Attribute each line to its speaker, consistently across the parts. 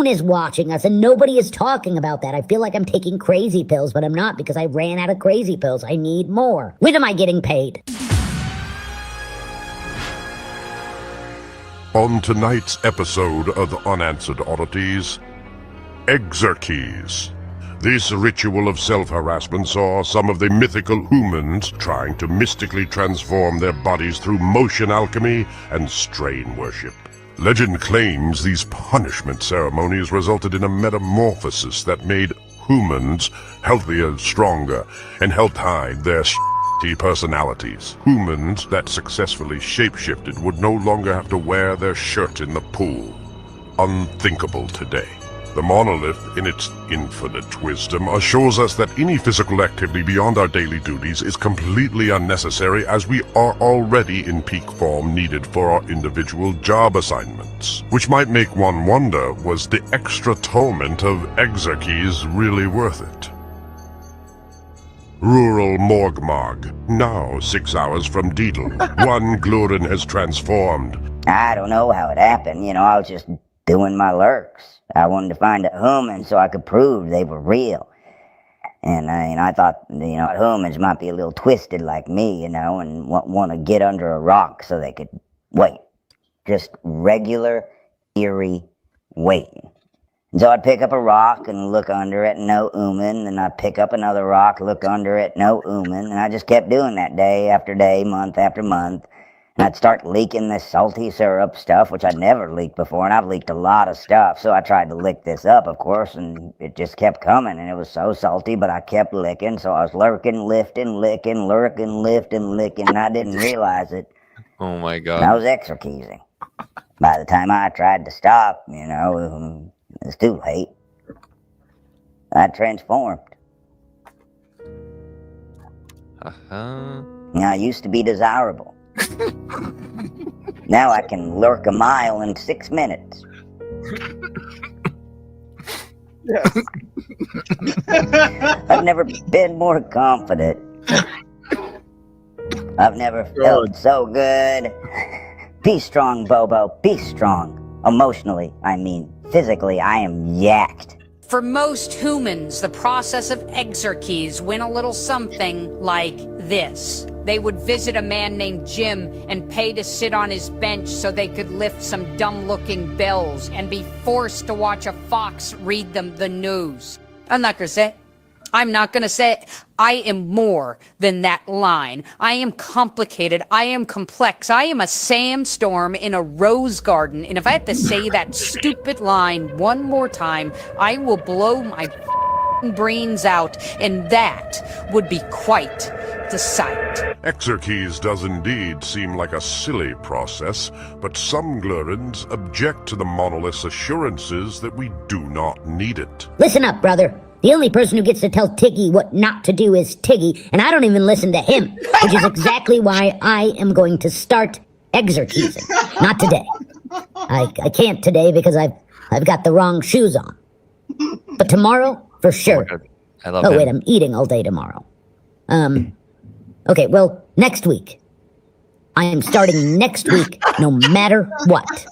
Speaker 1: moon is watching us, and nobody is talking about that. I feel like I'm taking crazy pills, but I'm not, because I ran out of crazy pills. I need more. When am I getting paid?
Speaker 2: On tonight's episode of Unanswered Oddities, Exarchies. This ritual of self-harassment saw some of the mythical humans trying to mystically transform their bodies through motion alchemy and strain worship. Legend claims these punishment ceremonies resulted in a metamorphosis that made humans healthier, stronger, and helped hide their shitty personalities. Humans that successfully shapeshifted would no longer have to wear their shirt in the pool. Unthinkable today. The monolith, in its infinite wisdom, assures us that any physical activity beyond our daily duties is completely unnecessary, as we are already in peak form needed for our individual job assignments. Which might make one wonder, was the extra torment of Exarchies really worth it? Rural Morgmog, now 6 hours from Deedle. One Glurin has transformed.
Speaker 3: I don't know how it happened, I was just doing my lurks. I wanted to find a human so I could prove they were real. And I thought, humans might be a little twisted like me, and want to get under a rock so they could wait. Just regular, eerie waiting. And so I'd pick up a rock and look under it, no human. And I'd pick up another rock, look under it, no human. And I just kept doing that day after day, month after month. And I'd start leaking this salty syrup stuff, which I'd never leaked before, and I've leaked a lot of stuff, so I tried to lick this up, of course, and it just kept coming, and it was so salty, but I kept licking, so I was lurking, lifting, licking, lurking, lifting, licking, and I didn't realize it.
Speaker 4: Oh my God.
Speaker 3: And I was exarchizing. By the time I tried to stop, it's too late. I transformed. I used to be desirable. Now I can lurk a mile in 6 minutes.
Speaker 5: Yes.
Speaker 3: I've never been more confident. I've never felt so good. Be strong, Bobo. Be strong. Emotionally, physically, I am yacked.
Speaker 6: For most humans, the process of exarchies went a little something like this. They would visit a man named Jim and pay to sit on his bench so they could lift some dumb-looking bells and be forced to watch a fox read them the news. I'm not gonna say it. I am more than that line. I am complicated. I am complex. I am a sandstorm in a rose garden. And if I have to say that stupid line one more time, I will blow my brains out, and that would be quite the sight.
Speaker 2: Exarchies does indeed seem like a silly process, but some Glurins object to the monolith's assurances that we do not need it.
Speaker 1: Listen up, brother. The only person who gets to tell Tiggy what not to do is Tiggy, and I don't even listen to him, which is exactly why I am going to start exarchizing. Not today. I can't today because I've got the wrong shoes on. But tomorrow, for sure.
Speaker 4: I love
Speaker 1: wait, I'm eating all day tomorrow. Okay, well, next week. I am starting next week, no matter what.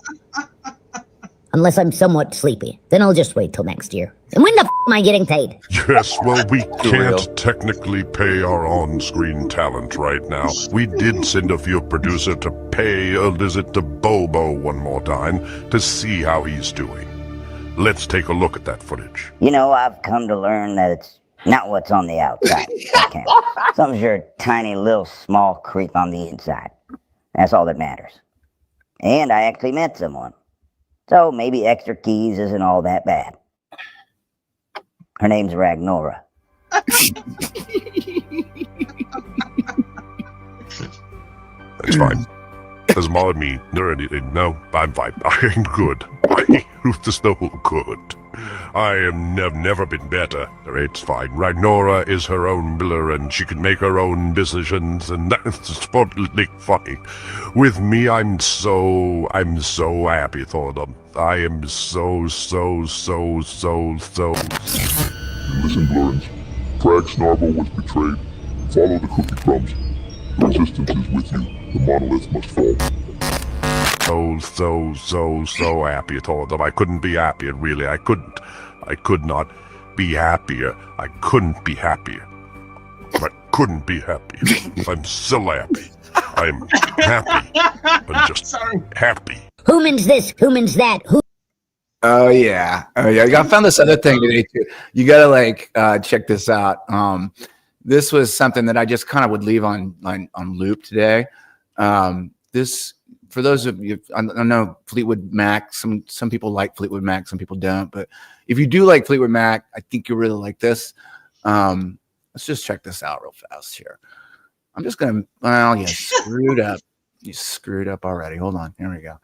Speaker 1: Unless I'm somewhat sleepy. Then I'll just wait till next year. And when the am I getting paid?
Speaker 2: Yes, well, we can't technically pay our on-screen talent right now. We did send a field producer to pay a visit to Bobo one more time to see how he's doing. Let's take a look at that footage.
Speaker 3: I've come to learn that it's not what's on the outside. Okay. Sometimes you're a tiny little small creep on the inside. That's all that matters. And I actually met someone. So maybe exarchies isn't all that bad. Her name's Ragnora.
Speaker 2: That's fine. Doesn't bother me or anything. No, I'm fine. I'm good. Ruth is so good. Have never been better. It's fine. Ragnora is her own miller, and she can make her own decisions, and that's totally funny. With me, I'm so happy for them. I am so.
Speaker 7: Listen, Glurins. Frag Snarbo was betrayed. Follow the cookie crumbs. The resistance is with you. The monolith must fall.
Speaker 2: so happy. I told them I couldn't be happier, really. I couldn't. I could not be happier. I couldn't be happier. I couldn't be happier. I'm still happy. I'm happy. I'm just happy.
Speaker 1: Who means this? Who means that? Who?
Speaker 4: Oh yeah. I found this other thing today too. You gotta like check this out. This was something that I just kind of would leave on loop today. This, for those of you, I know Fleetwood Mac. Some people like Fleetwood Mac, some people don't. But if you do like Fleetwood Mac, I think you'll really like this. Let's just check this out real fast here. I'm just gonna. Well, you screwed up. You screwed up already. Hold on. Here we go.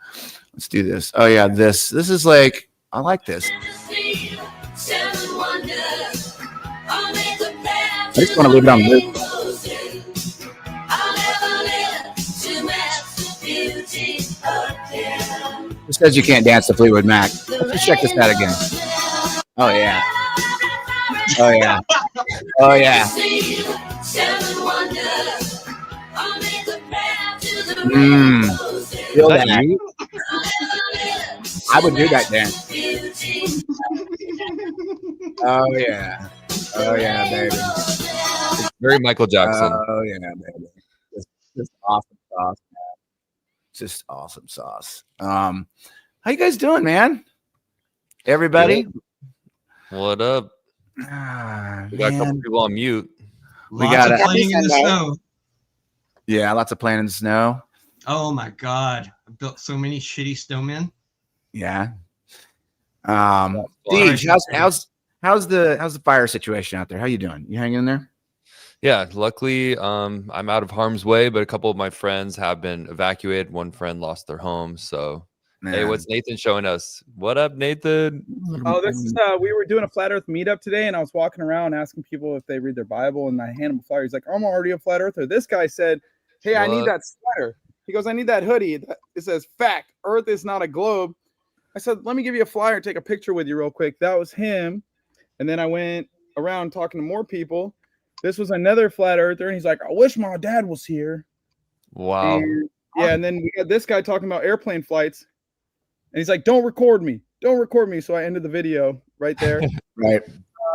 Speaker 4: Let's do this. Oh yeah, this is like, I like this. I just want to leave it on loop. It says you can't dance to Fleetwood Mac. Let's just check this out again. Oh yeah. Oh yeah. Oh yeah. Feel that? I would do that dance. Oh yeah. Oh yeah, baby.
Speaker 5: It's very Michael Jackson.
Speaker 4: Oh yeah, baby. Just awesome sauce, man. Just awesome sauce. How you guys doing, man? Everybody?
Speaker 5: What up? We got a couple people on mute.
Speaker 4: We got
Speaker 8: Lots of playing in the snow.
Speaker 4: Yeah, lots of playing in the snow.
Speaker 8: Oh my god. I built so many shitty snowmen.
Speaker 4: Yeah. Deej, how's the fire situation out there? How you doing? You hanging in there?
Speaker 5: Yeah, luckily I'm out of harm's way, but a couple of my friends have been evacuated. One friend lost their home. So hey, what's Nathan showing us? What up, Nathan?
Speaker 9: Oh, this is we were doing a flat earth meetup today, and I was walking around asking people if they read their Bible, and I handed him a flyer. He's like, I'm already a flat earther. This guy said, hey, I need that sweater. He goes, I need that hoodie. It says, fact, Earth is not a globe. I said, let me give you a flyer, take a picture with you real quick. That was him. And then I went around talking to more people. This was another flat earther, and he's like, I wish my dad was here.
Speaker 5: Wow.
Speaker 9: And then we got this guy talking about airplane flights. And he's like, don't record me. Don't record me. So I ended the video right there.
Speaker 4: Right.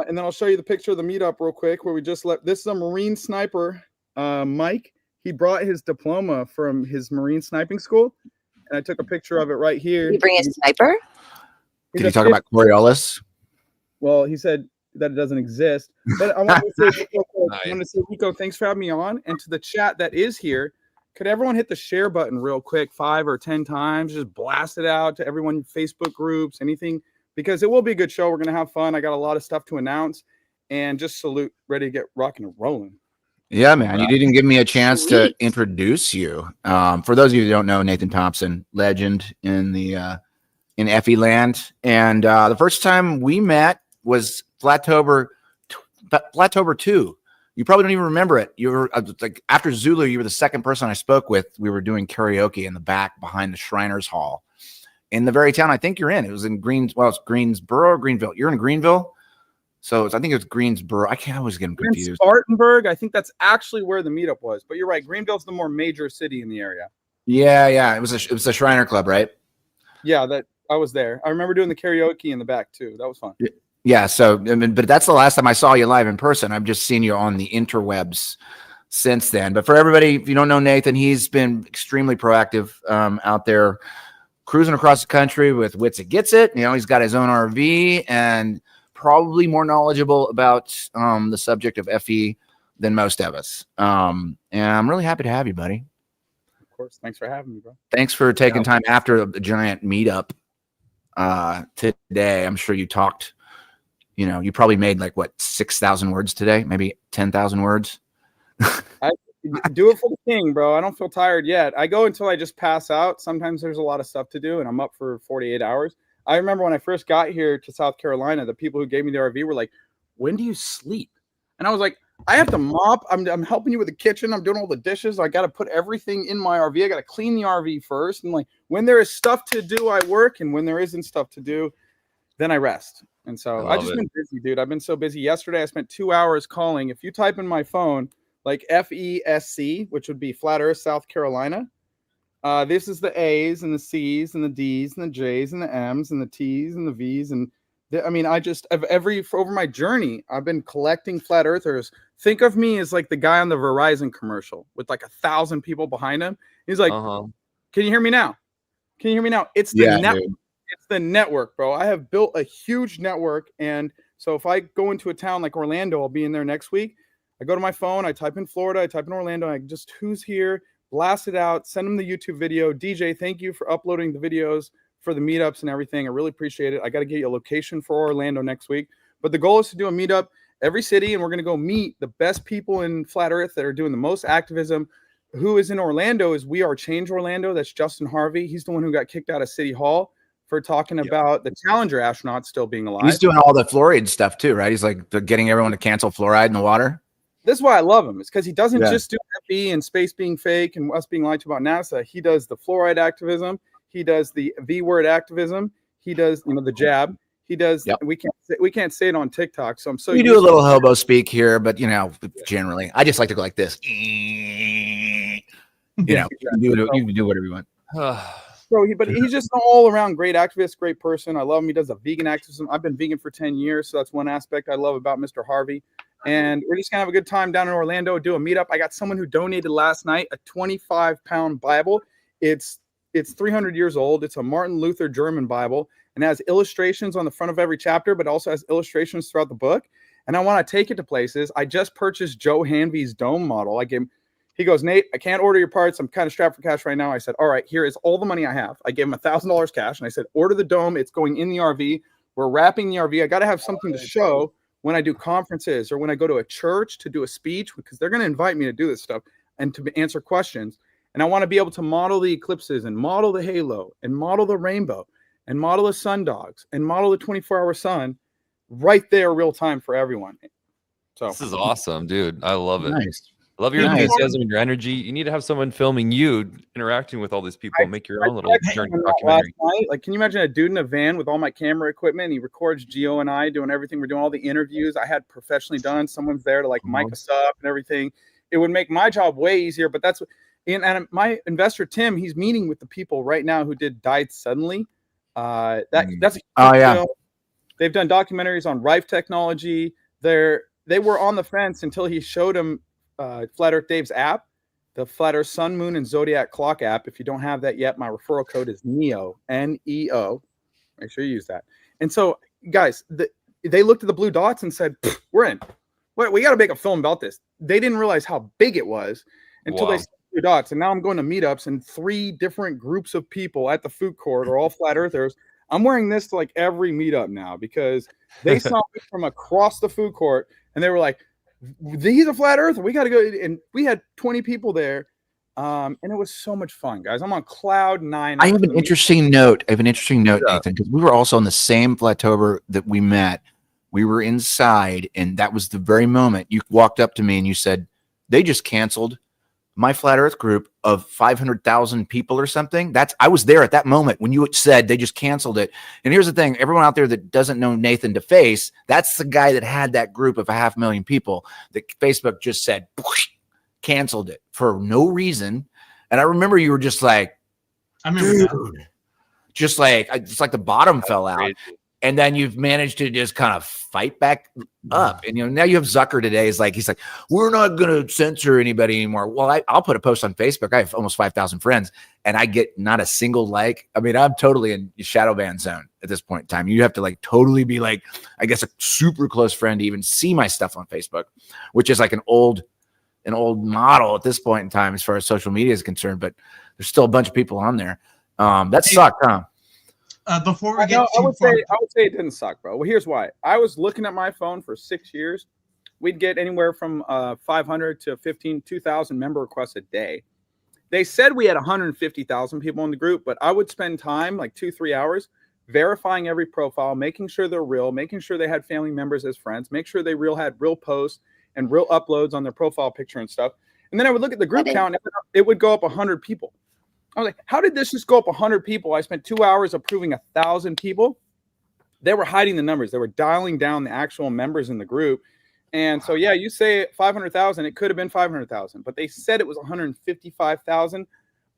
Speaker 9: And then I'll show you the picture of the meetup real quick where we just left. This is a Marine sniper, Mike. He brought his diploma from his Marine sniping school. And I took a picture of it right here.
Speaker 10: You bring a sniper?
Speaker 4: Did you talk about Coriolis?
Speaker 9: Well, he said that it doesn't exist. But I want to say, Rico, thanks for having me on. And to the chat that is here, could everyone hit the share button real quick, 5 or 10 times? Just blast it out to everyone, Facebook groups, anything, because it will be a good show. We're going to have fun. I got a lot of stuff to announce, and just salute, ready to get rocking and rolling.
Speaker 4: Yeah, man. You didn't give me a chance to introduce you. For those of you who don't know, Nathan Thompson, legend in the in Effie land. And the first time we met was Flattober 2. You probably don't even remember it. You were like, after Zulu, you were the second person I spoke with. We were doing karaoke in the back behind the Shriners Hall in the very town I think you're in. It was in it's Greensboro or Greenville. You're in Greenville. So I think it was Greensboro. I always get them confused.
Speaker 9: Spartanburg. I think that's actually where the meetup was. But you're right. Greenville's the more major city in the area.
Speaker 4: Yeah. It was a Shriner Club, right?
Speaker 9: Yeah, that I was there. I remember doing the karaoke in the back too. That was fun.
Speaker 4: Yeah. So, I mean, but that's the last time I saw you live in person. I've just seen you on the interwebs since then. But for everybody, if you don't know Nathan, he's been extremely proactive out there cruising across the country with Wits It Gets It. You know, he's got his own RV and probably more knowledgeable about the subject of FE than most of us. And I'm really happy to have you, buddy.
Speaker 9: Of course. Thanks for having me, bro.
Speaker 4: Thanks for taking time after the giant meetup today. I'm sure you talked, you probably made 6,000 words today, maybe 10,000 words.
Speaker 9: I do it for the king, bro. I don't feel tired yet. I go until I just pass out. Sometimes there's a lot of stuff to do and I'm up for 48 hours. I remember when I first got here to South Carolina, the people who gave me the RV were like, when do you sleep? And I was like, I have to mop. I'm helping you with the kitchen. I'm doing all the dishes. I got to put everything in my RV. I got to clean the RV first. And when there is stuff to do, I work. And when there isn't stuff to do, then I rest. And so I've just been busy, dude. I've been so busy. Yesterday, I spent 2 hours calling. If you type in my phone, FESC, which would be Flat Earth, South Carolina, This is the A's and the C's and the D's and the J's and the M's and the T's and the V's. And I mean, over my journey, I've been collecting flat earthers. Think of me as like the guy on the Verizon commercial with like 1,000 people behind him. He's like, can you hear me now? Can you hear me now? It's the network. It's the network, bro. I have built a huge network. And so if I go into a town like Orlando, I'll be in there next week. I go to my phone, I type in Florida, I type in Orlando, I just who's here, blast it out, send them the YouTube video. DJ, thank you for uploading the videos for the meetups and everything. I really appreciate it. I got to get you a location for Orlando next week. But the goal is to do a meetup every city, and we're going to go meet the best people in Flat Earth that are doing the most activism. Who is in Orlando is We Are Change Orlando. That's Justin Harvey. He's the one who got kicked out of City Hall for talking about the Challenger astronauts still being alive.
Speaker 4: He's doing all the fluoride stuff too, right? He's like getting everyone to cancel fluoride in the water.
Speaker 9: This is why I love him. It's because he doesn't just do FE and space being fake and us being lied to about NASA. He does the fluoride activism. He does the V-word activism. He does, the jab. He does. We can't say it on TikTok. So I'm so.
Speaker 4: You do a little hobo speak here, but generally, I just like to go like this. You can do whatever you want.
Speaker 9: So he's just an all-around great activist, great person. I love him. He does a vegan activism. I've been vegan for 10 years, so that's one aspect I love about Mr. Harvey. And we're just gonna have a good time down in Orlando, do a meetup. I got someone who donated last night a 25-pound Bible. It's 300 years old. It's a Martin Luther German Bible, and it has illustrations on the front of every chapter, but also has illustrations throughout the book. And I want to take it to places. I just purchased Joe Hanvey's dome model. He goes, Nate, I can't order your parts. I'm kind of strapped for cash right now. I said, all right, here is all the money I have. I gave him $1,000 cash, and I said, order the dome. It's going in the RV. We're wrapping the RV. I got to have something to show when I do conferences or when I go to a church to do a speech, because they're going to invite me to do this stuff and to answer questions. And I want to be able to model the eclipses and model the halo and model the rainbow and model the sundogs and model the 24-hour sun right there real time for everyone. So
Speaker 5: this is awesome, dude. I love it.
Speaker 4: Nice.
Speaker 5: I love your enthusiasm and your energy. You need to have someone filming you interacting with all these people. Make your own little documentary.
Speaker 9: Like, can you imagine a dude in a van with all my camera equipment? He records Gio and I doing everything. We're doing all the interviews I had professionally done. Someone's there to like mic us up and everything. It would make my job way easier. But that's and my investor Tim, he's meeting with the people right now who died suddenly. That's deal. They've done documentaries on Rife technology. They were on the fence until he showed them Flat Earth Dave's app, the Flat Earth Sun, Moon, and Zodiac Clock app. If you don't have that yet, my referral code is NEO, N-E-O. Make sure you use that. And so, guys, they looked at the blue dots and said, we're in. We got to make a film about this. They didn't realize how big it was until they saw the blue dots. And now I'm going to meetups, and 3 different groups of people at the food court are all Flat Earthers. I'm wearing this to like every meetup now because they saw me from across the food court, and they were like, he's a flat earther. We got to go. And we had 20 people there. And it was so much fun, guys. I'm on cloud 9.
Speaker 4: I have an interesting note. Nathan, because we were also on the same Flattober that we met. We were inside, and that was the very moment you walked up to me and you said, they just canceled my Flat Earth group of 500,000 people or something. I was there at that moment when you said they just canceled it. And here's the thing, everyone out there that doesn't know Nathan DeFace, that's the guy that had that group of 500,000 people that Facebook just said, canceled it for no reason. And I remember you were just like,
Speaker 8: I remember that.
Speaker 4: Just like, it's like the bottom fell out.
Speaker 5: Crazy.
Speaker 4: And then you've managed to just kind of fight back up. And, now you have Zucker today. He's like, we're not going to censor anybody anymore. Well, I'll put a post on Facebook. I have almost 5,000 friends and I get not a single like. I mean, I'm totally in shadow ban zone at this point in time. You have to like totally be like, I guess, a super close friend to even see my stuff on Facebook, which is like an old model at this point in time as far as social media is concerned. But there's still a bunch of people on there. That sucked, huh?
Speaker 8: Before we get
Speaker 9: I would say it didn't suck, bro. Well, here's why. I was looking at my phone for 6 years. We'd get anywhere from 500 to 2,000 member requests a day. They said we had 150,000 people in the group, but I would spend time, like 2-3 hours, verifying every profile, making sure they're real, making sure they had family members as friends, make sure they had real posts and real uploads on their profile picture and stuff. And then I would look at the group count, and it would go up 100 people. I was like, how did this just go up 100 people? I spent 2 hours approving 1,000 people. They were hiding the numbers. They were dialing down the actual members in the group. And so, yeah, you say 500,000, it could have been 500,000, but they said it was 155,000.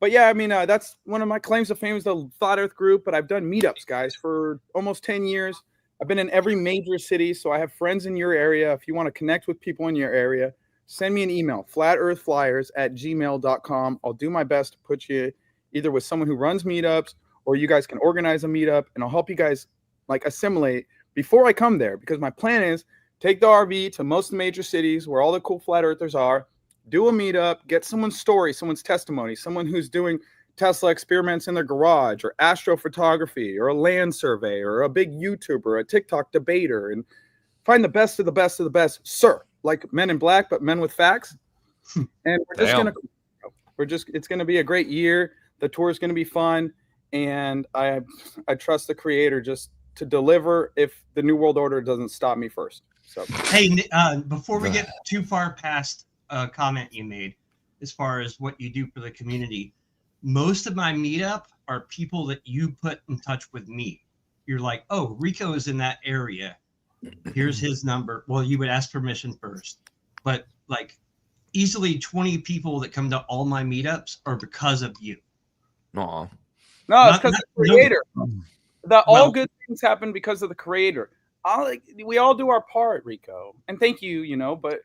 Speaker 9: But yeah, I mean, that's one of my claims to fame is the Flat Earth group. But I've done meetups, guys, for almost 10 years. I've been in every major city, so I have friends in your area. If you want to connect with people in your area, send me an email, flatearthflyers@gmail.com. I'll do my best to put you either with someone who runs meetups, or you guys can organize a meetup, and I'll help you guys like assimilate before I come there, because my plan is take the RV to most of the major cities where all the cool flat earthers are, do a meetup, get someone's story, someone's testimony, someone who's doing Tesla experiments in their garage, or astrophotography, or a land survey, or a big YouTuber, a TikTok debater, and find the best of the best of the best, sir, like Men in Black, but men with facts. And it's gonna be a great year. The tour is gonna be fun, and I trust the creator just to deliver if the New World Order doesn't stop me first. So
Speaker 8: hey, before we get too far past a comment you made, as far as what you do for the community, most of my meetup are people that you put in touch with me. You're like, oh, Rico is in that area. Here's his number. Well, you would ask permission first, but like easily 20 people that come to all my meetups are because of you.
Speaker 5: Aw.
Speaker 9: No, it's because of the creator. All good things happen because of the creator. We all do our part, Rico, and thank you. But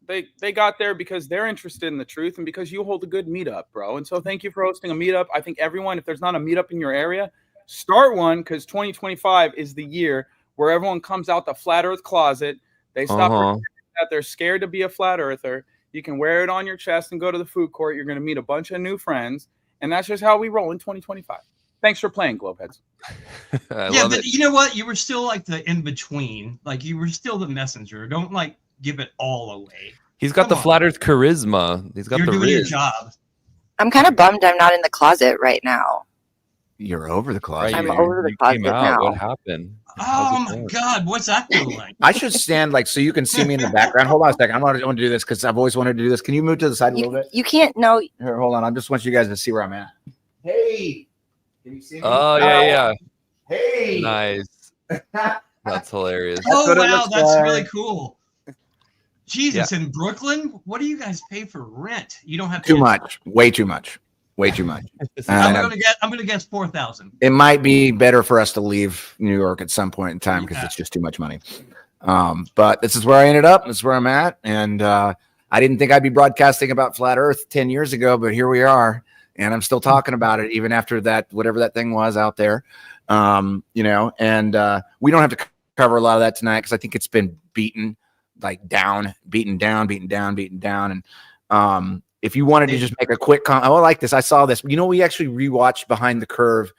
Speaker 9: they got there because they're interested in the truth, and because you hold a good meetup, bro. And so thank you for hosting a meetup. I think everyone, if there's not a meetup in your area, start one, because 2025 is the year where everyone comes out the flat Earth closet. They stop pretending that they're scared to be a flat earther. You can wear it on your chest and go to the food court. You're going to meet a bunch of new friends, and that's just how we roll in 2025. Thanks for playing, Globeheads.
Speaker 8: Yeah, but you know what? You were still like the in-between. Like, you were still the messenger. Don't, like, give it all away.
Speaker 5: He's got the flat earth charisma. He's got
Speaker 8: You're
Speaker 5: the
Speaker 8: doing your
Speaker 5: riz.
Speaker 8: job.
Speaker 10: I'm kind of bummed I'm not in the closet right now.
Speaker 4: You're over the closet.
Speaker 10: I'm over the closet now.
Speaker 5: What happened?
Speaker 8: Oh my God, what's that feel like?
Speaker 4: I should stand so you can see me in the background. Hold on a second. I want to do this because I've always wanted to do this. Can you move to the side a little bit?
Speaker 10: You can't. No.
Speaker 4: Here, hold on. I just want you guys to see where I'm at. Hey, can you see me?
Speaker 5: Oh yeah.
Speaker 4: Hey,
Speaker 5: nice. That's hilarious.
Speaker 8: Oh wow, that's really cool. Jesus, in Brooklyn, what do you guys pay for rent? You don't have
Speaker 4: too much. Way too much. I'm
Speaker 8: gonna guess 4,000.
Speaker 4: It might be better for us to leave New York at some point in time because it's just too much money. But this is where I ended up. This is where I'm at, and I didn't think I'd be broadcasting about flat Earth 10 years ago, but here we are, and I'm still talking about it even after that, whatever that thing was out there. And we don't have to cover a lot of that tonight because I think it's been beaten down. And if you wanted to just make a quick comment, I like this. I saw this. We actually rewatched Behind the Curve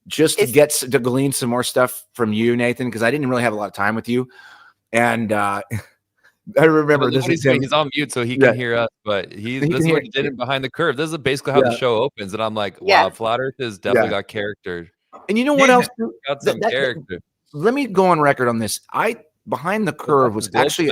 Speaker 4: just to glean some more stuff from you, Nathan, because I didn't really have a lot of time with you. And I remember this.
Speaker 5: He's on mute so he can hear us, but this is what he did in Behind the Curve. This is basically how the show opens, and I'm like, wow, Flat Earth has definitely got character.
Speaker 4: And you know what else?
Speaker 5: Got some character.
Speaker 4: Let me go on record on this. Behind the Curve was actually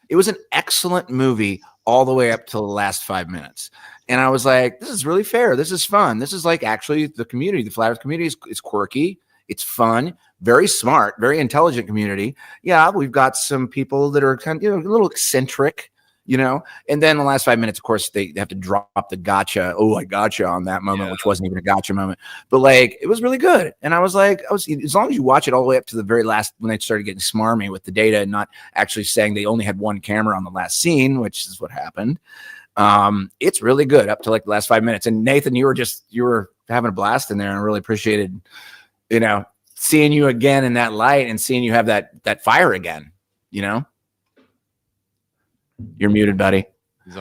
Speaker 4: it was an excellent movie all the way up till the last 5 minutes. And I was like, this is really fair. This is fun. This is actually the community. The Flat Earth community is quirky. It's fun, very smart, very intelligent community. Yeah, we've got some people that are kind of a little eccentric, And then the last 5 minutes, of course, they have to drop the gotcha. Oh, I gotcha on that moment, which wasn't even a gotcha moment. But it was really good. And I was like, as long as you watch it all the way up to the very last, when they started getting smarmy with the data and not actually saying they only had one camera on the last scene, which is what happened. It's really good up to the last 5 minutes. And Nathan, you were having a blast in there, and I really appreciated, seeing you again in that light and seeing you have that fire again, You're muted, buddy.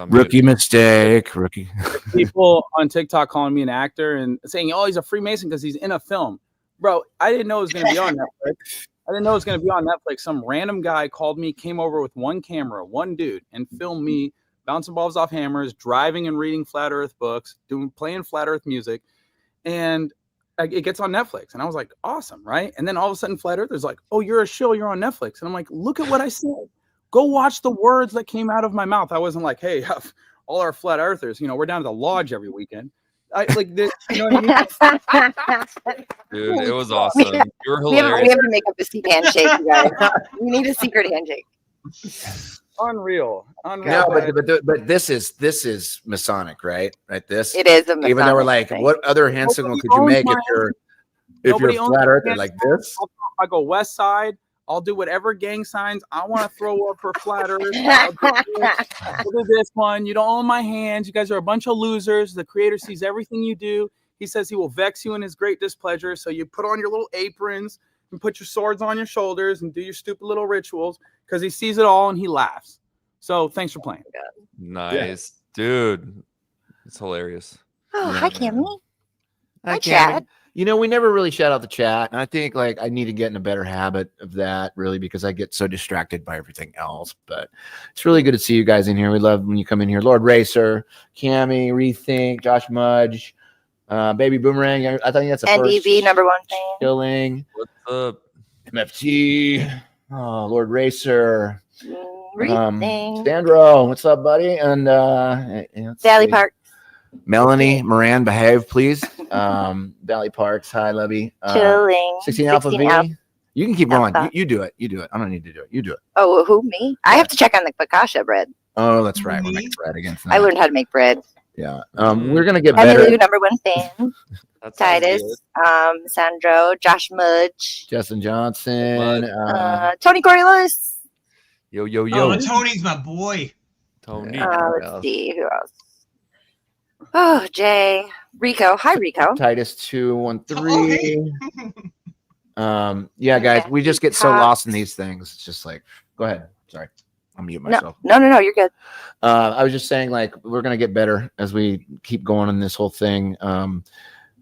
Speaker 4: Rookie mistake. Rookie.
Speaker 9: People on TikTok calling me an actor and saying, "Oh, he's a Freemason because he's in a film." Bro, I didn't know it was going to be on Netflix. Some random guy called me, came over with one camera, one dude, and filmed me bouncing balls off hammers, driving and reading flat Earth books, playing flat Earth music, and it gets on Netflix. And I was like, awesome, right? And then all of a sudden, Flat Earthers like, "Oh, you're a shill. You're on Netflix." And I'm like, look at what I said. Go watch the words that came out of my mouth. I wasn't like, hey, all our flat earthers, we're down to the lodge every weekend. Like this, you know what I mean?
Speaker 5: Dude, it was awesome. You were hilarious.
Speaker 10: We have to make up a secret handshake, you guys. We need a secret handshake.
Speaker 9: Unreal.
Speaker 4: No, but this is Masonic, right? Right. This.
Speaker 10: It is a Masonic
Speaker 4: Even though we're like,
Speaker 10: thing.
Speaker 4: what other hand signal could you
Speaker 9: owns
Speaker 4: make
Speaker 9: my
Speaker 4: if you're a
Speaker 9: Nobody owns
Speaker 4: flat
Speaker 9: my
Speaker 4: earther
Speaker 9: hand
Speaker 4: like
Speaker 9: signal.
Speaker 4: this?
Speaker 9: I go West Side. I'll do whatever gang signs I want to throw up for flat Earth. I'll do this one. You don't own my hands. You guys are a bunch of losers. The Creator sees everything you do. He says he will vex you in his great displeasure. So you put on your little aprons and put your swords on your shoulders and do your stupid little rituals because he sees it all and he laughs. So thanks for playing.
Speaker 5: Nice, dude. It's hilarious.
Speaker 10: Oh,
Speaker 4: Yeah.
Speaker 10: hi, Cammy. Hi,
Speaker 4: Cammy.
Speaker 10: Chad.
Speaker 4: You know, we never really shout out the chat, and I think like I need to get in a better habit of that, really, because I get so distracted by everything else. But it's really good to see you guys in here. We love when you come in here. Lord Racer, Cammy, Rethink, Josh Mudge, Baby Boomerang. I think that's a
Speaker 10: NDB #1 fan.
Speaker 4: Killing.
Speaker 5: What's up?
Speaker 4: MFT. Oh, Lord Racer.
Speaker 10: Rethink.
Speaker 4: Sandro, what's up, buddy? And
Speaker 10: Valley Park.
Speaker 4: Melanie Moran, behave, please. Valley Parks, hi, Lovey.
Speaker 10: Chilling.
Speaker 4: 16 Alpha V.
Speaker 10: Alpha.
Speaker 4: You can keep going.
Speaker 10: Alpha.
Speaker 4: You do it. You do it. I don't need to do it. You do it.
Speaker 10: Oh, who, me? I have to check on the Bakasha bread.
Speaker 4: Oh, that's right. We're making bread again tonight.
Speaker 10: I learned how to make bread.
Speaker 4: Yeah. We're gonna get
Speaker 10: Emily,
Speaker 4: better.
Speaker 10: #1 fan.
Speaker 5: That sounds
Speaker 10: Titus,
Speaker 5: good.
Speaker 10: Sandro, Josh Mudge,
Speaker 4: Justin Johnson.
Speaker 10: Tony Coriolis.
Speaker 5: Yo, yo,
Speaker 8: Oh,
Speaker 5: yo.
Speaker 8: Tony's my boy.
Speaker 5: Tony.
Speaker 10: Let's see who else. Oh, Jay, Rico. Hi, Rico.
Speaker 4: Titus 213.
Speaker 8: Oh, hey.
Speaker 4: Yeah, guys,
Speaker 10: Okay.
Speaker 4: we just get so lost in these things. It's just like, go ahead. Sorry, I'll mute myself.
Speaker 10: No, you're good.
Speaker 4: I was just saying, like, we're gonna get better as we keep going on this whole thing.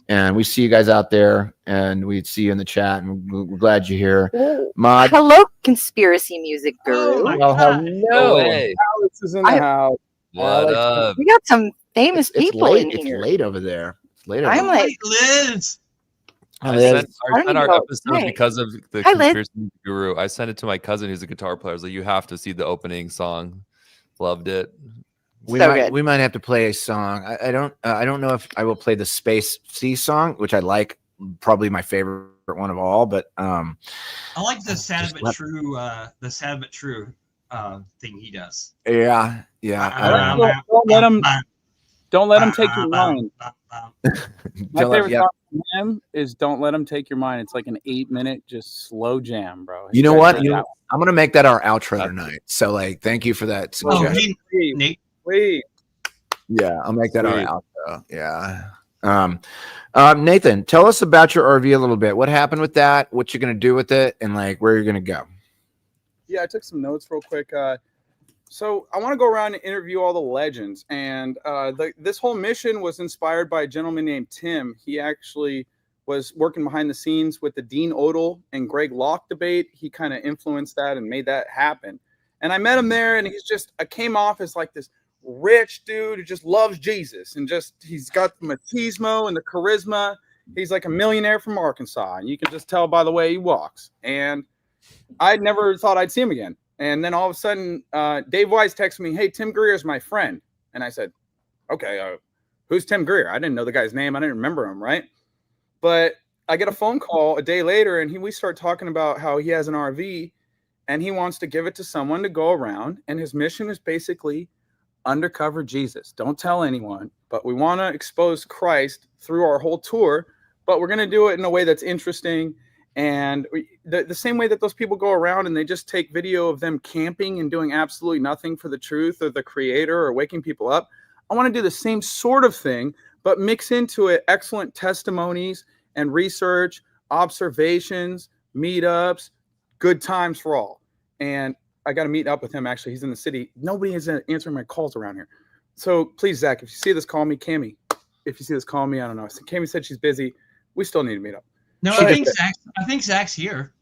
Speaker 4: And we see you guys out there, and we see you in the chat, and we're glad you're here. Mod,
Speaker 10: Hello, conspiracy music guru.
Speaker 8: my
Speaker 4: well,
Speaker 8: God.
Speaker 5: No
Speaker 4: hello.
Speaker 5: way.
Speaker 9: Alex is in the house.
Speaker 5: What up?
Speaker 10: We got some famous
Speaker 4: It's
Speaker 10: people
Speaker 4: late.
Speaker 10: in here.
Speaker 4: It's late over there. It's late over
Speaker 10: I'm
Speaker 4: there.
Speaker 10: like,
Speaker 8: Liz.
Speaker 5: I
Speaker 4: Liz.
Speaker 5: sent
Speaker 10: I don't
Speaker 5: our
Speaker 10: even know.
Speaker 5: episode
Speaker 10: Hi.
Speaker 5: because of the
Speaker 10: Hi, Liz.
Speaker 5: conspiracy guru. I sent it to my cousin who's a guitar player. I was like, you have to see the opening song. Loved it.
Speaker 4: We
Speaker 10: So
Speaker 4: might
Speaker 10: good.
Speaker 4: we might have to play a song. I don't know if I will play the Space Sea song, which I like, probably my favorite one of all. But
Speaker 8: I like the sad
Speaker 4: Just
Speaker 8: but
Speaker 4: let-
Speaker 8: true, thing he does.
Speaker 4: yeah.
Speaker 9: Don't let him take your mind. My
Speaker 4: Don't let-
Speaker 9: favorite
Speaker 4: yeah.
Speaker 9: song from him is "Don't Let Him Take Your Mind." It's like an 8-minute just slow jam, bro.
Speaker 4: You know
Speaker 9: guys
Speaker 4: what?
Speaker 9: check
Speaker 4: You
Speaker 9: it
Speaker 4: know,
Speaker 9: out.
Speaker 4: I'm gonna make that our outro tonight. So like, thank you for that
Speaker 8: Oh,
Speaker 4: suggestion.
Speaker 8: hey, Nate.
Speaker 9: Wait.
Speaker 4: Yeah, I'll make that
Speaker 5: Sweet.
Speaker 4: our outro. Yeah. Nathan, tell us about your RV a little bit. What happened with that? What you're gonna do with it, and like where you're gonna go?
Speaker 9: Yeah, I took some notes real quick. So I want to go around and interview all the legends, and this whole mission was inspired by a gentleman named Tim. He actually was working behind the scenes with the Dean Odell and Greg Locke debate. He kind of influenced that and made that happen. And I met him there, and I came off as like this rich dude who just loves Jesus, and he's got the machismo and the charisma. He's like a millionaire from Arkansas, and you can just tell by the way he walks. And I never thought I'd see him again. And then all of a sudden, Dave Wise texted me, "Hey, Tim Greer is my friend." And I said, "Okay, who's Tim Greer?" I didn't know the guy's name. I didn't remember him, right? But I get a phone call a day later, and we start talking about how he has an RV, and he wants to give it to someone to go around. And his mission is basically undercover Jesus. Don't tell anyone, but we want to expose Christ through our whole tour, but we're going to do it in a way that's interesting. And the same way that those people go around and they just take video of them camping and doing absolutely nothing for the truth or the Creator or waking people up, I want to do the same sort of thing, but mix into it excellent testimonies and research, observations, meetups, good times for all. And I got to meet up with him. Actually, he's in the city. Nobody is answering my calls around here. So please, Zach, if you see this, call me. Cammy, if you see this, call me. I don't know. Cammy said she's busy. We still need to meet up.
Speaker 8: No, I think Zach's here.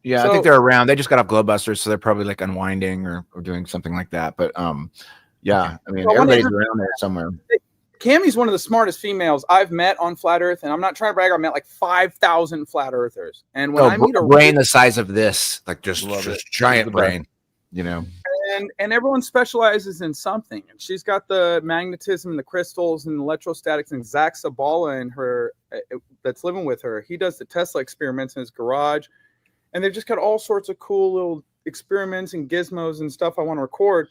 Speaker 4: Yeah, I think they're around. They just got off Glowbusters, so they're probably like unwinding or doing something like that. But yeah, I mean, everybody's around there somewhere.
Speaker 9: Cammy's one of the smartest females I've met on Flat Earth, and I'm not trying to brag. I met like 5,000 Flat Earthers, and when I meet
Speaker 4: a
Speaker 9: a
Speaker 4: brain the size of this, like just
Speaker 5: it.
Speaker 4: giant brain, you know.
Speaker 9: and everyone specializes in something. And she's got the magnetism, the crystals, and electrostatics. And Zach Sabala and her that's living with her, he does the Tesla experiments in his garage, and they've just got all sorts of cool little experiments and gizmos and stuff I want to record.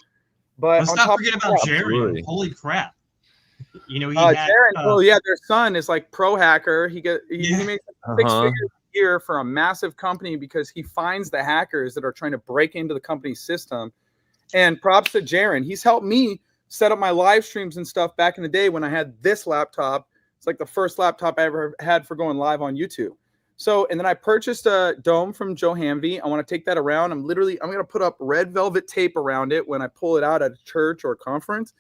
Speaker 9: But
Speaker 8: let's
Speaker 9: on
Speaker 8: not
Speaker 9: top
Speaker 8: forget
Speaker 9: of
Speaker 8: about
Speaker 9: that,
Speaker 8: Jaron. Holy crap! You know,
Speaker 9: Jaron. Oh yeah, their son is like pro hacker. He makes 6 figures a year for a massive company because he finds the hackers that are trying to break into the company's system. And props to Jaron. He's helped me set up my live streams and stuff back in the day when I had this laptop. It's like the first laptop I ever had for going live on YouTube. So, and then I purchased a dome from Joe Hamvey. I want to take that around. I'm going to put up red velvet tape around it when I pull it out at a church or a conference.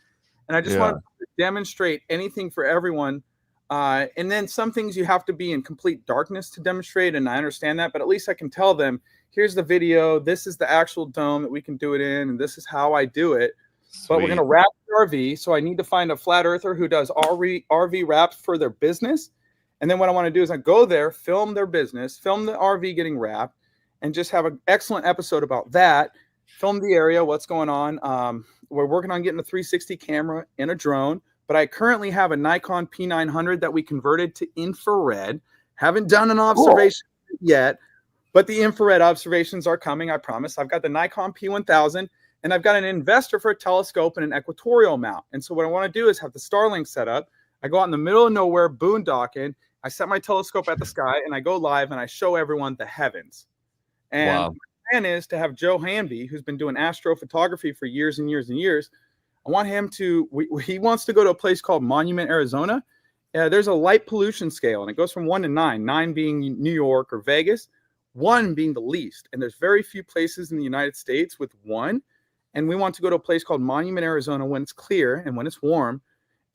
Speaker 9: And I just want to demonstrate anything for everyone. And then some things you have to be in complete darkness to demonstrate. And I understand that, but at least I can tell them, here's the video. This is the actual dome that we can do it in. And this is how I do it. Sweet. But we're going to wrap the RV. So I need to find a flat earther who does RV wraps for their business. And then what I want to do is I go there, film their business, film the RV getting wrapped, and just have an excellent episode about that. Film the area, what's going on. We're working on getting a 360 camera and a drone, but I currently have a Nikon P900 that we converted to infrared. Haven't done an observation yet, but the infrared observations are coming, I promise. I've got the Nikon P1000, and I've got an investor for a telescope and an equatorial mount. And so what I want to do is have the Starlink set up. I go out in the middle of nowhere, boondocking. I set my telescope at the sky, and I go live, and I show everyone the heavens. And my plan is to have Joe Hamvey, who's been doing astrophotography for years and years and years. I want him to, he wants to go to a place called Monument, Arizona. There's a light pollution scale, and it goes from 1 to 9, 9 being New York or Vegas, 1 being the least. And there's very few places in the United States with 1. And we want to go to a place called Monument, Arizona when it's clear and when it's warm,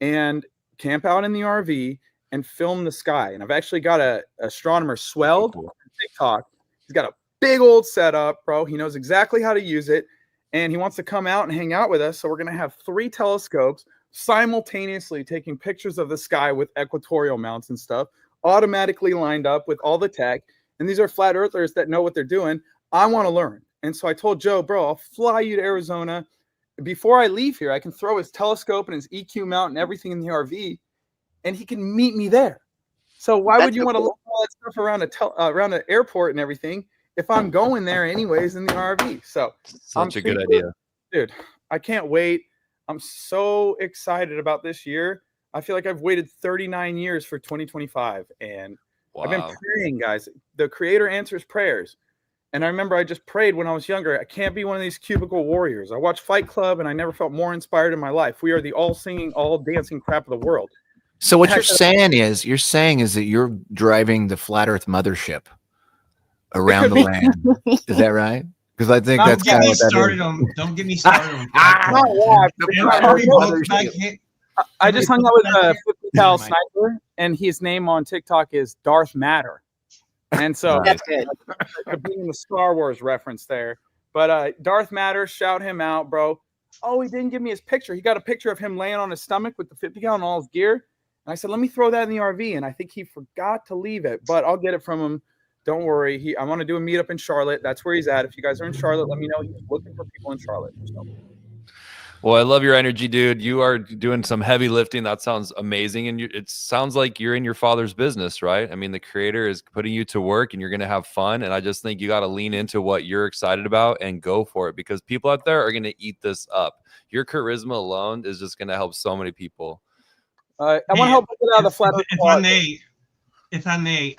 Speaker 9: and camp out in the RV and film the sky. And I've actually got a astronomer Swelled on TikTok. He's got a big old setup, bro. He knows exactly how to use it, and he wants to come out and hang out with us. So we're going to have 3 telescopes simultaneously taking pictures of the sky with equatorial mounts and stuff, automatically lined up with all the tech. And these are flat earthers that know what they're doing. I want to learn. And so I told Joe, bro, I'll fly you to Arizona. Before I leave here, I can throw his telescope and his EQ mount and everything in the RV, and he can meet me there. So why would you want to look all that stuff around the airport and everything if I'm going there anyways in the RV? So
Speaker 5: such a good idea,
Speaker 9: dude. I can't wait. I'm so excited about this year. I feel like I've waited 39 years for 2025, and I've been praying, guys. The Creator answers prayers. And I remember I just prayed when I was younger. I can't be one of these cubicle warriors. I watched Fight Club, and I never felt more inspired in my life. We are the all singing, all dancing crap of the world.
Speaker 4: So what you're saying is that you're driving the flat Earth mothership around the land. Is that right? Because I think that's kind of what that is.
Speaker 8: Don't get me started on.
Speaker 9: I just hung out with a 50 cal sniper, and his name on TikTok is Darth Matter. And so
Speaker 10: that's good.
Speaker 9: Being the Star Wars reference there. But Darth Matter, shout him out, bro. Oh, he didn't give me his picture. He got a picture of him laying on his stomach with the 50 cal and all his gear. And I said, let me throw that in the RV. And I think he forgot to leave it, but I'll get it from him. Don't worry. I want to do a meetup in Charlotte. That's where he's at. If you guys are in Charlotte, let me know. He's looking for people in Charlotte. So.
Speaker 5: Well, I love your energy, dude. You are doing some heavy lifting. That sounds amazing. And it sounds like you're in your father's business, right? I mean, the Creator is putting you to work and you're going to have fun. And I just think you got to lean into what you're excited about and go for it, because people out there are going to eat this up. Your charisma alone is just going to help so many people.
Speaker 9: I want to help get out of the flat.
Speaker 8: If I may,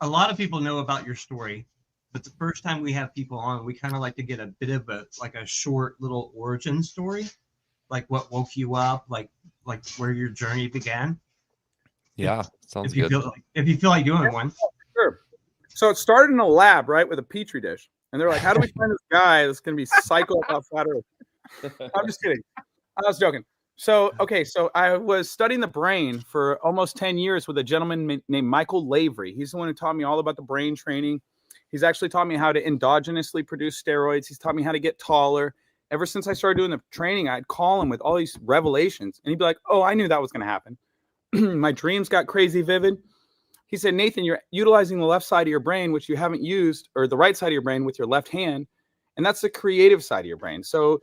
Speaker 8: a lot of people know about your story, but the first time we have people on, we kind of like to get a bit of a short little origin story, like what woke you up, like where your journey began.
Speaker 5: Yeah, sounds
Speaker 8: if you
Speaker 5: good.
Speaker 8: If you feel like doing one.
Speaker 9: Sure. So it started in a lab, right, with a petri dish, and they're like, "How do we find this guy that's going to be psycho about flat Earth?" I'm just kidding. I was joking. So, okay, so I was studying the brain for almost 10 years with a gentleman named Michael Lavery. He's the one who taught me all about the brain training. He's actually taught me how to endogenously produce steroids. He's taught me how to get taller. Ever since I started doing the training, I'd call him with all these revelations. And he'd be like, oh, I knew that was going to happen. My dreams got crazy vivid. He said, Nathan, you're utilizing the left side of your brain, which you haven't used, or the right side of your brain with your left hand. And that's the creative side of your brain. So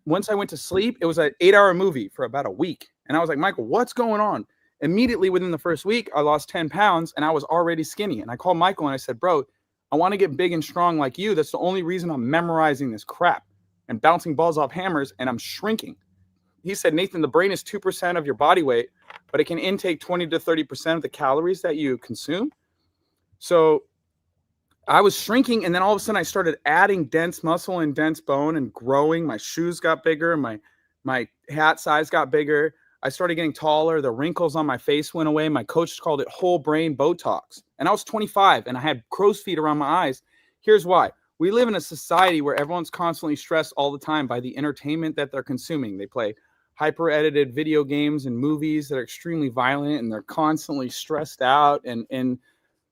Speaker 9: once I went to sleep, it was an 8-hour movie for about a week. And I was like, Michael, what's going on? Immediately within the first week, I lost 10 pounds and I was already skinny. And I called Michael and I said, bro, I want to get big and strong like you. That's the only reason I'm memorizing this crap and bouncing balls off hammers, and I'm shrinking. He said, Nathan, the brain is 2% of your body weight, but it can intake 20 to 30% of the calories that you consume. So I was shrinking, and then all of a sudden I started adding dense muscle and dense bone and growing. My shoes got bigger. My hat size got bigger. I started getting taller. The wrinkles on my face went away. My coach called it whole brain Botox. And I was 25, and I had crow's feet around my eyes. Here's why. We live in a society where everyone's constantly stressed all the time by the entertainment that they're consuming. They play hyper-edited video games and movies that are extremely violent, and they're constantly stressed out and in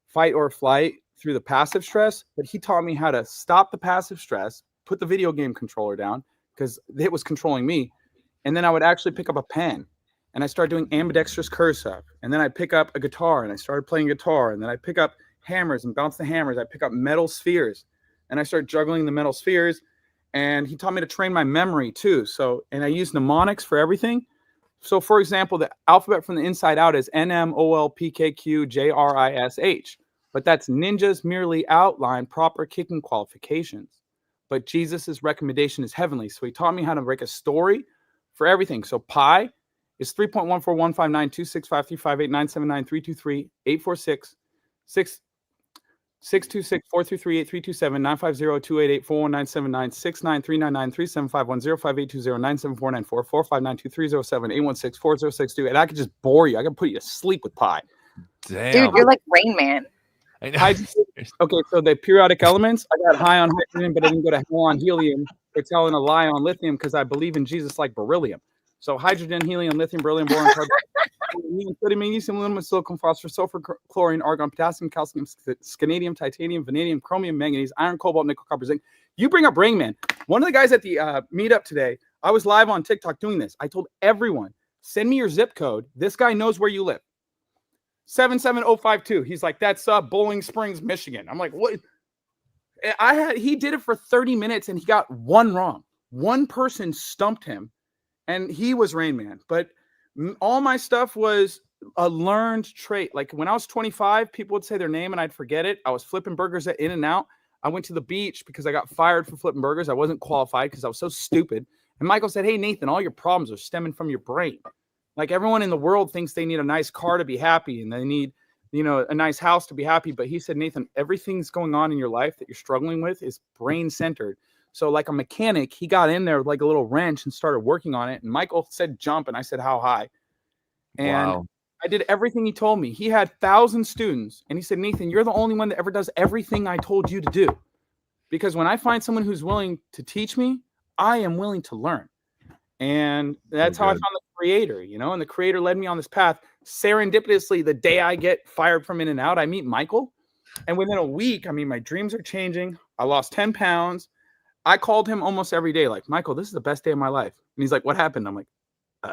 Speaker 9: fight or flight through the passive stress. But he taught me how to stop the passive stress, put the video game controller down because it was controlling me. And then I would actually pick up a pen and I started doing ambidextrous cursive. And then I pick up a guitar and I started playing guitar. And then I pick up hammers and bounce the hammers. I pick up metal spheres and I start juggling the metal spheres. And he taught me to train my memory too. So, and I use mnemonics for everything. So for example, the alphabet from the inside out is NMOLPKQJRISH, but that's ninjas merely outline proper kicking qualifications. But Jesus's recommendation is heavenly. So he taught me how to break a story for everything. So pi is 3.14159265358979323 846-626-4338-327-950-288-41979-6939-37510-580-0974-924592307-816-4062. And I could just bore you. I could put you to sleep with pi.
Speaker 5: Damn.
Speaker 10: Dude, you're like Rain Man.
Speaker 9: Okay, so the periodic elements, I got high on hydrogen, but I didn't go to hell on helium. They're telling a lie on lithium because I believe in Jesus like beryllium. So hydrogen, helium, lithium, beryllium, boron, carbon, sodium, magnesium, aluminum, silicon, phosphorus, sulfur, chlorine, argon, potassium, calcium, scanadium, titanium, vanadium, chromium, manganese, iron, cobalt, nickel, copper, zinc. You bring up Rain Man. One of the guys at the meetup today, I was live on TikTok doing this. I told everyone, send me your zip code. This guy knows where you live. 77052. He's like, that's Bowling Springs, Michigan. I'm like, what? He did it for 30 minutes and he got one wrong. One person stumped him and he was Rain Man. But all my stuff was a learned trait. Like when I was 25, people would say their name and I'd forget it. I was flipping burgers at In-N-Out. I went to the beach because I got fired for flipping burgers. I wasn't qualified because I was so stupid. And Michael said, hey, Nathan, all your problems are stemming from your brain. Like everyone in the world thinks they need a nice car to be happy and they need, a nice house to be happy. But he said, Nathan, everything's going on in your life that you're struggling with is brain centered. So like a mechanic, he got in there like a little wrench and started working on it. And Michael said, jump. And I said, how high? And wow. I did everything he told me. He had 1,000 students. And he said, Nathan, you're the only one that ever does everything I told you to do. Because when I find someone who's willing to teach me, I am willing to learn. And that's how I found the creator, and the creator led me on this path. Serendipitously, the day I get fired from In-N-Out, I meet Michael. And within a week, my dreams are changing. I lost 10 pounds. I called him almost every day, like, Michael, this is the best day of my life. And he's like, what happened? I'm like,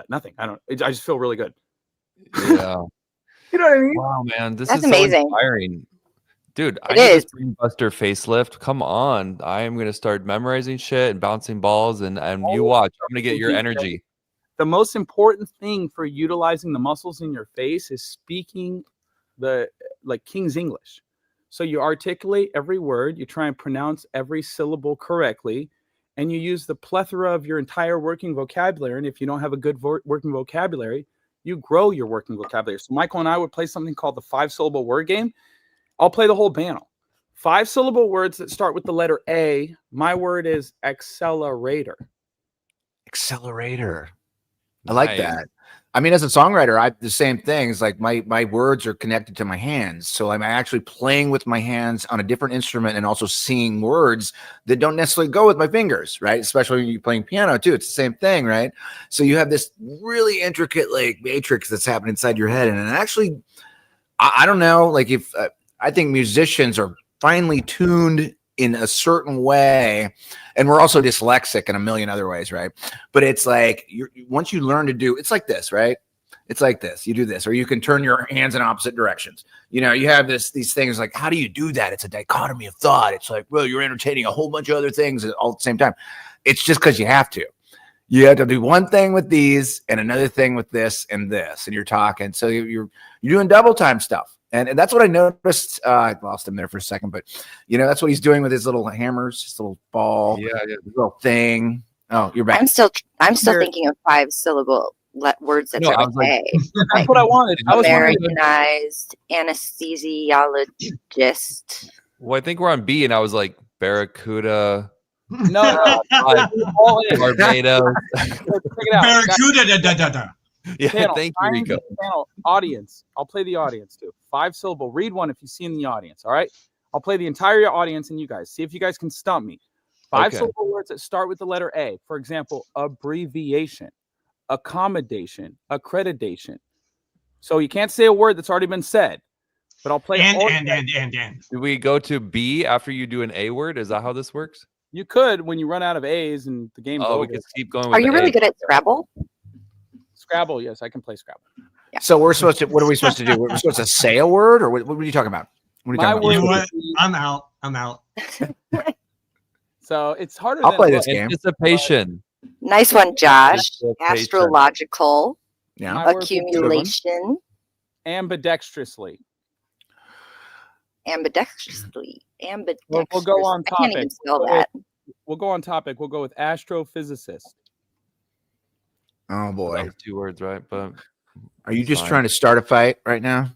Speaker 9: nothing. I just feel really good.
Speaker 5: Yeah.
Speaker 9: You know what I mean?
Speaker 5: Wow, man. This
Speaker 10: That's
Speaker 5: is
Speaker 10: amazing.
Speaker 5: So inspiring. Dude, I need this Buster facelift. Come on. I am going to start memorizing shit and bouncing balls and you watch. I'm going to get your energy.
Speaker 9: The most important thing for utilizing the muscles in your face is speaking like King's English. So you articulate every word, you try and pronounce every syllable correctly, and you use the plethora of your entire working vocabulary. And if you don't have a good working vocabulary, you grow your working vocabulary. So Michael and I would play something called the 5-syllable word game. I'll play the whole panel. 5-syllable words that start with the letter A. My word is accelerator.
Speaker 4: Accelerator. I like that. As a songwriter, the same thing. It's like my words are connected to my hands. So I'm actually playing with my hands on a different instrument and also singing words that don't necessarily go with my fingers, right? Especially when you're playing piano too. It's the same thing, right? So you have this really intricate matrix that's happening inside your head. And actually, I don't know, if I think musicians are finely tuned in a certain way, and we're also dyslexic in a million other ways, right? But it's like once you learn to do, it's like this, right? It's like this. You do this, or you can turn your hands in opposite directions. You have these things like, how do you do that? It's a dichotomy of thought. It's like, well, you're entertaining a whole bunch of other things all at the same time. It's just because you have to. You have to do one thing with these and another thing with this, and you're talking. So you're doing double time stuff. And that's what I noticed. I lost him there for a second, but that's what he's doing with his little hammers, his little ball, his little thing. Oh, you're back.
Speaker 10: I'm still thinking of 5-syllable words that start with A.
Speaker 9: That's what I wanted. I was
Speaker 10: Americanized anesthesiologist.
Speaker 5: Well, I think we're on B, and I was like Barracuda.
Speaker 9: No,
Speaker 5: Barbados.
Speaker 9: Check it out.
Speaker 8: Barracuda.
Speaker 5: Yeah,
Speaker 9: Panel,
Speaker 5: thank you, Rico.
Speaker 9: Panel, audience. I'll play the audience too. 5-syllable. Read one if you see in the audience. All right. I'll play the entire audience and you guys. See if you guys can stump me. 5-syllable words that start with the letter A. For example, abbreviation, accommodation, accreditation. So you can't say a word that's already been said. But I'll play.
Speaker 8: And.
Speaker 5: Do we go to B after you do an A word? Is that how this works?
Speaker 9: You could when you run out of A's and the game's over.
Speaker 5: We could keep going. With
Speaker 10: Are you really good at Scrabble?
Speaker 9: Scrabble, yes, I can play Scrabble.
Speaker 10: Yeah.
Speaker 4: So we're supposed to. What are we supposed to do? We're supposed to say a word, or what are you talking about? What are you talking about?
Speaker 8: I'm out.
Speaker 9: So it's harder.
Speaker 4: I'll play this game.
Speaker 5: Anticipation.
Speaker 10: Nice one, Josh. Astrological.
Speaker 4: Yeah.
Speaker 10: Accumulation.
Speaker 9: Ambidextrously.
Speaker 10: Ambidextrously.
Speaker 9: We'll go on topic.
Speaker 10: I can't even spell that.
Speaker 9: We'll go on topic. We'll go with astrophysicist.
Speaker 4: Oh boy,
Speaker 5: 2 words, right? But
Speaker 4: are you just trying to start a fight right now?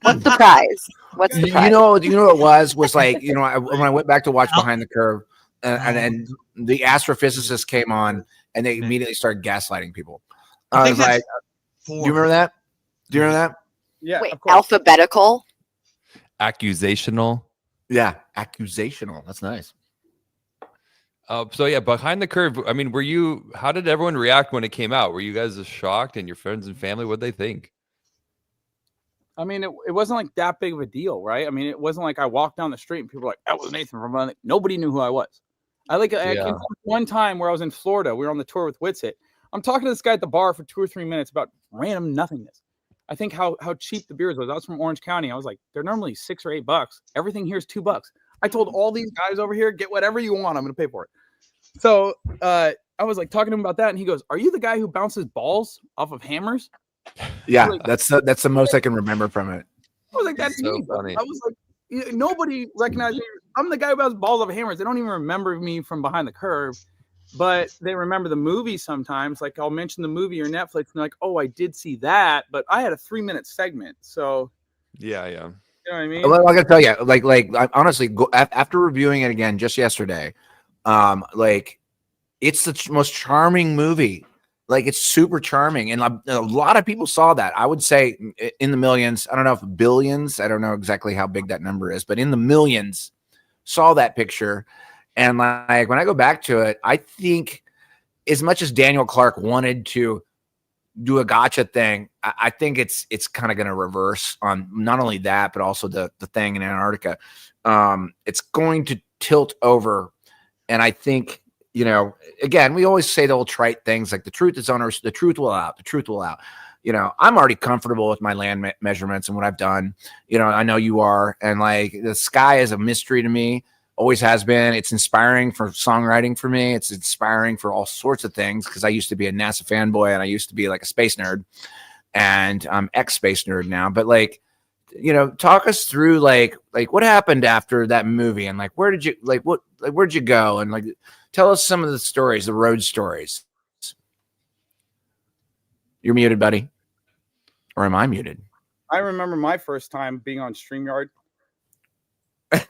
Speaker 10: What's the prize? What's the prize?
Speaker 4: You know what it was like, when I went back to watch Behind the Curve, and the astrophysicist came on, and they immediately started gaslighting people. I was like, do you remember that? Do you remember that?
Speaker 9: Yeah.
Speaker 10: Wait, alphabetical.
Speaker 5: Accusational.
Speaker 4: Yeah, accusational. That's nice.
Speaker 5: So yeah, Behind the Curve. I mean, how did everyone react when it came out? Were you guys shocked, and your friends and family? What'd they think?
Speaker 9: I mean, it wasn't like that big of a deal, right? I mean, it wasn't like I walked down the street and people were like, that was Nathan from London. Nobody knew who I was. I can one time where I was in Florida, we were on the tour with Witsit. I'm talking to this guy at the bar for 2 or 3 minutes about random nothingness. I think how cheap the beers was. I was from Orange County. I was like, they're normally $6 or $8. Everything here is $2. I told all these guys over here, get whatever you want. I'm going to pay for it. So I was like talking to him about that. And he goes, are you the guy who bounces balls off of hammers?
Speaker 4: Yeah,
Speaker 9: like,
Speaker 4: that's the most I can remember from it.
Speaker 9: I was like, that's
Speaker 5: so
Speaker 9: me.
Speaker 5: Funny.
Speaker 9: I was like, nobody recognized me. I'm the guy who bounces balls off of hammers. They don't even remember me from Behind the Curve, but they remember the movie sometimes. Like I'll mention the movie or Netflix and they're like, oh, I did see that, but I had a 3-minute segment. So
Speaker 5: yeah.
Speaker 9: You know what I mean?
Speaker 4: Well, I gotta tell you, like I honestly, after reviewing it again just yesterday, it's the most charming movie. Like it's super charming, and a lot of people saw that. I would say in the millions. I don't know if billions. I don't know exactly how big that number is, but in the millions saw that picture. And like when I go back to it, I think as much as Daniel Clark wanted to do a gotcha thing, I think it's kind of going to reverse on not only that, but also the thing in Antarctica. It's going to tilt over, and I think. Again, we always say the old trite things like the truth is on our, the truth will out, the truth will out. I'm already comfortable with my land measurements and what I've done. I know you are. And like the sky is a mystery to me, always has been. It's inspiring for songwriting for me. It's inspiring for all sorts of things because I used to be a NASA fanboy and I used to be like a space nerd, and I'm ex-space nerd now. But like, talk us through like what happened after that movie and like where'd you go and like tell us some of the stories, the road stories. You're muted, buddy. Or am I muted?
Speaker 9: I remember my first time being on StreamYard.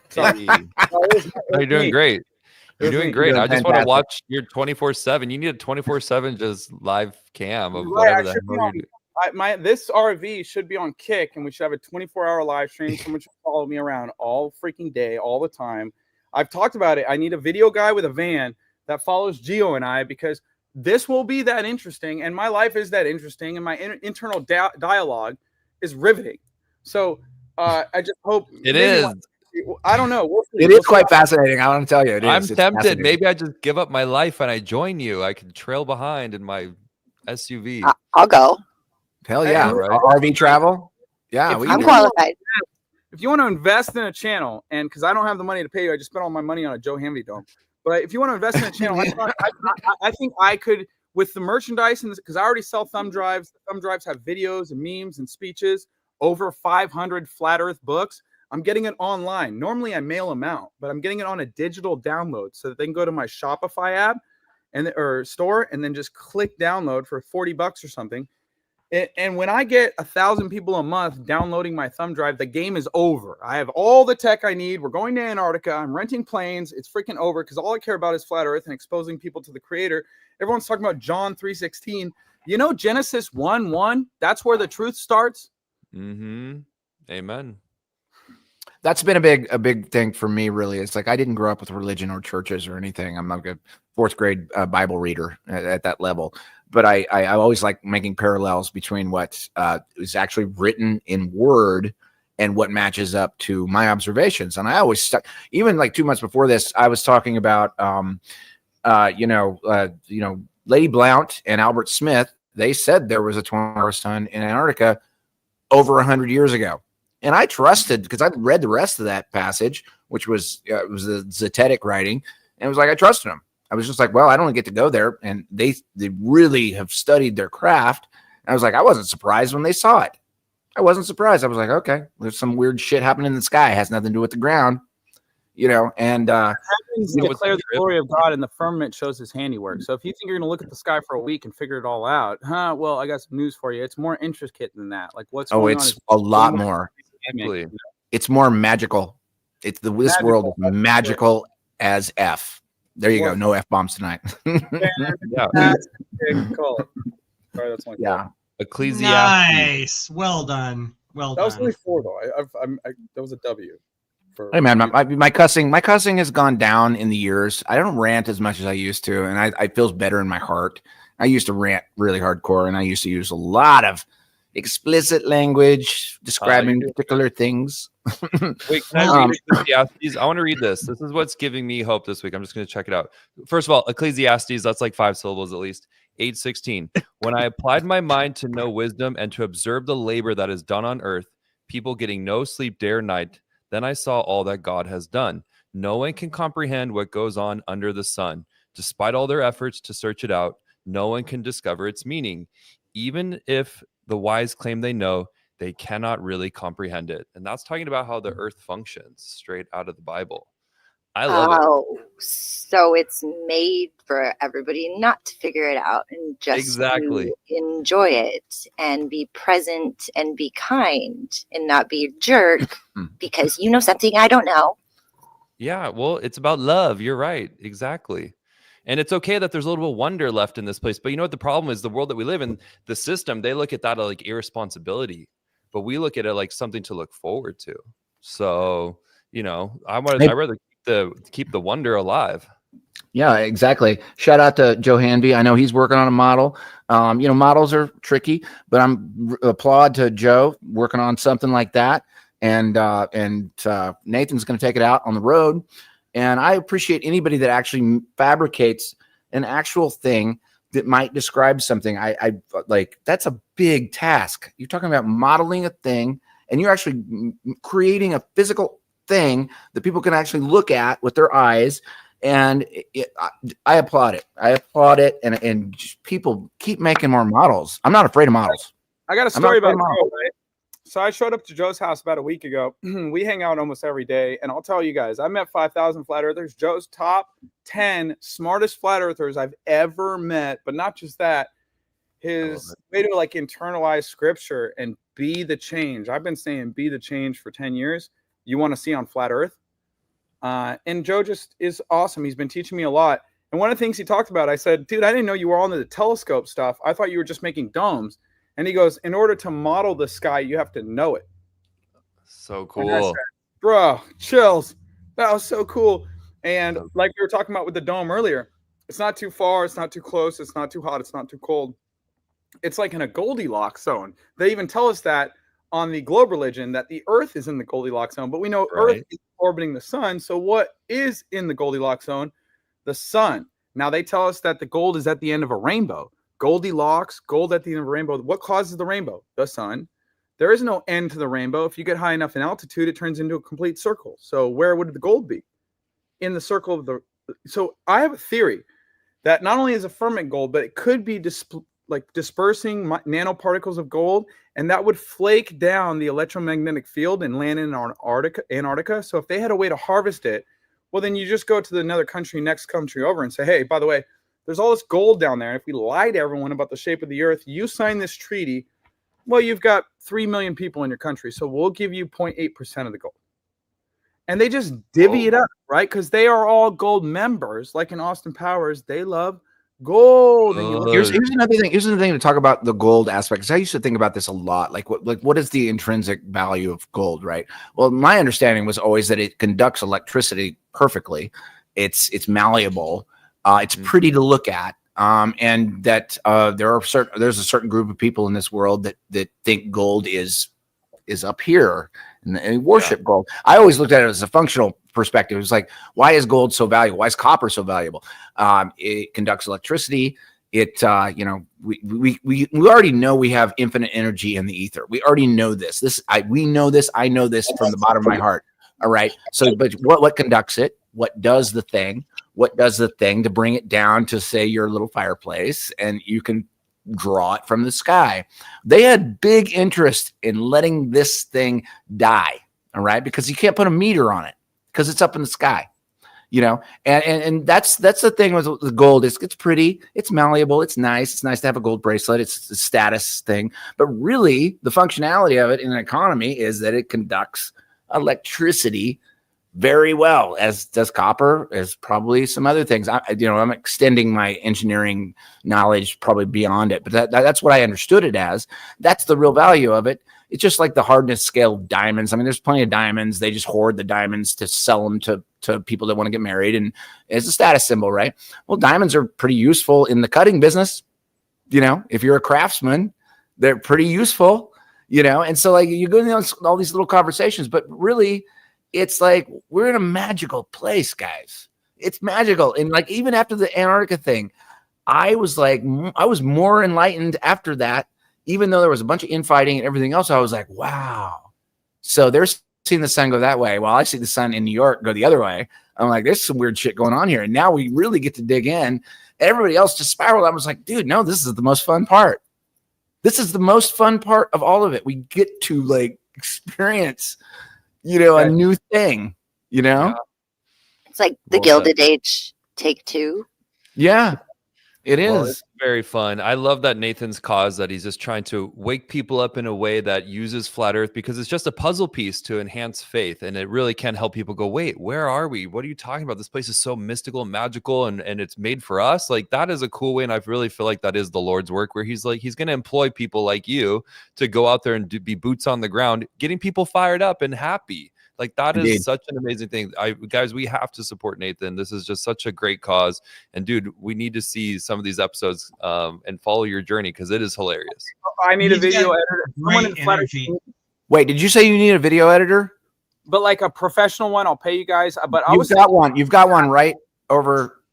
Speaker 5: Sorry. You're doing great. You're doing great. I just want to watch your 24/7. You need a 24/7 just live cam of whatever the hell you do.
Speaker 9: This RV should be on Kick, and we should have a 24-hour live stream. Someone should follow me around all freaking day, all the time. I've talked about it. I need a video guy with a van that follows Gio and I because this will be that interesting, and my life is that interesting, and my internal dialogue is riveting. So I just hope
Speaker 5: it is.
Speaker 9: I don't know.
Speaker 4: It is quite fascinating. I want to tell you.
Speaker 5: I'm tempted. Maybe I just give up my life and I join you. I can trail behind in my SUV.
Speaker 10: I'll go.
Speaker 4: Hell yeah.
Speaker 5: Right?
Speaker 4: RV travel. Yeah.
Speaker 10: I'm qualified.
Speaker 9: If you want to invest in a channel, and because I don't have the money to pay you, I just spent all my money on a Joe Hamby dome. But if you want to invest in a channel, I think I could, with the merchandise, and because I already sell thumb drives. The thumb drives have videos and memes and speeches, over 500 flat earth books. I'm getting it online. Normally I mail them out, but I'm getting it on a digital download so that they can go to my Shopify app or store and then just click download for $40 or something. And when I get 1,000 people a month downloading my thumb drive, the game is over. I have all the tech I need. We're going to Antarctica. I'm renting planes. It's freaking over because all I care about is flat earth and exposing people to the creator. Everyone's talking about John 3:16. You know, Genesis 1:1, that's where the truth starts.
Speaker 5: Mm-hmm. Amen.
Speaker 4: That's been a big thing for me, really. It's like I didn't grow up with religion or churches or anything. I'm like a fourth grade Bible reader at that level. But I always like making parallels between what is actually written in word and what matches up to my observations. And I always stuck, even like 2 months before this, I was talking about, Lady Blount and Albert Smith. They said there was a 24-hour sun in Antarctica over 100 years ago. And I trusted, because I read the rest of that passage, which was it was the Zetetic writing, and it was like I trusted them. I was just like, well, I don't get to go there, and they really have studied their craft. And I was like, I wasn't surprised when they saw it. I wasn't surprised. I was like, okay, there's some weird shit happening in the sky. It has nothing to do with the ground, And
Speaker 9: declare the glory of God, and the firmament shows His handiwork. So if you think you're going to look at the sky for a week and figure it all out, well, I got some news for you. It's more intricate than that. Like what's going on?
Speaker 4: It's a lot more. It's more magical. This world is magical as F. There you go. No F bombs tonight.
Speaker 5: Yeah.
Speaker 9: Call it. Sorry, that's my
Speaker 4: yeah.
Speaker 5: Ecclesiastes.
Speaker 8: Nice. Well done. Well
Speaker 9: that
Speaker 8: done.
Speaker 9: was only 4 though. That was a W.
Speaker 4: Hey man, my cussing has gone down in the years. I don't rant as much as I used to, and I feels better in my heart. I used to rant really hardcore, and I used to use a lot of explicit language describing particular things.
Speaker 5: Wait, can I read Ecclesiastes? I want to read this. This is what's giving me hope this week. I'm just going to check it out. First of all, Ecclesiastes, that's like 5 syllables at least. 8:16. When I applied my mind to know wisdom and to observe the labor that is done on earth, people getting no sleep day or night, then I saw all that God has done. No one can comprehend what goes on under the sun. Despite all their efforts to search it out, no one can discover its meaning. Even if the wise claim they know, they cannot really comprehend it. And that's talking about how the earth functions straight out of the Bible. I love it.
Speaker 10: So it's made for everybody not to figure it out and just to enjoy it and be present and be kind and not be a jerk because you know something I don't know.
Speaker 5: Yeah, well, it's about love. You're right. Exactly. And it's okay that there's a little bit of wonder left in this place. But you know what the problem is? The world that we live in, the system, they look at that like irresponsibility. But we look at it like something to look forward to. So, I'd rather keep the wonder alive.
Speaker 4: Yeah, exactly. Shout out to Joe Hanby. I know he's working on a model. Models are tricky, but I'm applaud to Joe working on something like that. And Nathan's going to take it out on the road. And I appreciate anybody that actually fabricates an actual thing that might describe something. I like, that's a big task. You're talking about modeling a thing, and you're actually creating a physical thing that people can actually look at with their eyes. And I applaud it. And just people keep making more models. I'm not afraid of models.
Speaker 9: I got a story about Joe, right? So I showed up to Joe's house about a week ago. We hang out almost every day. And I'll tell you guys, I met 5,000 flat earthers. Joe's top 10 smartest flat earthers I've ever met. But not just that, his way to like internalize scripture and be the change. I've been saying be the change for 10 years. You want to see on flat earth. And Joe just is awesome. He's been teaching me a lot. And one of the things he talked about, I said, dude, I didn't know you were all into the telescope stuff. I thought you were just making domes. And he goes, in order to model the sky, you have to know it.
Speaker 5: So cool.
Speaker 9: Said, bro, chills. That was so cool. And like we were talking about with the dome earlier, it's not too far. It's not too close. It's not too hot. It's not too cold. It's like in a Goldilocks zone. They even tell us that on the globe religion, that the earth is in the Goldilocks zone, but we know Earth is orbiting the sun. So what is in the Goldilocks zone? The sun. Now they tell us that the gold is at the end of a rainbow. Goldilocks, gold at the end of a rainbow. What causes the rainbow? The sun. There is no end to the rainbow. If you get high enough in altitude, it turns into a complete circle. So where would the gold be? In the circle of the So I have a theory that not only is a ferment gold, but it could be dispersing nanoparticles of gold, and that would flake down the electromagnetic field and land in Antarctica. So if they had a way to harvest it, well, then you just go to another country, next country over, and say, hey, by the way, there's all this gold down there. If we lie to everyone about the shape of the earth, you sign this treaty, well, you've got 3 million people in your country, so we'll give you 0.8% of the gold. And they just divvy it up, right? Because they are all gold members. Like in Austin Powers, they love gold.
Speaker 4: Here's another thing. Here's another thing to talk about the gold aspect. Because I used to think about this a lot. Like what is the intrinsic value of gold, right? Well, my understanding was always that it conducts electricity perfectly. It's malleable. It's pretty to look at. And that there's a certain group of people in this world that think gold is up here and worship gold. I always looked at it as a functional perspective. It was like, why is gold so valuable? Why is copper so valuable? It conducts electricity. It, we already know we have infinite energy in the ether. We already know this. We know this. I know this from the bottom of my heart. All right. So, but what conducts it? What does the thing? What does the thing to bring it down to, say, your little fireplace, and you can draw it from the sky? They had big interest in letting this thing die, all right, because you can't put a meter on it because it's up in the sky, and that's the thing with the gold. It's pretty, it's malleable, it's nice to have a gold bracelet, it's a status thing, but really the functionality of it in an economy is that it conducts electricity very well, as does copper, as probably some other things. I'm extending my engineering knowledge probably beyond it, but that's what I understood it as. That's the real value of it. It's just like the hardness scale of diamonds. I mean, there's plenty of diamonds. They just hoard the diamonds to sell them to people that want to get married, and as a status symbol, right? Well, diamonds are pretty useful in the cutting business. If you're a craftsman, they're pretty useful, and so like you go into all these little conversations, but really, it's like we're in a magical place, guys. It's magical. And like even after the Antarctica thing, I was more enlightened after that, even though there was a bunch of infighting and everything else. I was like, wow. So they're seeing the sun go that way, while I see the sun in New York go the other way. I'm like, there's some weird shit going on here. And now we really get to dig in. Everybody else just spiraled. I was like, dude, no, this is the most fun part. This is the most fun part of all of it. We get to like experience a new thing,
Speaker 10: It's like the Gilded Age take two.
Speaker 4: Yeah, it is.
Speaker 5: Well, it's very fun. I love that Nathan's cause, that he's just trying to wake people up in a way that uses flat earth, because it's just a puzzle piece to enhance faith. And it really can help people go, wait, where are we? What are you talking about? This place is so mystical and magical, and it's made for us. Like, that is a cool way. And I really feel like that is the Lord's work, where he's going to employ people like you to go out there and be boots on the ground, getting people fired up and happy. Like, that
Speaker 4: Indeed.
Speaker 5: is such an amazing thing. Guys, we have to support Nathan. This is just such a great cause. And dude, we need to see some of these episodes and follow your journey, because it is hilarious.
Speaker 9: I need a video editor.
Speaker 8: Great energy.
Speaker 4: Wait, did you say you need a video editor?
Speaker 9: But like a professional one, I'll pay you guys. But
Speaker 4: You've got one right over.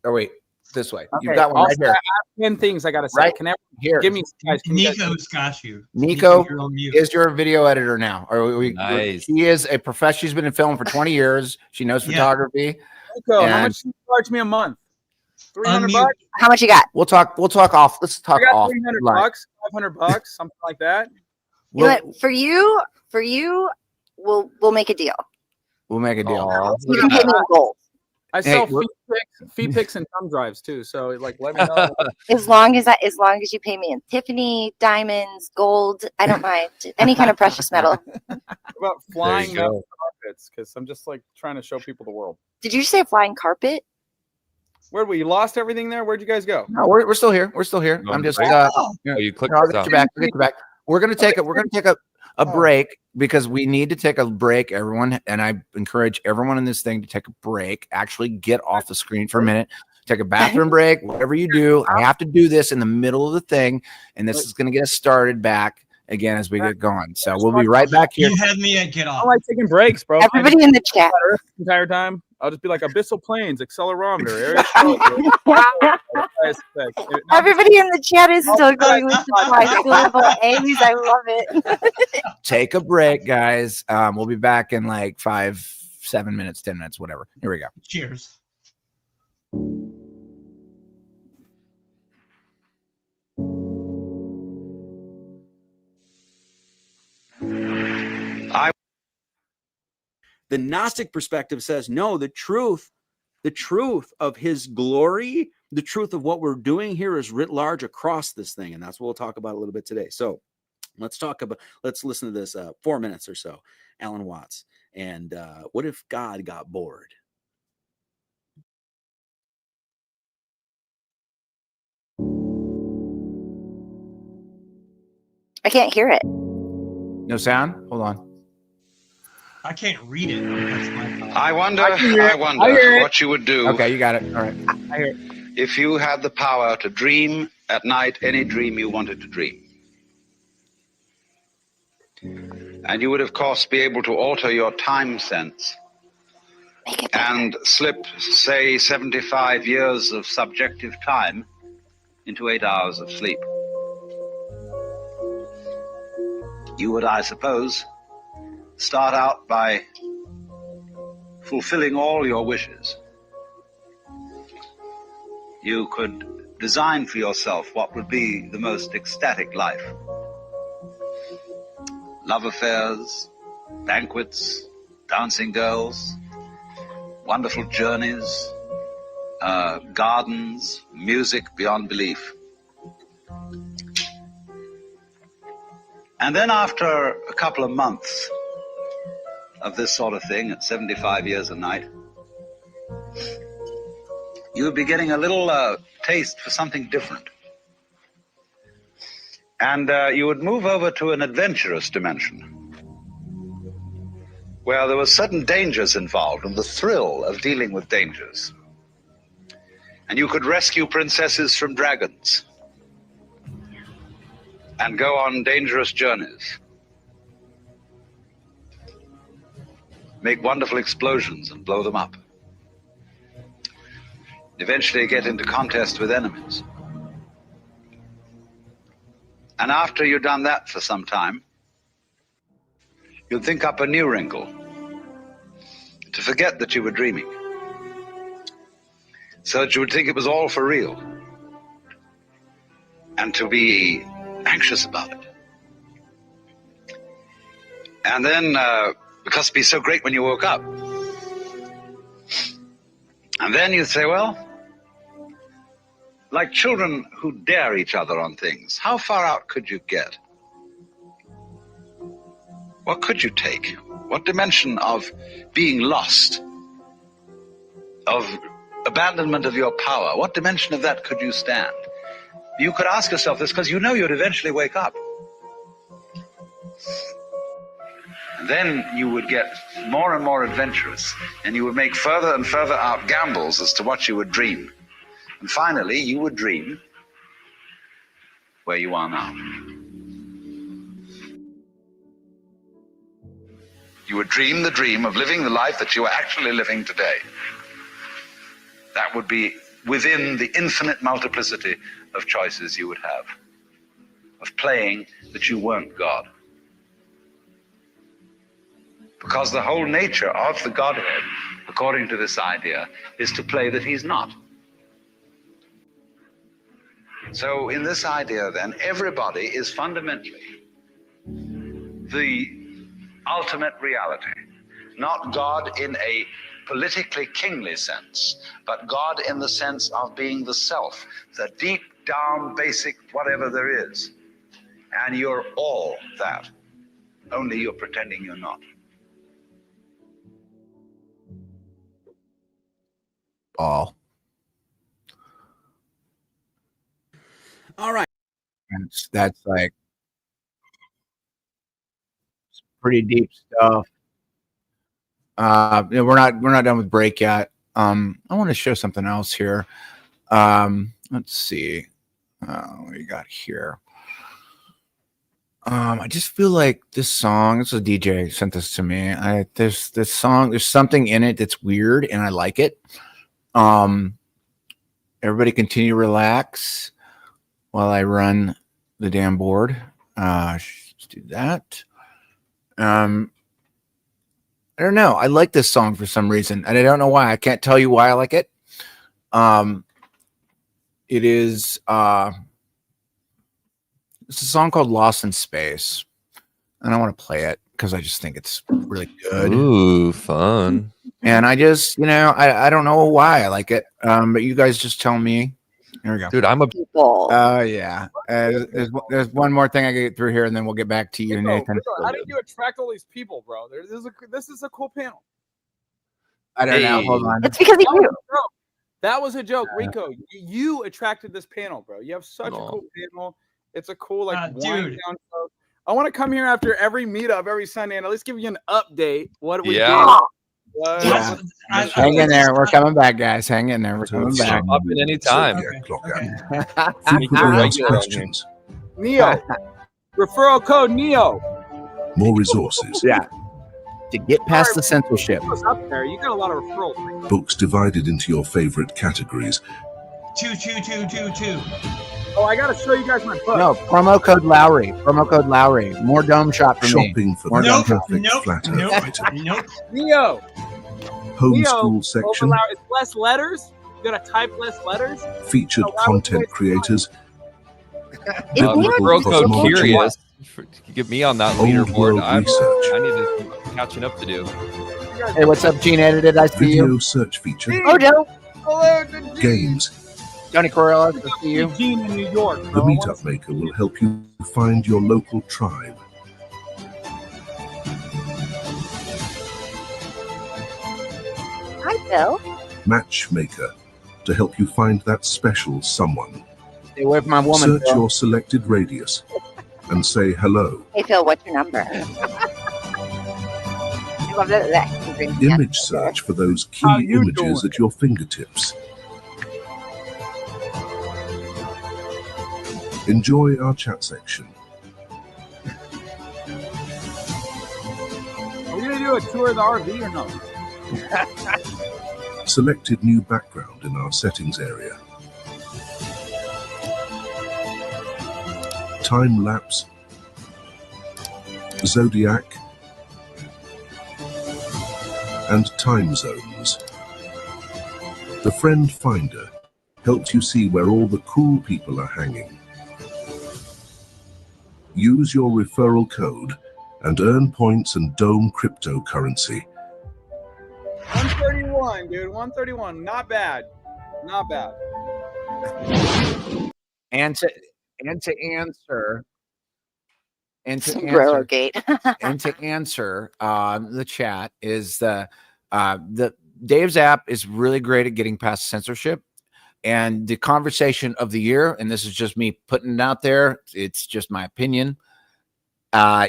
Speaker 4: Oh wait, this way. Okay, you've got one right here.
Speaker 9: 10 things I gotta say.
Speaker 4: Right
Speaker 9: Can everyone
Speaker 4: here.
Speaker 9: give me, guys?
Speaker 8: Nico's got you.
Speaker 4: Nico
Speaker 8: you're on mute.
Speaker 4: is your video editor now.
Speaker 5: Nice.
Speaker 4: She is a professional. She's been in film for 20 years. She knows photography.
Speaker 9: Nico, how much do you charge me a month? $300 bucks.
Speaker 10: How much you got?
Speaker 4: We'll talk off. Let's talk
Speaker 9: I got
Speaker 4: off.
Speaker 9: $300 bucks, $500, something like that.
Speaker 10: You know what? For you, we'll make a deal.
Speaker 4: We'll make a deal.
Speaker 10: You can pay me in gold.
Speaker 9: I sell feed picks and thumb drives too. So like, let me know.
Speaker 10: As long as you pay me in Tiffany, diamonds, gold, I don't mind. Any kind of precious metal.
Speaker 9: What about flying metal carpets? Because I'm just like trying to show people the world.
Speaker 10: Did you say a flying carpet?
Speaker 9: Where we lost everything there? Where'd you guys go?
Speaker 4: No, we're still here. We're still here. I'm just
Speaker 5: you clicked
Speaker 4: I'll get you back. I'll get you back. We're gonna take a break, because we need to take a break, everyone. And I encourage everyone in this thing to take a break. Actually get off the screen for a minute. Take a bathroom break, whatever you do. I have to do this in the middle of the thing, and this is going to get us started back again as we get going. So we'll be right back here.
Speaker 8: You had me at get off.
Speaker 9: I like taking breaks, bro.
Speaker 10: Everybody in the chat.
Speaker 9: The entire time. I'll just be like Abyssal Plains, accelerometer.
Speaker 10: Everybody in the chat is still going with the trisyllable A's. I love it.
Speaker 4: Take a break, guys. We'll be back in like 5, 7 minutes, 10 minutes, whatever. Here we go.
Speaker 8: Cheers.
Speaker 11: The Gnostic perspective says, no, the truth of his glory, the truth of what we're doing here is writ large across this thing. And that's what we'll talk about a little bit today. So let's listen to this 4 minutes or so. Alan Watts. And what if God got bored?
Speaker 10: I can't hear it.
Speaker 4: No sound? Hold on.
Speaker 8: I can't read it. That's my problem.
Speaker 12: I wonder what you would do.
Speaker 4: Okay, you got it. All right.
Speaker 11: I hear it.
Speaker 12: If you had the power to dream at night any dream you wanted to dream. And you would, of course, be able to alter your time sense and slip, say, 75 years of subjective time into 8 hours of sleep. You would, I suppose, start out by fulfilling all your wishes. You could design for yourself what would be the most ecstatic life. Love affairs, banquets, dancing girls, wonderful journeys, gardens, music beyond belief. And then after a couple of months of this sort of thing at 75 years a night, you would be getting a little taste for something different. And you would move over to an adventurous dimension where there were certain dangers involved and the thrill of dealing with dangers. And you could rescue princesses from dragons and go on dangerous journeys, make wonderful explosions and blow them up, eventually get into contest with enemies. And after you've done that for some time, you'd think up a new wrinkle to forget that you were dreaming, so that you would think it was all for real and to be anxious about it. And then, because it'd be so great when you woke up. And then you'd say, well, like children who dare each other on things, how far out could you get? What could you take? What dimension of being lost, of abandonment of your power, what dimension of that could you stand? You could ask yourself this because you know you'd eventually wake up. And then you would get more and more adventurous, and you would make further and further out gambles as to what you would dream. And finally, you would dream where you are now. You would dream the dream of living the life that you are actually living today. That would be within the infinite multiplicity of choices you would have, of playing that you weren't God. Because the whole nature of the Godhead, according to this idea, is to play that he's not. So in this idea then, everybody is fundamentally the ultimate reality, not God in a politically kingly sense, but God in the sense of being the self, the deep down basic whatever there is. And you're all that, only you're pretending you're not.
Speaker 4: All
Speaker 11: right.
Speaker 4: That's like pretty deep stuff. We're not done with break yet. I want to show something else here. Let's see what we got here. I just feel like this song, this is a DJ sent this to me. There's this song, there's something in it that's weird and I like it. Everybody continue to relax while I run the damn board. Let's do that. I don't know. I like this song for some reason, and I don't know why. I can't tell you why I like it. It is it's a song called Lost in Space, and I want to play it because I just think it's really good.
Speaker 5: Ooh, fun.
Speaker 4: And I just, I don't know why I like it. But you guys just tell me. Here we go.
Speaker 5: Dude, I'm a
Speaker 10: People.
Speaker 4: Yeah. There's one more thing I get through here, and then we'll get back to you, Nathan.
Speaker 9: Rico, how did you attract all these people, bro? This is a cool panel.
Speaker 4: I don't know. Hold on.
Speaker 10: It's because of you.
Speaker 9: That was a joke, Rico. You attracted this panel, bro. You have such a cool panel. It's a cool wind down show. I want to come here after every meetup every Sunday and at least give you an update. What we do.
Speaker 4: Yeah. Hang in there. We're coming back, guys. Hang in there. We're coming back.
Speaker 5: Up at any time.
Speaker 7: Questions.
Speaker 9: Neo. Referral code Neo.
Speaker 7: More resources.
Speaker 4: Yeah. To get past the censorship.
Speaker 9: Up there. You got a lot of referrals.
Speaker 7: Books divided into your favorite categories.
Speaker 8: 22222.
Speaker 9: Oh, I gotta show you guys my book.
Speaker 4: No, promo code Lowry. Promo code Lowry. More dome shop for me.
Speaker 7: Shopping for
Speaker 4: More
Speaker 7: the
Speaker 4: dome
Speaker 7: perfect
Speaker 4: shop.
Speaker 7: flat earth item.
Speaker 9: Neo.
Speaker 7: Homeschool section.
Speaker 9: It's less letters. You gotta type less letters.
Speaker 7: Featured content creators.
Speaker 5: Real code
Speaker 7: cosmology,
Speaker 5: curious. Get me on that
Speaker 7: Old
Speaker 5: leaderboard.
Speaker 7: world
Speaker 5: I
Speaker 7: research.
Speaker 5: need to keep catching up to do.
Speaker 4: Hey, what's up, Gene Edited? I see
Speaker 7: Video
Speaker 4: you.
Speaker 7: search feature.
Speaker 4: Oh, Joe.
Speaker 9: Hello,
Speaker 7: Games.
Speaker 4: Johnny Correll, I see you.
Speaker 9: Gene in New York.
Speaker 7: The Meetup Maker will help you find your local tribe.
Speaker 10: Hi, Bill.
Speaker 7: Matchmaker to help you find that special someone.
Speaker 4: Stay away from my woman.
Speaker 7: Search your selected radius and say hello.
Speaker 10: Hey, Phil, what's your number? I love that.
Speaker 7: Image search for those key images at your fingertips. Enjoy our chat section.
Speaker 9: Are we gonna do a tour of the RV or no?
Speaker 7: Selected new background in our settings area. Time lapse. Zodiac. And time zones. The Friend Finder helps you see where all the cool people are hanging. Use your referral code and earn points and dome cryptocurrency.
Speaker 9: 131, dude. 131. Not bad. Not bad.
Speaker 4: And to answer
Speaker 10: Sombrero gate.
Speaker 4: and to answer the chat is the Dave's app is really great at getting past censorship. And the conversation of the year, and this is just me putting it out there, it's just my opinion,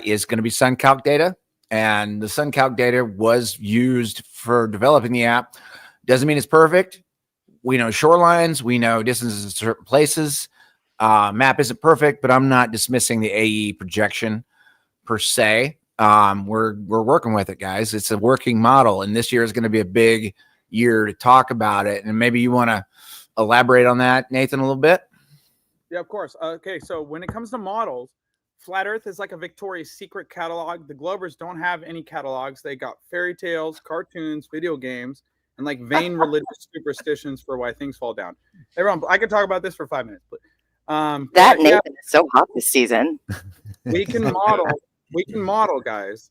Speaker 4: is going to be SunCalc data. And the SunCalc data was used for developing the app. Doesn't mean it's perfect. We know shorelines. We know distances in certain places. Map isn't perfect, but I'm not dismissing the AE projection per se. We're working with it, guys. It's a working model, and this year is going to be a big year to talk about it. And maybe you want to elaborate on that, Nathan, a little bit?
Speaker 9: Yeah, of course. Okay, so when it comes to models, Flat Earth is like a Victoria's Secret catalog. The Globers don't have any catalogs. They got fairy tales, cartoons, video games, and like vain religious superstitions for why things fall down. Everyone, I could talk about this for 5 minutes, but
Speaker 10: that Nathan is so hot this season.
Speaker 9: We can model, guys,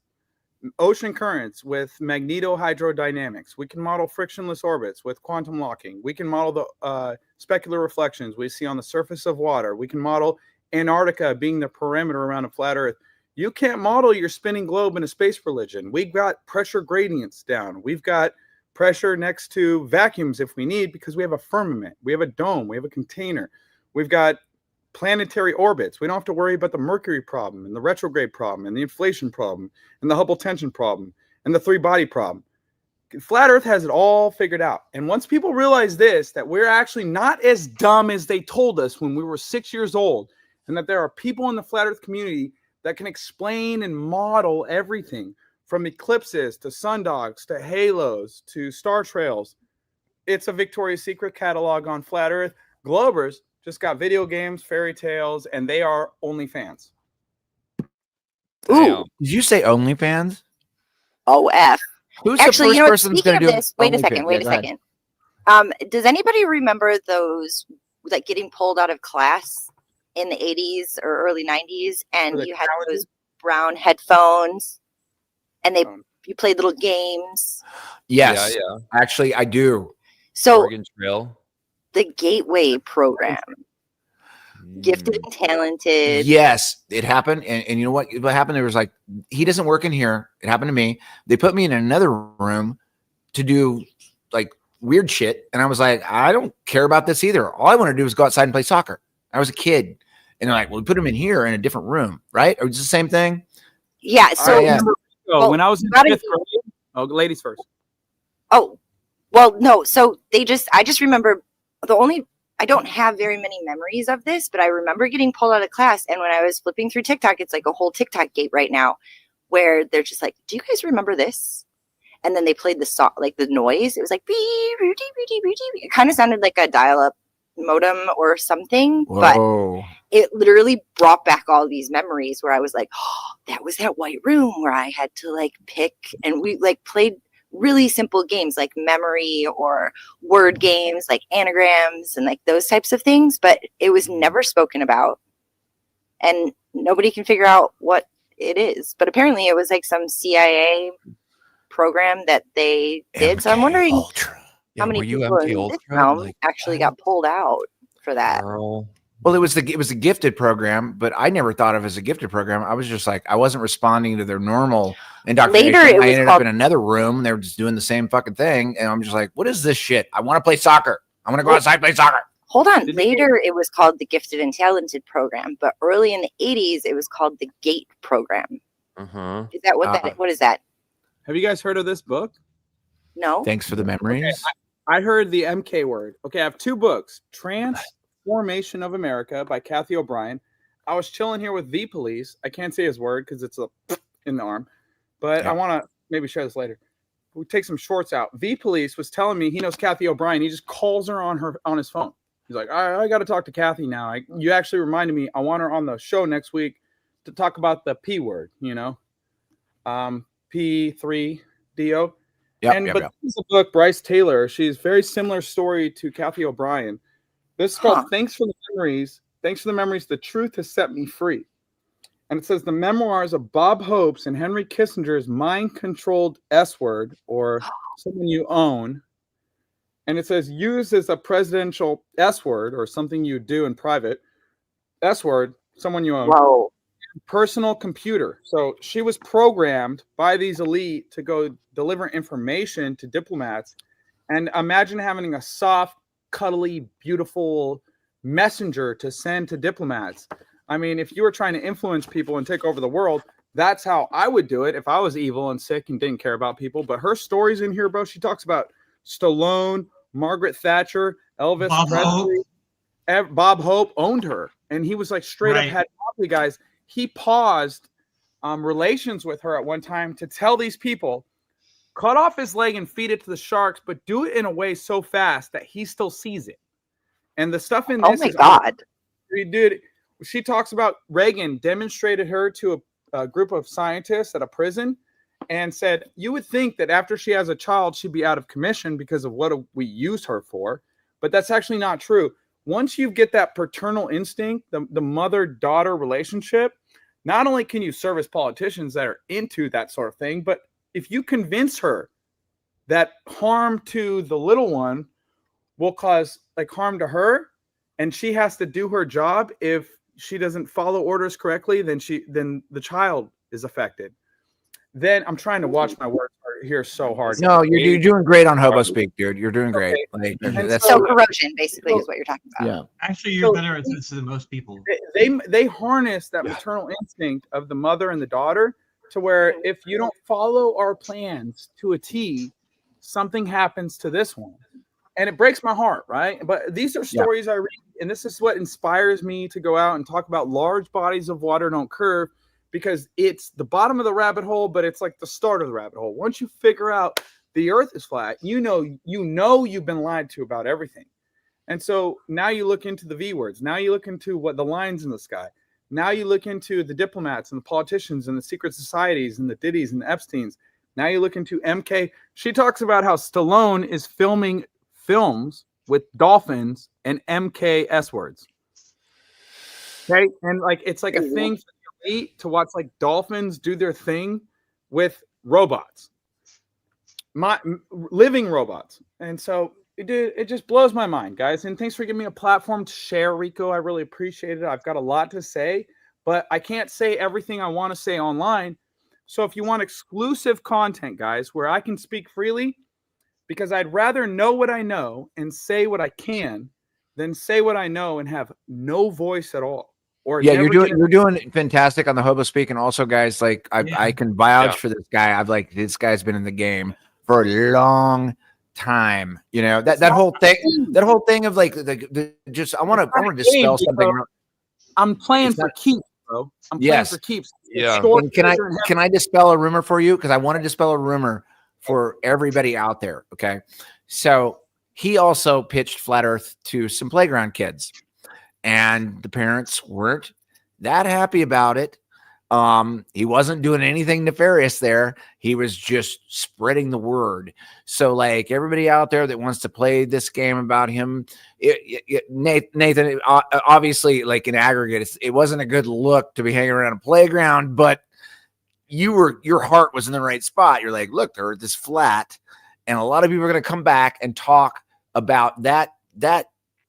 Speaker 9: ocean currents with magnetohydrodynamics. We can model frictionless orbits with quantum locking. We can model the specular reflections we see on the surface of water. We can model Antarctica being the perimeter around a flat Earth. You can't model your spinning globe in a space religion. We've got pressure gradients down. We've got pressure next to vacuums if we need, because we have a firmament. We have a dome. We have a container. We've got planetary orbits. We don't have to worry about the Mercury problem and the retrograde problem and the inflation problem and the Hubble tension problem and the three-body problem. Flat Earth has it all figured out. And once people realize this, that we're actually not as dumb as they told us when we were 6 years old, and that there are people in the Flat Earth community that can explain and model everything from eclipses to sundogs to halos to star trails. It's a Victoria's Secret catalog on Flat Earth. Globers just got video games, fairy tales, and they are OnlyFans.
Speaker 4: Ooh, did you say OnlyFans?
Speaker 10: OF.
Speaker 4: Who's
Speaker 10: Actually,
Speaker 4: the first person's going to do
Speaker 10: this, wait a second. Does anybody remember those, like, getting pulled out of class in the 80s or early 90s, and you had those brown headphones and you played little games.
Speaker 4: Yes.
Speaker 5: Yeah.
Speaker 4: Actually, I do.
Speaker 10: So
Speaker 5: Oregon Trail.
Speaker 10: the Gateway program, Gifted and Talented.
Speaker 4: Yes, it happened. And you know what happened? There was like, he doesn't work in here. It happened to me. They put me in another room to do like weird shit. And I was like, I don't care about this either. All I want to do is go outside and play soccer. I was a kid. And they're like, well, we put him in here in a different room, right? Or it's the same thing?
Speaker 10: Yeah. So
Speaker 9: when I was in 5th grade, ladies first.
Speaker 10: Oh, well, no. So I just remember I don't have very many memories of this, but I remember getting pulled out of class. And when I was flipping through TikTok, it's like a whole TikTok gate right now where they're just like, do you guys remember this? And then they played the song, like the noise. It was like, it kind of sounded like a dial-up modem or something.
Speaker 4: Whoa.
Speaker 10: But it literally brought back all these memories where I was like, oh, that was that white room where I had to like pick, and we like played really simple games like memory or word games like anagrams and like those types of things, but it was never spoken about and nobody can figure out what it is. But apparently it was like some CIA program that they did. So I'm wondering how many people in this realm actually got pulled out for that.
Speaker 4: Well, it was a gifted program, but I never thought of it as a gifted program. I was just like, I wasn't responding to their normal indoctrination. I ended up in another room. They were just doing the same fucking thing. And I'm just like, what is this shit? I want to play soccer. I want to go outside and play soccer.
Speaker 10: Hold on. Later, it was called the Gifted and Talented program, but early in the 80s, it was called the GATE program. Is that what is that?
Speaker 9: Have you guys heard of this book?
Speaker 10: No.
Speaker 4: Thanks for the memories.
Speaker 9: Okay, I heard the MK word. Okay, I have 2 books. Transformation of America by Kathy O'Brien. I was chilling here with the police. I can't say his word because it's in the arm, but I want to maybe share this later. We take some shorts out. The police was telling me he knows Kathy O'Brien. He just calls her on his phone. He's like, I got to talk to Kathy now. You actually reminded me. I want her on the show next week to talk about the P word, P3DO. But this is a book, Bryce Taylor. She's very similar story to Kathy O'Brien. This is called Thanks for the Memories. Thanks for the Memories. The Truth Has Set Me Free. And it says the memoirs of Bob Hope's and Henry Kissinger's mind-controlled S-word, or someone you own. And it says used as a presidential S-word, or something you do in private. S-word, someone you own.
Speaker 10: Whoa.
Speaker 9: Personal computer. So she was programmed by these elite to go deliver information to diplomats. And imagine having a soft, cuddly, beautiful messenger to send to diplomats. I mean, if you were trying to influence people and take over the world, that's how I would do it if I was evil and sick and didn't care about people. But her story's in here, bro. She talks about Stallone, Margaret Thatcher, Elvis Presley. Bob Hope owned her. And he was like straight up had coffee, guys. He paused relations with her at one time to tell these people, cut off his leg and feed it to the sharks, but do it in a way so fast that he still sees it. And the stuff in this
Speaker 10: is God.
Speaker 9: Dude, she talks about Reagan demonstrated her to a group of scientists at a prison and said, you would think that after she has a child, she'd be out of commission because of what we use her for. But that's actually not true. Once you get that paternal instinct, the mother-daughter relationship, not only can you service politicians that are into that sort of thing, but if you convince her that harm to the little one will cause like harm to her, and she has to do her job, if she doesn't follow orders correctly, then the child is affected. Then I'm trying to watch my words here so hard.
Speaker 4: No, you're doing great on Hobo Speak, dude. You're doing great.
Speaker 9: Okay.
Speaker 4: Like, that's
Speaker 10: corrosion, basically, is what you're talking about.
Speaker 4: Yeah.
Speaker 8: Actually, you're better at this than most people.
Speaker 9: They harness that maternal instinct of the mother and the daughter to where if you don't follow our plans to a T, something happens to this one. And it breaks my heart, right? But these are stories I read, and this is what inspires me to go out and talk about large bodies of water don't curve, because it's the bottom of the rabbit hole, but it's like the start of the rabbit hole. Once you figure out the earth is flat, you know you've been lied to about everything. And so now you look into the V words. Now you look into what the lines in the sky. Now you look into the diplomats and the politicians and the secret societies and the Diddy's and the Epsteins. Now you look into MK. She talks about how Stallone is filming films with dolphins and MK S words. Okay. And like, it's like a thing for the elite to watch like dolphins do their thing with robots, living robots. And so it just blows my mind, guys. And thanks for giving me a platform to share, Rico. I really appreciate it. I've got a lot to say, but I can't say everything I want to say online. So if you want exclusive content, guys, where I can speak freely, because I'd rather know what I know and say what I can than say what I know and have no voice at all. Or
Speaker 4: yeah, you're doing fantastic on the Hobo Speak, and also, guys, like I can vouch for this guy. This guy's been in the game for a long time. You know, that whole thing of like just I want to dispel something.
Speaker 9: I'm playing for keeps, bro. I'm playing for keeps.
Speaker 5: Yeah.
Speaker 4: And can I dispel a rumor for you? Because I want to dispel a rumor for everybody out there. Okay. So he also pitched Flat Earth to some playground kids, and the parents weren't that happy about it. He wasn't doing anything nefarious there. He was just spreading the word. So like everybody out there that wants to play this game about him, Nathan, obviously like in aggregate, it wasn't a good look to be hanging around a playground, but your heart was in the right spot. You're like, look, they're at this flat, and a lot of people are going to come back and talk about that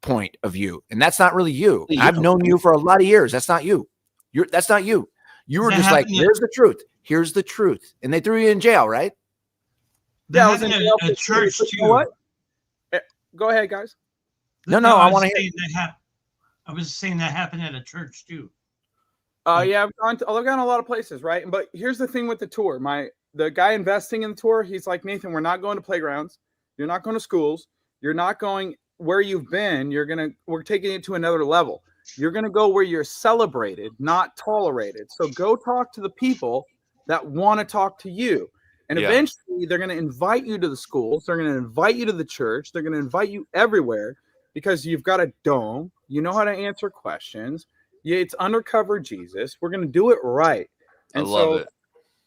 Speaker 4: point of view. And that's not really you. I've known you for a lot of years. That's not you. That's not you. You were just like, here's the truth. Here's the truth. And they threw you in jail, right?
Speaker 9: Yeah, I was in
Speaker 8: a church too.
Speaker 9: You know what? Go ahead, guys.
Speaker 4: No, I want to hear.
Speaker 8: I was saying that happened at a church too.
Speaker 9: Yeah, I've gone a lot of places, right? But here's the thing with the tour. The guy investing in the tour, he's like, Nathan, we're not going to playgrounds. You're not going to schools. You're not going where you've been. We're taking it to another level. You're going to go where you're celebrated, not tolerated. So go talk to the people that want to talk to you. And eventually they're going to invite you to the schools. They're going to invite you to the church. They're going to invite you everywhere because you've got a dome. You know how to answer questions. Yeah, it's undercover Jesus. We're going to do it right. And
Speaker 5: I love it.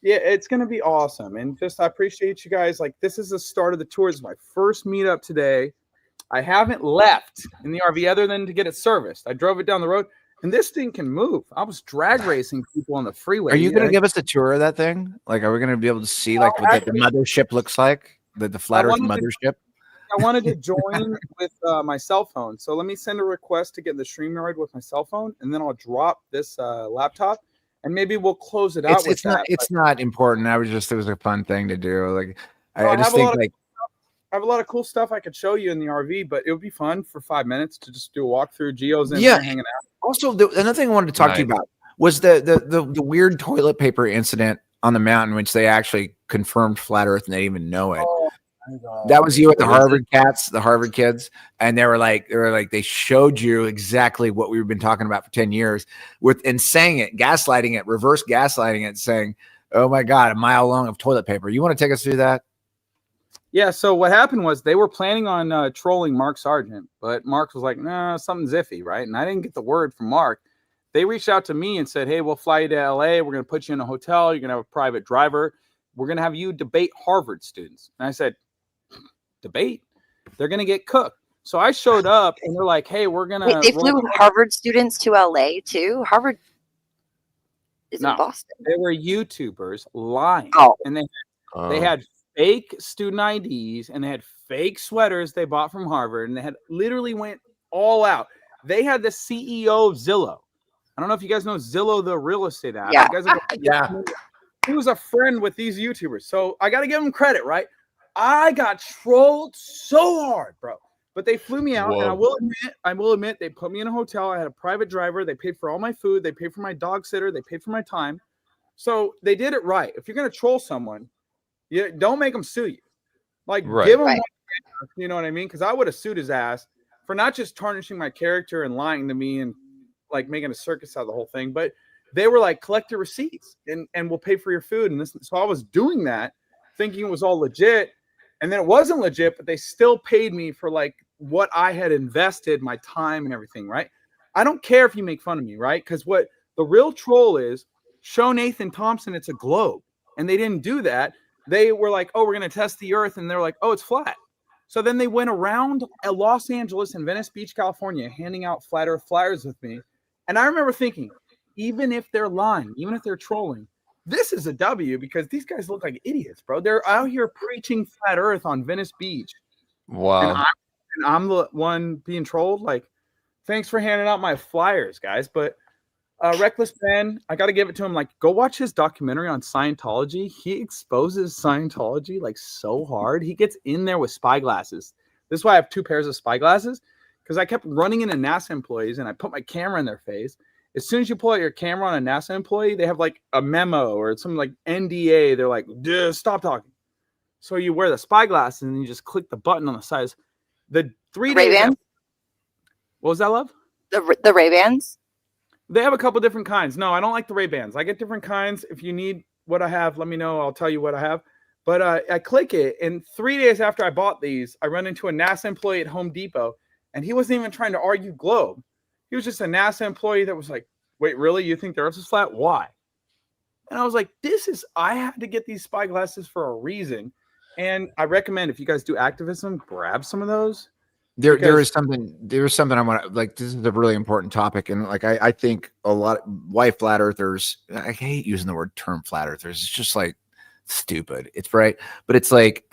Speaker 9: Yeah, it's going to be awesome. And just I appreciate you guys. Like, this is the start of the tour. It's my first meetup today. I haven't left in the RV other than to get it serviced. I drove it down the road, and this thing can move. I was drag racing people on the freeway.
Speaker 4: Are you going to give us a tour of that thing? Like, are we going to be able to see like what the mothership looks like? The Flat Earth mothership?
Speaker 9: I wanted to join with my cell phone. So let me send a request to get the StreamYard with my cell phone, and then I'll drop this laptop, and maybe we'll close it out.
Speaker 4: It's not important. It was a fun thing to do. Like, I just think like.
Speaker 9: I have a lot of cool stuff I could show you in the RV, but it would be fun for 5 minutes to just do a walkthrough. Geo's in there hanging out.
Speaker 4: Also, another thing I wanted to talk to you about was the weird toilet paper incident on the mountain, which they actually confirmed Flat Earth and they didn't even know it. That was you at the Harvard kids, and they showed you exactly what we've been talking about for 10 years and saying it, gaslighting it, reverse gaslighting it, saying, "Oh my God, a mile long of toilet paper." You want to take us through that?
Speaker 9: Yeah, so what happened was they were planning on trolling Mark Sargent, but Mark was like, "Nah, something's iffy," right? And I didn't get the word from Mark. They reached out to me and said, "Hey, we'll fly you to LA. We're going to put you in a hotel. You're going to have a private driver. We're going to have you debate Harvard students." And I said, "Debate? They're going to get cooked." So I showed up, and they're like, "Hey, we're going to..."
Speaker 10: They flew Harvard students to LA too? Harvard is in Boston.
Speaker 9: They were YouTubers lying. And they had fake student IDs, and they had fake sweaters they bought from Harvard, and they had literally went all out. They had the CEO of Zillow. I don't know if you guys know Zillow, the real estate app.
Speaker 10: Yeah.
Speaker 9: He was a friend with these YouTubers. So I got to give him credit, right? I got trolled so hard, bro. But they flew me out, and I will admit, they put me in a hotel. I had a private driver. They paid for all my food. They paid for my dog sitter. They paid for my time. So they did it right. If you're going to troll someone, you don't make them sue you. Like, give him, you know what I mean? Because I would have sued his ass for not just tarnishing my character and lying to me and like making a circus out of the whole thing, but they were like, collect your receipts and we'll pay for your food. And this, so I was doing that, thinking it was all legit, and then it wasn't legit, but they still paid me for like what I had invested, my time and everything, right? I don't care if you make fun of me, right? Because what the real troll is, show Nathan Thompson it's a globe, and they didn't do that. They were like, "Oh, we're going to test the earth." And they're like, "Oh, it's flat." So then they went around Los Angeles and Venice Beach, California, handing out flat earth flyers with me. And I remember thinking, even if they're lying, even if they're trolling, this is a W because these guys look like idiots, bro. They're out here preaching flat Earth on Venice Beach.
Speaker 5: Wow.
Speaker 9: And I'm the one being trolled. Like, thanks for handing out my flyers, guys. But Reckless Ben, I got to give it to him. Like, go watch his documentary on Scientology. He exposes Scientology like so hard. He gets in there with spy glasses. This is why I have 2 pairs of spy glasses, because I kept running into NASA employees and I put my camera in their face. As soon as you pull out your camera on a NASA employee, they have like a memo or some like NDA. They're like, dude, stop talking. So you wear the spy glasses and you just click the button on the side. The 3 days.
Speaker 10: Ray-Bans?
Speaker 9: What was that, love?
Speaker 10: The Ray-Bans?
Speaker 9: They have a couple different kinds. No, I don't like the Ray-Bans. I get different kinds. If you need what I have, let me know. I'll tell you what I have. But I click it, and 3 days after I bought these, I run into a NASA employee at Home Depot, and he wasn't even trying to argue globe. He was just a NASA employee that was like, wait, really? You think the Earth is flat? Why? And I was like, I had to get these spy glasses for a reason. And I recommend, if you guys do activism, grab some of those.
Speaker 4: There is something I want to, like, this is a really important topic. And like, I think a lot why flat earthers, I hate using the term flat earthers. It's just like stupid. It's right. But it's like,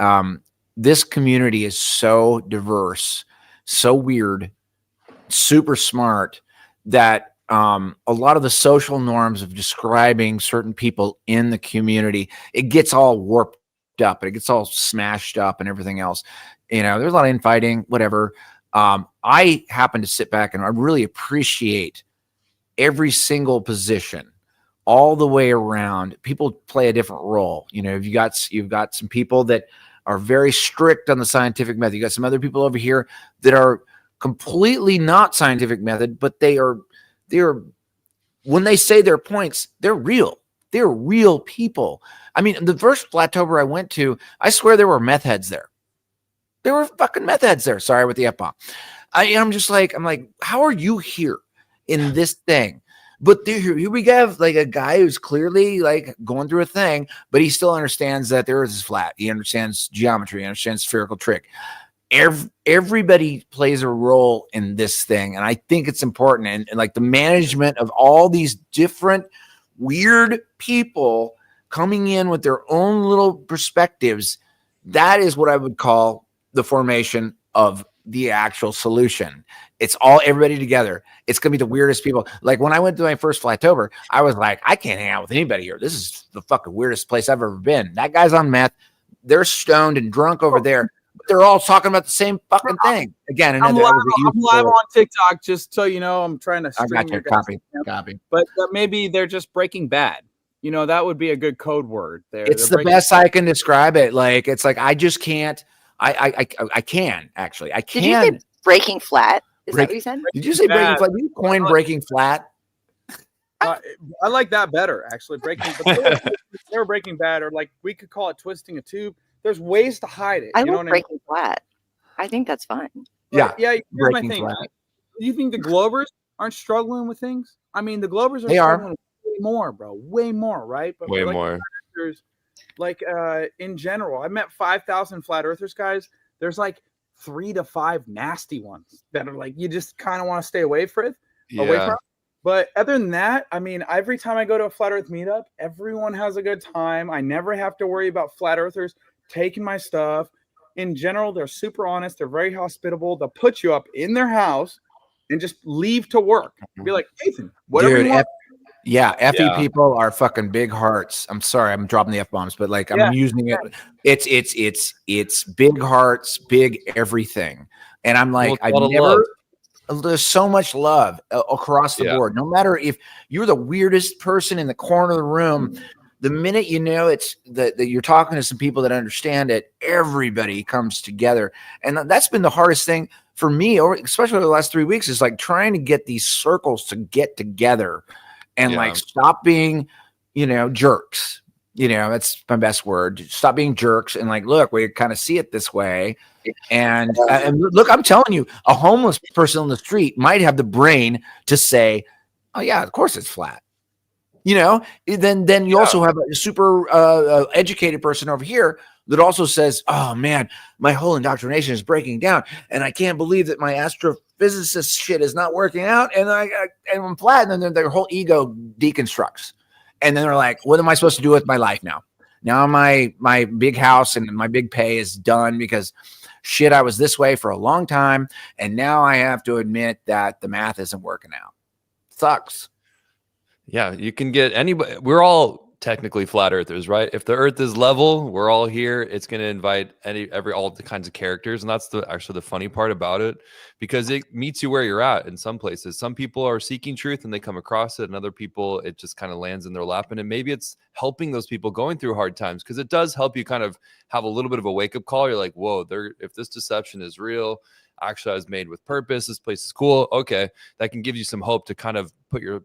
Speaker 4: this community is so diverse, so weird, super smart that a lot of the social norms of describing certain people in the community, it gets all warped up and it gets all smashed up and everything else. You know, there's a lot of infighting, whatever. I happen to sit back and I really appreciate every single position all the way around. People play a different role. You know, you've got some people that are very strict on the scientific method. You got some other people over here that are completely not scientific method, but they're when they say their points, they're real. They're real people. I mean, the first Flattober I went to, I swear there were meth heads there. There were fucking meth heads there. Sorry with the F-bomb. I'm like, how are you here in this thing? But here we have like a guy who's clearly like going through a thing, but he still understands that the Earth is flat. He understands geometry, he understands spherical trick. Everybody plays a role in this thing. And I think it's important. And like the management of all these different weird people coming in with their own little perspectives, that is what I would call the formation of the actual solution. It's all everybody together. It's gonna be the weirdest people. Like when I went to my first Flattober, I was like, I can't hang out with anybody here. This is the fucking weirdest place I've ever been. That guy's on meth. They're stoned and drunk over there. But they're all talking about the same fucking thing. Again,
Speaker 9: I'm live on TikTok, just so you know. I'm trying to stream
Speaker 4: I got your copy.
Speaker 9: But maybe they're just Breaking Bad. You know, that would be a good code word there.
Speaker 4: It's the best I can describe it. Like, it's like, I just can't. I can actually. I can.
Speaker 10: Did you say breaking flat? Is that what you said?
Speaker 4: Did you say breaking flat? Did you coin breaking flat?
Speaker 9: I like that better, actually. Breaking, they were Breaking Bad, or like we could call it twisting a tube. There's ways to hide it.
Speaker 10: I love breaking flat. I think that's fun.
Speaker 9: Yeah. Here's my
Speaker 4: Breaking
Speaker 9: thing.
Speaker 4: flat.
Speaker 9: Do you think the Globers aren't struggling with things? I mean, the Globers are
Speaker 4: They are.
Speaker 9: struggling way more, bro. Way more, right? But
Speaker 5: Way
Speaker 9: like,
Speaker 5: more.
Speaker 9: Like in general, I met 5,000 flat earthers, guys. There's like 3 to 5 nasty ones that are like you just kind of want to stay away from. But other than that, I mean, every time I go to a flat earth meetup, everyone has a good time. I never have to worry about flat earthers taking my stuff. In general, they're super honest. They're very hospitable. They'll put you up in their house and just leave to work. Be like, Nathan, whatever you want.
Speaker 4: FE people are fucking big hearts. I'm sorry, I'm dropping the F-bombs, but like I'm using it. It's big hearts, big everything. And I'm like, there's so much love across the board. No matter if you're the weirdest person in the corner of the room, the minute you know it's that you're talking to some people that understand it, everybody comes together. And that's been the hardest thing for me, or especially over the last 3 weeks, is like trying to get these circles to get together and like stop being, jerks. That's my best word. Stop being jerks and like, look, we kind of see it this way. And look, I'm telling you, a homeless person on the street might have the brain to say, oh yeah, of course it's flat. Then you also have a super educated person over here that also says, oh man, my whole indoctrination is breaking down. And I can't believe that my astrophysicist shit is not working out. And I'm flat. And then their whole ego deconstructs. And then they're like, what am I supposed to do with my life now? Now my big house and my big pay is done because shit, I was this way for a long time. And now I have to admit that the math isn't working out. Sucks.
Speaker 5: Yeah, you can get anybody. We're all technically flat earthers, right? If the earth is level, we're all here. It's going to invite all the kinds of characters. And that's actually the funny part about it, because it meets you where you're at in some places. Some people are seeking truth and they come across it, and other people, it just kind of lands in their lap. And maybe it's helping those people going through hard times, because it does help you kind of have a little bit of a wake-up call. You're like, whoa, if this deception is real, actually I was made with purpose, this place is cool. Okay, that can give you some hope to kind of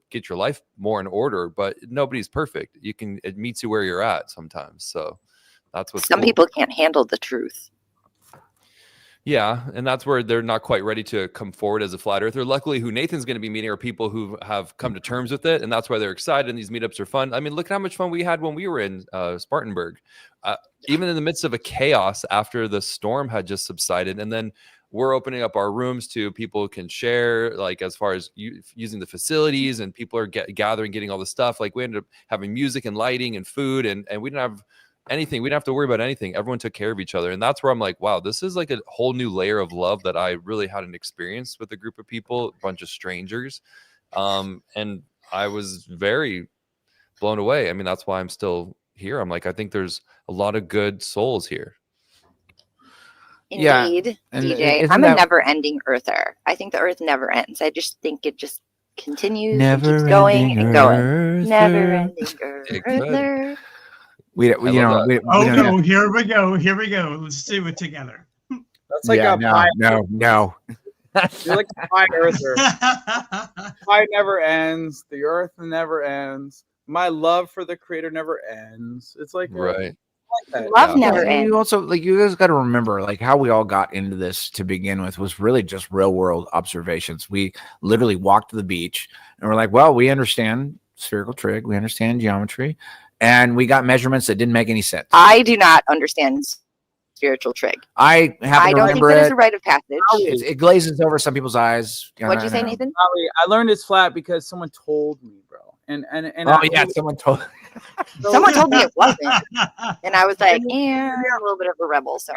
Speaker 5: get your life more in order. But nobody's perfect. It meets you where you're at sometimes. So that's what
Speaker 10: some people can't handle the truth.
Speaker 5: Yeah, and that's where they're not quite ready to come forward as a flat earther. Luckily, who Nathan's going to be meeting are people who have come to terms with it, and that's why they're excited, and these meetups are fun. I mean, look at how much fun we had when we were in Spartanburg. Even in the midst of a chaos after the storm had just subsided, and then we're opening up our rooms to people who can share, like as far as using the facilities, and people are gathering, getting all the stuff. Like we ended up having music and lighting and food, and we didn't have anything. We didn't have to worry about anything. Everyone took care of each other. And that's where I'm like, wow, this is like a whole new layer of love that I really hadn't experienced with a group of people, a bunch of strangers. And I was very blown away. I mean, that's why I'm still here. I'm like, I think there's a lot of good souls here.
Speaker 10: Indeed,
Speaker 4: yeah.
Speaker 10: DJ. I'm a never-ending earther. I think the earth never ends. I just think it just continues and keeps going and going. Never-ending earther.
Speaker 8: Here we go. Let's do it together.
Speaker 9: That's like no. You're like a pie earther. Pie never ends. The earth never ends. My love for the creator never ends. It's like
Speaker 5: right.
Speaker 10: Love never ends.
Speaker 4: You also, like, you guys got to remember, like, how we all got into this to begin with was really just real world observations. We literally walked to the beach and we're like, well, we understand spherical trig, we understand geometry, and we got measurements that didn't make any sense.
Speaker 10: I do not understand spiritual trig.
Speaker 4: I don't think that is
Speaker 10: a rite of passage.
Speaker 4: It glazes over some people's eyes.
Speaker 10: What'd you say, Nathan?
Speaker 9: I learned it's flat because someone told me, bro. And
Speaker 4: someone told.
Speaker 10: Someone told me it wasn't, and I was like, "Yeah, I'm a little bit of a rebel." So,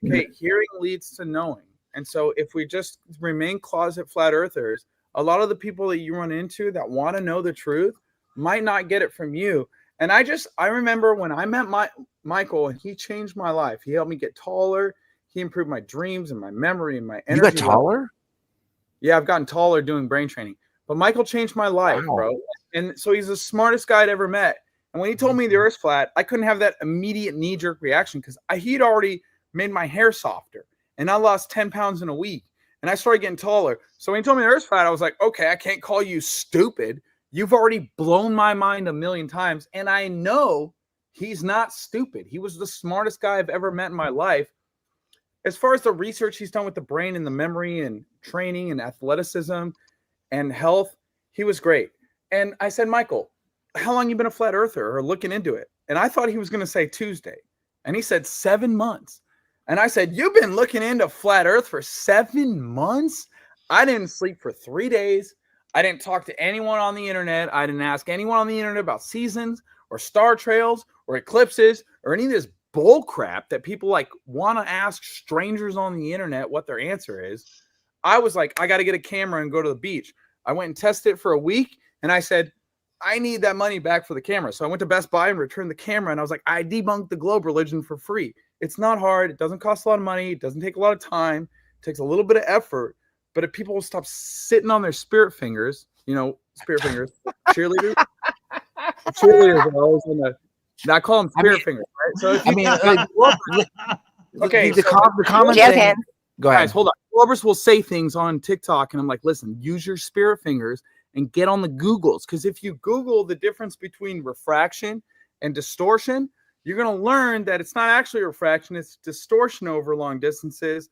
Speaker 9: okay, hearing leads to knowing, and so if we just remain closet flat earthers, a lot of the people that you run into that want to know the truth might not get it from you. And I remember when I met Michael, and he changed my life. He helped me get taller. He improved my dreams and my memory and my energy.
Speaker 4: You got taller?
Speaker 9: Yeah, I've gotten taller doing brain training. But Michael changed my life, bro. And so he's the smartest guy I'd ever met. And when he told me the earth's flat, I couldn't have that immediate knee-jerk reaction because he'd already made my hair softer. And I lost 10 pounds in a week. And I started getting taller. So when he told me the earth's flat, I was like, okay, I can't call you stupid. You've already blown my mind a million times. And I know he's not stupid. He was the smartest guy I've ever met in my life. As far as the research he's done with the brain and the memory and training and athleticism and health, he was great. And I said, Michael, how long you been a flat earther or looking into it? And I thought he was going to say Tuesday. And he said 7 months. And I said, you've been looking into flat earth for 7 months? I didn't sleep for 3 days. I didn't talk to anyone on the internet. I didn't ask anyone on the internet about seasons or star trails or eclipses or any of this bull crap that people like want to ask strangers on the internet what their answer is. I was like, I got to get a camera and go to the beach. I went and tested it for a week. And I said, I need that money back for the camera. So I went to Best Buy and returned the camera. And I was like, I debunked the globe religion for free. It's not hard. It doesn't cost a lot of money. It doesn't take a lot of time. It takes a little bit of effort. But if people will stop sitting on their spirit fingers, cheerleaders. Cheerleaders are always in the, I call them spirit fingers, right? So if you, okay. The common thing. Go ahead. Guys, hold on. Clubbers will say things on TikTok, and I'm like, listen, use your spirit fingers and get on the Googles. Because if you Google the difference between refraction and distortion, you're going to learn that it's not actually refraction, it's distortion over long distances.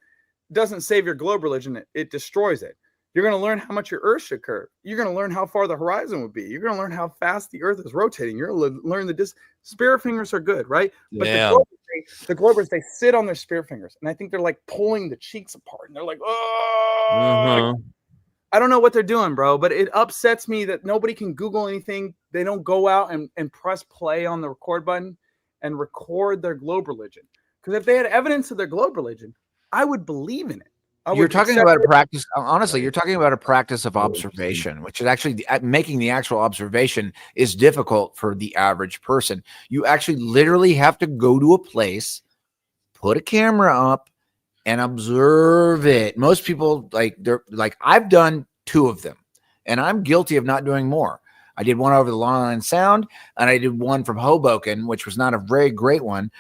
Speaker 9: It doesn't save your globe religion, it destroys it. You're going to learn how much your Earth should curve. You're going to learn how far the horizon would be. You're going to learn how fast the Earth is rotating. You're going to learn the spirit fingers are good, right? But the Globers, they sit on their spirit fingers, and I think they're like pulling the cheeks apart, and they're like, oh. I don't know what they're doing, bro, but it upsets me that nobody can Google anything. They don't go out and press play on the record button and record their globe religion. Because if they had evidence of their globe religion, I would believe in it.
Speaker 4: You're talking about a practice. Honestly, you're talking about a practice of observation, which is actually making the actual observation is difficult for the average person. You actually literally have to go to a place, put a camera up, and observe it. Most people I've done 2 of them, and I'm guilty of not doing more. I did one over the Long Island Sound, and I did one from Hoboken, which was not a very great one.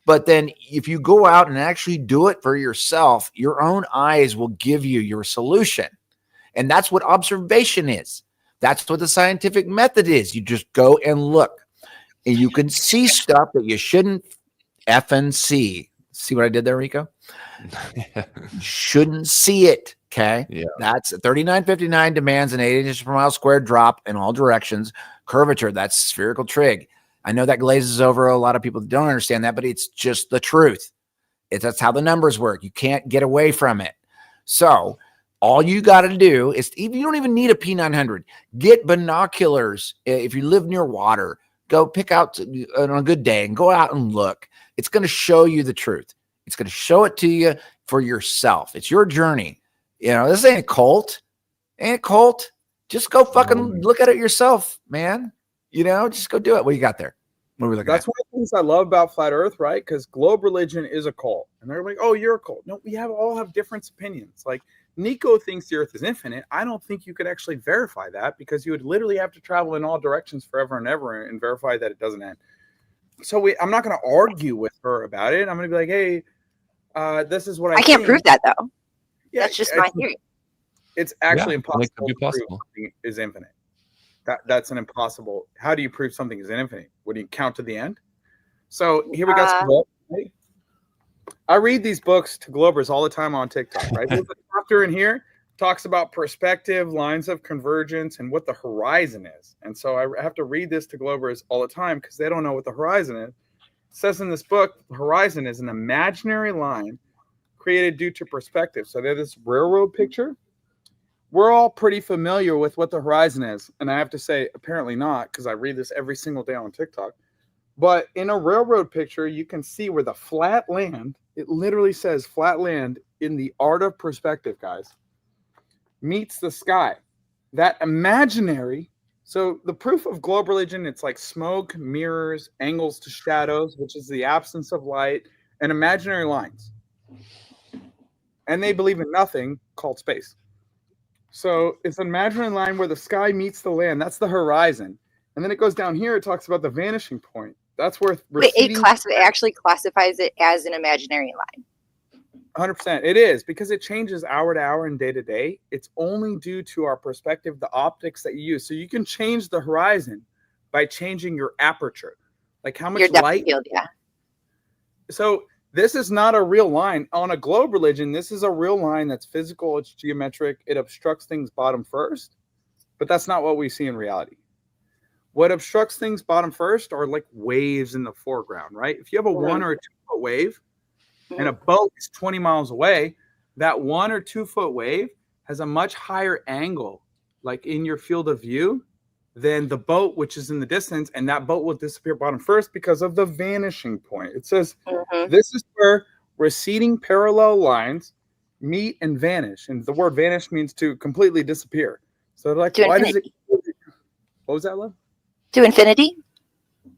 Speaker 4: But then if you go out and actually do it for yourself, your own eyes will give you your solution. And that's what observation is. That's what the scientific method is. You just go and look, and you can see stuff that you shouldn't effing see. See what I did there, Rico? You shouldn't see it. Okay.
Speaker 5: Yeah.
Speaker 4: That's 3959 demands an 8 inches per mile squared drop in all directions. Curvature, that's spherical trig. I know that glazes over a lot of people that don't understand that, but it's just the truth. That's how the numbers work. You can't get away from it. So all you got to do is, you don't even need a P900. Get binoculars. If you live near water, go pick out on a good day and go out and look. It's going to show you the truth. It's going to show it to you for yourself. It's your journey. This ain't a cult. Ain't a cult. Just go fucking look at it yourself, man. Just go do it. What do you got there? What are we looking
Speaker 9: That's
Speaker 4: at?
Speaker 9: one of the things I love about flat Earth, right? Because globe religion is a cult, and they're like, "Oh, you're a cult." No, we all have different opinions. Like Nico thinks the Earth is infinite. I don't think you could actually verify that, because you would literally have to travel in all directions forever and ever and verify that it doesn't end. So I'm not going to argue with her about it. I'm going to be like, "Hey, this is what I
Speaker 10: can't
Speaker 9: think."
Speaker 10: prove that though.
Speaker 9: Yeah,
Speaker 10: That's just my theory.
Speaker 9: It's actually
Speaker 5: it could
Speaker 9: impossible
Speaker 5: be
Speaker 9: to prove
Speaker 5: possible.
Speaker 9: something is infinite. That's an impossible. How do you prove something is infinite? Would you count to the end? So here we got some books, right? I read these books to Globers all the time on TikTok, right? There's a chapter in here talks about perspective, lines of convergence, and what the horizon is. And so I have to read this to Globers all the time because they don't know what the horizon is. It says in this book, the horizon is an imaginary line created due to perspective. So there's this railroad picture. We're all pretty familiar with what the horizon is. And I have to say, apparently not, because I read this every single day on TikTok. But in a railroad picture, you can see where the flat land, it literally says flat land in the art of perspective, guys, meets the sky. That imaginary, so the proof of globe religion, it's like smoke, mirrors, angles to shadows, which is the absence of light, and imaginary lines. And they believe in nothing called space. So it's an imaginary line where the sky meets the land. That's the horizon. And then it goes down here. It talks about the vanishing point. That's where
Speaker 10: It actually classifies it as an imaginary line.
Speaker 9: 100%. It is, because it changes hour to hour and day to day. It's only due to our perspective, the optics that you use. So you can change the horizon by changing your aperture, like how much
Speaker 10: Your depth
Speaker 9: light.
Speaker 10: field, yeah.
Speaker 9: So this is not a real line. On a globe religion, this is a real line that's physical, it's geometric, it obstructs things bottom first, but that's not what we see in reality. What obstructs things bottom first are like waves in the foreground, right? If you have a 1 or a 2 foot wave and a boat is 20 miles away, that 1 or 2 foot wave has a much higher angle, like in your field of view, than the boat, which is in the distance, and that boat will disappear bottom first because of the vanishing point. It says this is where receding parallel lines meet and vanish. And the word vanish means to completely disappear. So like, why does it? What was that, love?
Speaker 10: To infinity?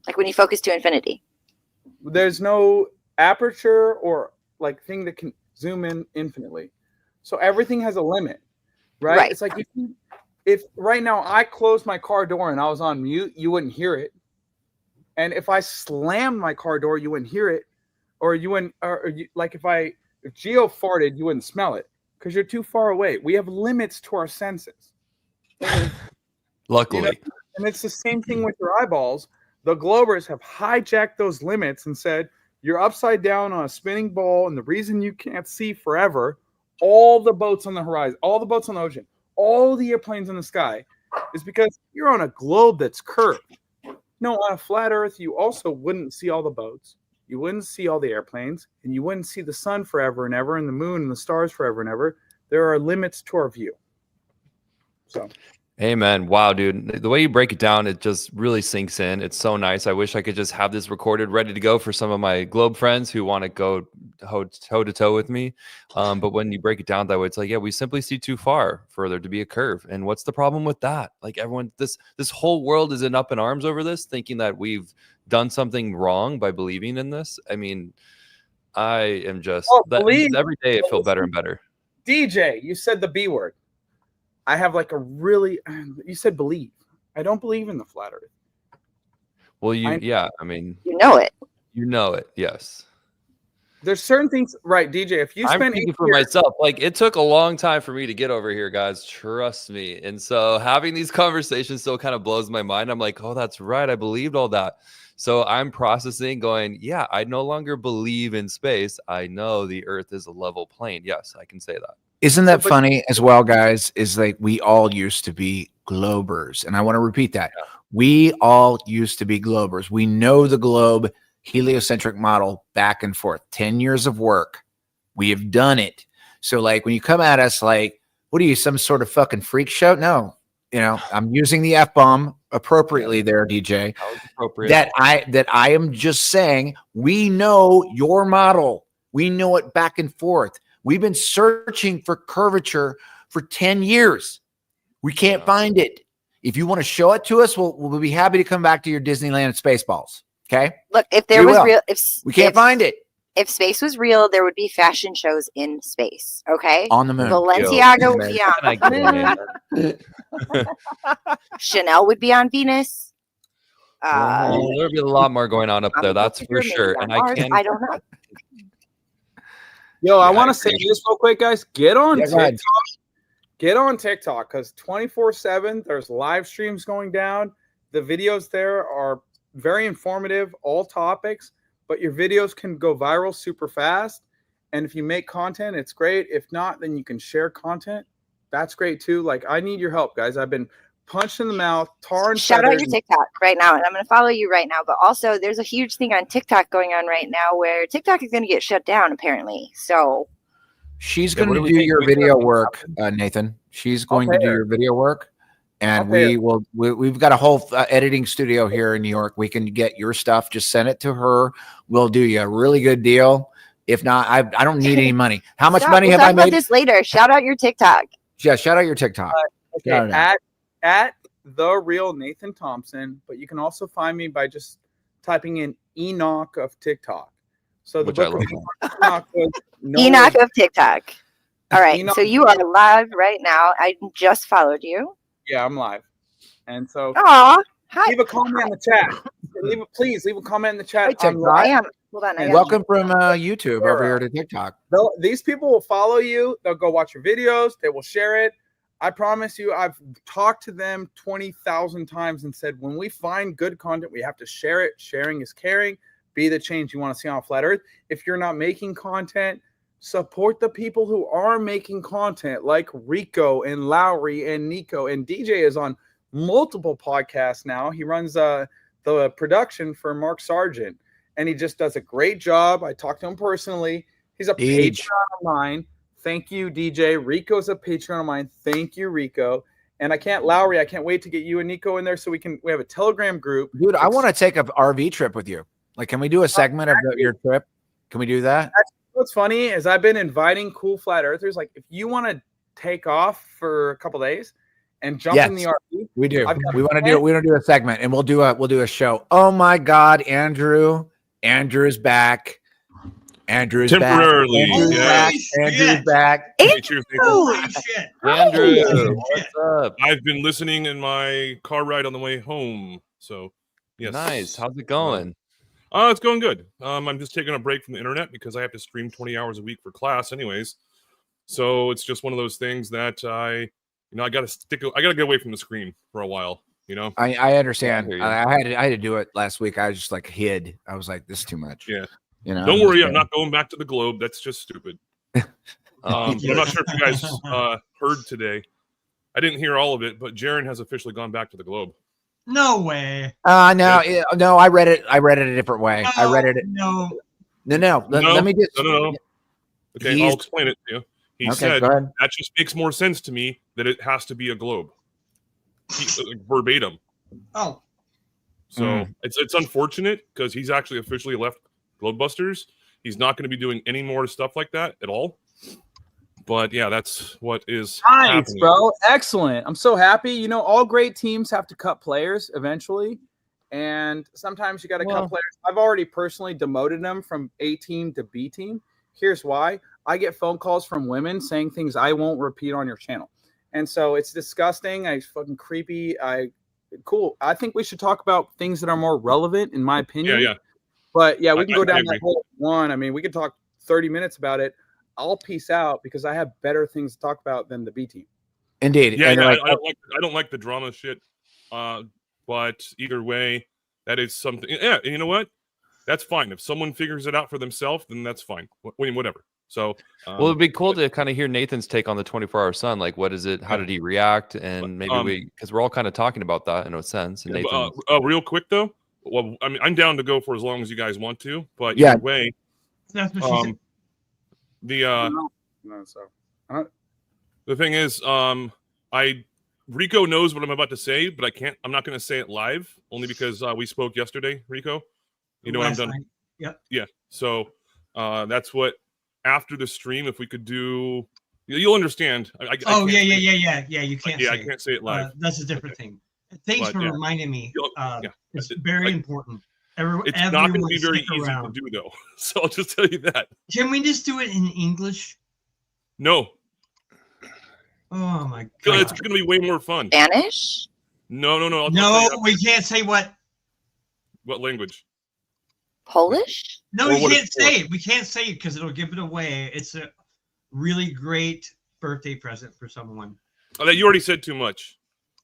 Speaker 10: Like when you focus to infinity.
Speaker 9: There's no aperture or like thing that can zoom in infinitely. So everything has a limit, right? It's like if right now I closed my car door and I was on mute, you wouldn't hear it. And if I slammed my car door, you wouldn't hear it. Or you wouldn't, like if Geo farted, you wouldn't smell it because you're too far away. We have limits to our senses.
Speaker 5: Luckily.
Speaker 9: You know? And it's the same thing with your eyeballs. The Globers have hijacked those limits and said, you're upside down on a spinning ball, and the reason you can't see forever, all the boats on the horizon, all the boats on the ocean, all the airplanes in the sky, is because you're on a globe that's curved. No, on a flat Earth, you also wouldn't see all the boats. You wouldn't see all the airplanes, and you wouldn't see the sun forever and ever, and the moon and the stars forever and ever. There are limits to our view. So.
Speaker 5: Amen. Wow, dude. The way you break it down, it just really sinks in. It's so nice. I wish I could just have this recorded, ready to go for some of my Globe friends who want to go toe to toe with me. But when you break it down that way, it's like, yeah, we simply see too far further to be a curve. And what's the problem with that? Like everyone, this whole world is up in arms over this, thinking that we've done something wrong by believing in this. I mean, I am just every day I feel better and better.
Speaker 9: DJ, you said the B word. I have like a really, you said believe. I don't believe in the flat earth.
Speaker 5: Well, I mean,
Speaker 10: you know it.
Speaker 5: You know it, yes.
Speaker 9: There's certain things, right, DJ, if you spend
Speaker 5: I'm speaking for myself, like it took a long time for me to get over here, guys, trust me. And so having these conversations still kind of blows my mind. I'm like, oh, that's right, I believed all that. So I'm processing going, yeah, I no longer believe in space. I know the earth is a level plane. Yes, I can say that.
Speaker 4: Isn't that funny as well, guys? Is like we all used to be globers. And I want to repeat that. Yeah. We all used to be globers. We know the globe heliocentric model back and forth. 10 years of work. We have done it. So like when you come at us like, what are you, some sort of fucking freak show? No. You know, I'm using the F-bomb appropriately there, DJ.
Speaker 5: That was appropriate.
Speaker 4: That I am just saying we know your model. We know it back and forth. We've been searching for curvature for 10 years. We can't find it. If you want to show it to us, we'll be happy to come back to your Disneyland and Spaceballs. Okay.
Speaker 10: Look, if there was real, if
Speaker 4: we can't find it,
Speaker 10: if space was real, there would be fashion shows in space. Okay.
Speaker 4: On the moon.
Speaker 10: Balenciaga would be on the moon. Chanel would be on Venus.
Speaker 5: There'd be a lot more going on up there. That's for sure. And
Speaker 10: I don't know.
Speaker 9: Yo, I want to say this real quick, guys. Get on TikTok. Get on TikTok because 24/7 there's live streams going down. The videos there are very informative, all topics, but your videos can go viral super fast. And if you make content, it's great. If not, then you can share content. That's great too. Like I need your help, guys. I've been punched in the mouth, tar and
Speaker 10: shout out your TikTok right now, and I'm going to follow you right now. But also, there's a huge thing on TikTok going on right now where TikTok is going to get shut down, apparently. So
Speaker 4: she's going to do your video work, Nathan. She's going to do your video work, and we've got a whole editing studio here in New York. We can get your stuff. Just send it to her. We'll do you a really good deal. If not, I don't need any money. How much money have I made?
Speaker 10: We'll talk about this later. Shout out your TikTok.
Speaker 4: Yeah, shout out your TikTok.
Speaker 9: At the real Nathan Thompson, but you can also find me by just typing in Enoch of TikTok. So the book of Enoch was
Speaker 10: Enoch of TikTok. All right, Enoch. So you are live right now. I just followed you.
Speaker 9: Yeah, I'm live, and so
Speaker 10: hi.
Speaker 9: Leave a comment in the chat. Please leave a comment in the chat.
Speaker 10: I am. Hold on.
Speaker 4: Welcome from YouTube over here to TikTok.
Speaker 9: These people will follow you. They'll go watch your videos. They will share it. I promise you, I've talked to them 20,000 times and said, when we find good content, we have to share it. Sharing is caring. Be the change you want to see on Flat Earth. If you're not making content, support the people who are making content like Rico and Lowry and Nico. And DJ is on multiple podcasts now. He runs the production for Mark Sargent, and he just does a great job. I talked to him personally. He's a Patreon of mine. Thank you, DJ. Rico's a Patreon of mine. Thank you, Rico. And I can't wait to get you and Nico in there so we have a Telegram group.
Speaker 4: Dude, I want to take an RV trip with you. Like, can we do a segment of your trip? Can we do that?
Speaker 9: What's funny is I've been inviting cool flat earthers. Like, if you want to take off for a couple days and jump in the RV,
Speaker 4: we do. We want to do a segment, and we'll do a show. Oh my God, Andrew is back. Andrew's
Speaker 13: temporarily.
Speaker 4: Back. Andrew's back.
Speaker 5: Andrew, what's up?
Speaker 13: I've been listening in my car ride on the way home. So, yes.
Speaker 5: Nice. How's it going?
Speaker 13: It's going good. I'm just taking a break from the internet because I have to stream 20 hours a week for class, anyways. So it's just one of those things that I got to get away from the screen for a while. You know,
Speaker 4: I understand. I had to do it last week. I was just like hid. I was like, this is too much.
Speaker 13: Yeah.
Speaker 4: You know,
Speaker 13: don't worry, I'm not going back to the globe. That's just stupid. But I'm not sure if you guys heard today. I didn't hear all of it, but Jaron has officially gone back to the globe.
Speaker 8: No way.
Speaker 4: No. I read it a different way.
Speaker 8: No,
Speaker 4: I read it.
Speaker 8: No.
Speaker 4: Let me just.
Speaker 13: No. Okay, I'll explain it to you. He said that just makes more sense to me that it has to be a globe. verbatim.
Speaker 8: Oh,
Speaker 13: so it's unfortunate because he's actually officially left Globebusters. He's not going to be doing any more stuff like that at all. But yeah, that's what is
Speaker 9: nice,
Speaker 13: happening.
Speaker 9: bro. Excellent. I'm so happy. You know, all great teams have to cut players eventually, and sometimes you got to cut players. I've already personally demoted them from A team to B team. Here's why: I get phone calls from women saying things I won't repeat on your channel, and so it's disgusting. It's fucking creepy. Cool. I think we should talk about things that are more relevant, in my opinion.
Speaker 13: Yeah.
Speaker 9: But yeah, we can go
Speaker 13: I
Speaker 9: down
Speaker 13: agree.
Speaker 9: that whole one. I mean, we could talk 30 minutes about it. I'll peace out because I have better things to talk about than the B team.
Speaker 4: Indeed.
Speaker 13: Yeah,
Speaker 4: And
Speaker 13: I
Speaker 4: like,
Speaker 13: don't like the drama shit. But either way, that is something. Yeah, and you know what? That's fine. If someone figures it out for themselves, then that's fine. Whatever. So,
Speaker 5: well, it'd be cool to kind of hear Nathan's take on the 24-hour sun. Like, what is it? How did he react? And maybe because we're all kind of talking about that in a sense. And Nathan,
Speaker 13: real quick though. Well, I mean, I'm down to go for as long as you guys want to, but
Speaker 4: Yeah.
Speaker 13: either way,
Speaker 8: that's what she said.
Speaker 13: The thing is, Rico knows what I'm about to say, but I'm not going to say it live only because we spoke yesterday, Rico. You know what I'm done.
Speaker 8: Yep.
Speaker 13: Yeah. So that's what after the stream, if we could do, you'll understand.
Speaker 8: Yeah. You can't.
Speaker 13: I can't say it live.
Speaker 8: That's a different thing. Thanks for reminding me. It's very important.
Speaker 13: It's not going to be very easy to do, though. So I'll just tell you that.
Speaker 8: Can we just do it in English?
Speaker 13: No.
Speaker 8: Oh my god!
Speaker 13: It's going to be way more fun.
Speaker 10: Spanish?
Speaker 13: No.
Speaker 8: No, we can't say what.
Speaker 13: What language?
Speaker 10: Polish?
Speaker 8: No, we can't say it. We can't say it because it'll give it away. It's a really great birthday present for someone.
Speaker 13: Oh, that you already said too much.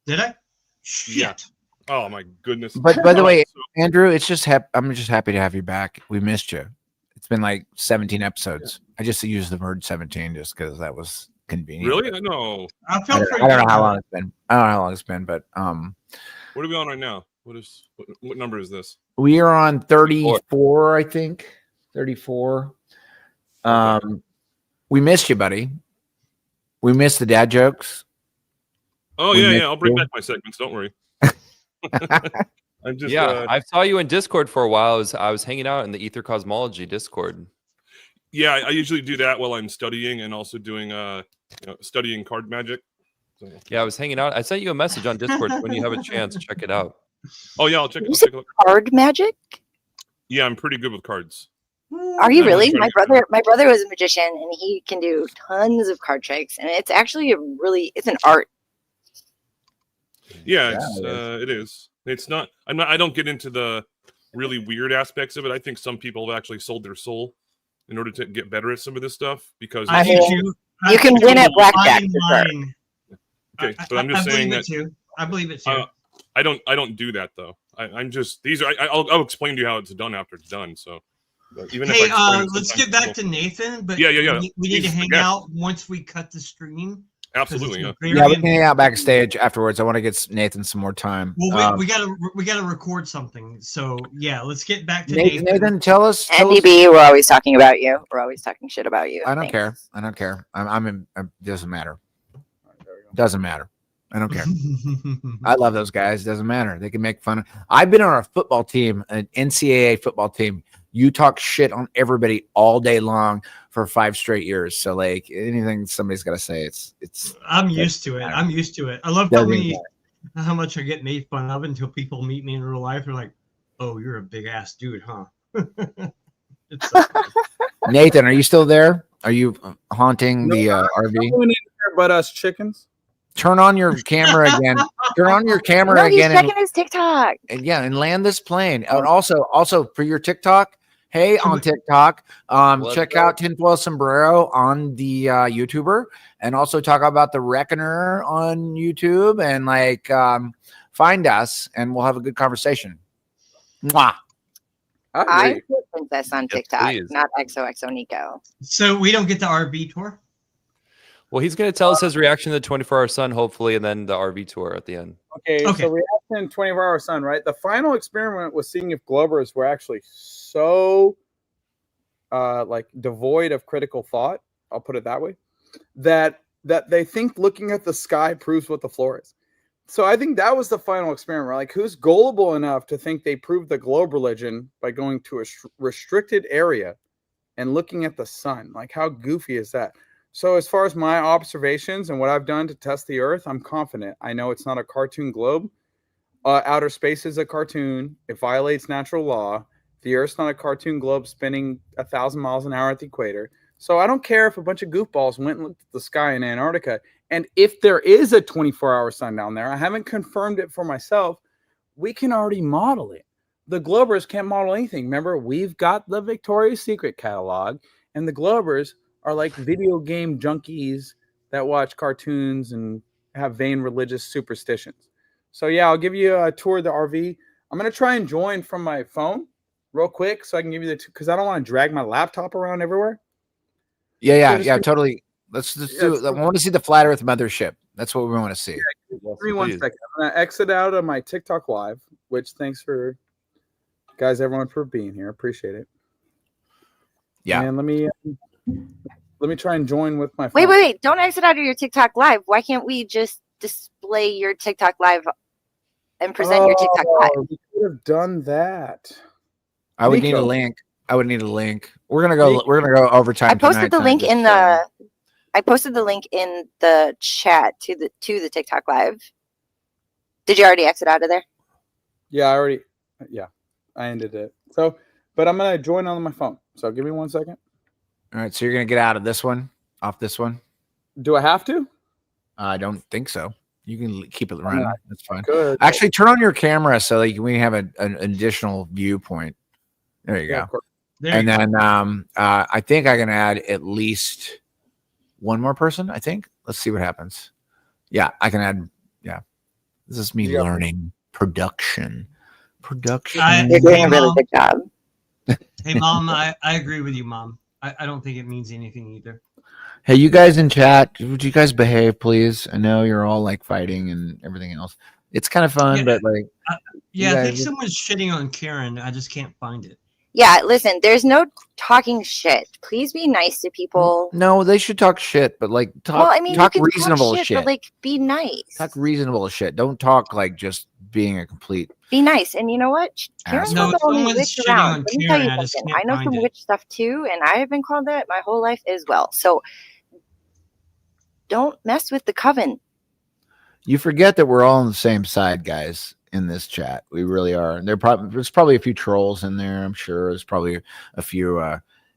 Speaker 8: Did I? Shit.
Speaker 13: Yeah. Oh my goodness.
Speaker 4: but by the way, Andrew, it's just I'm just happy to have you back. We missed you. It's been like 17 episodes. Yeah. I just used the word 17 just because that was convenient.
Speaker 13: Really? No.
Speaker 8: I
Speaker 4: don't know how long it's been. I don't know how long it's been, but
Speaker 13: what are we on right now? What number is this?
Speaker 4: We are on 34, I think. 34. We missed you, buddy. We missed the dad jokes.
Speaker 13: Oh yeah. I'll bring back my segments. Don't worry.
Speaker 5: I'm just I saw you in Discord for a while. I was hanging out in the Ether Cosmology Discord.
Speaker 13: Yeah, I usually do that while I'm studying and also doing studying card magic. So.
Speaker 5: Yeah, I was hanging out. I sent you a message on Discord. When you have a chance, check it out.
Speaker 13: Oh yeah, I'll check it out.
Speaker 10: Card magic?
Speaker 13: Yeah, I'm pretty good with cards.
Speaker 10: Are you really? My brother was a magician and he can do tons of card tricks, and it's actually it's an art.
Speaker 13: Yeah, it is. It's not. I don't get into the really weird aspects of it. I think some people have actually sold their soul in order to get better at some of this stuff because
Speaker 10: you can win at blackjack.
Speaker 13: Okay, but I'm just saying that
Speaker 8: I believe it too.
Speaker 13: I don't do that though. I'm just I'll explain to you how it's done after it's done. So even
Speaker 8: let's get back to Nathan. But
Speaker 13: yeah.
Speaker 8: We need to hang out once we cut the stream.
Speaker 13: Absolutely.
Speaker 4: Yeah, we can hang out backstage afterwards. I want to get Nathan some more time.
Speaker 8: Well, we gotta record something. So yeah, let's get back to
Speaker 4: Nathan. Nathan, tell us.
Speaker 10: NDB, we're always talking about you. We're always talking shit about you.
Speaker 4: I don't care. I don't care. Doesn't matter. Doesn't matter. I don't care. I love those guys. Doesn't matter. They can make fun. I've been on a football team, an NCAA football team. You talk shit on everybody all day long for 5 straight years. So like anything somebody's got to say, it's.
Speaker 8: I'm used to it. I love how much I get made fun of until people meet me in real life. They're like, "Oh, you're a big ass dude, huh?"
Speaker 4: Nathan, are you still there? Are you haunting the RV?
Speaker 9: But us chickens.
Speaker 4: Turn on your camera again. Turn on your camera
Speaker 10: no,
Speaker 4: again.
Speaker 10: He's checking his TikTok.
Speaker 4: And land this plane. And also for your TikTok. Hey, on TikTok, check out Tinfoil Sombrero on the YouTuber, and also talk about the Reckoner on YouTube, and find us, and we'll have a good conversation. Mwah.
Speaker 10: I put Princess on TikTok, not XOXO Nico.
Speaker 8: So we don't get the RV tour.
Speaker 5: Well, he's going to tell us his reaction to the 24-hour sun, hopefully, and then the RV tour at the end.
Speaker 9: Okay. So reaction 24-hour sun, right? The final experiment was seeing if Globers were actually so devoid of critical thought. I'll put it that way. That they think looking at the sky proves what the floor is. So I think that was the final experiment. Right? Like, who's gullible enough to think they proved the globe religion by going to a restricted area and looking at the sun? Like, how goofy is that? So as far as my observations and what I've done to test the Earth, I'm confident. I know it's not a cartoon globe. Outer space is a cartoon. It violates natural law. The Earth's not a cartoon globe spinning 1,000 miles an hour at the equator. So I don't care if a bunch of goofballs went and looked at the sky in Antarctica. And if there is a 24-hour sun down there, I haven't confirmed it for myself. We can already model it. The Globers can't model anything. Remember, we've got the Victoria's Secret catalog, and the Globers are like video game junkies that watch cartoons and have vain religious superstitions. So yeah, I'll give you a tour of the RV. I'm going to try and join from my phone real quick so I can give you the because I don't want to drag my laptop around everywhere.
Speaker 4: Yeah, totally. Let's just do it. I want to see the flat Earth mothership. That's what we want to see.
Speaker 9: Yeah, give me 1 second. I'm going to exit out of my TikTok live, which thanks for guys, everyone for being here. Appreciate it.
Speaker 4: Yeah.
Speaker 9: And let me try and join with my phone.
Speaker 10: Wait. Don't exit out of your TikTok live. Why can't we just display your TikTok live and present your TikTok live?
Speaker 9: We could have done that.
Speaker 4: I would need a link. We're gonna go overtime.
Speaker 10: I posted the link in the chat to the TikTok live. Did you already exit out of there?
Speaker 9: Yeah, I ended it. So, but I'm gonna join on my phone. So give me 1 second.
Speaker 4: All right, so you're gonna get out of this one, off this one.
Speaker 9: Do I have to?
Speaker 4: I don't think so. You can keep it running. That's fine.
Speaker 9: Good.
Speaker 4: Actually, turn on your camera so that we have an additional viewpoint. There you go. And then I think I can add at least one more person. I think. Let's see what happens. Yeah, I can add. Yeah, this is me learning production.
Speaker 10: You're doing a really good job.
Speaker 8: Hey, Mom, I agree with you, Mom. I don't think it means anything either.
Speaker 4: Hey, you guys in chat, would you guys behave, please? I know you're all like fighting and everything else. It's kind of fun, but like,
Speaker 8: I think someone's shitting on Karen. I just can't find it.
Speaker 10: Yeah, listen, there's no talking shit. Please be nice to people.
Speaker 4: No, they should talk shit, but like talk reasonable shit.
Speaker 10: But like be nice.
Speaker 4: Talk reasonable shit. Don't talk like just being a complete.
Speaker 10: Be nice. And you know what? Karen's not the only witch around. Let me tell you something. I know some witch stuff too, and I have been called that my whole life as well. So don't mess with the coven.
Speaker 4: You forget that we're all on the same side, guys. In this chat, we really are. And there's probably a few trolls in there. I'm sure there's probably a few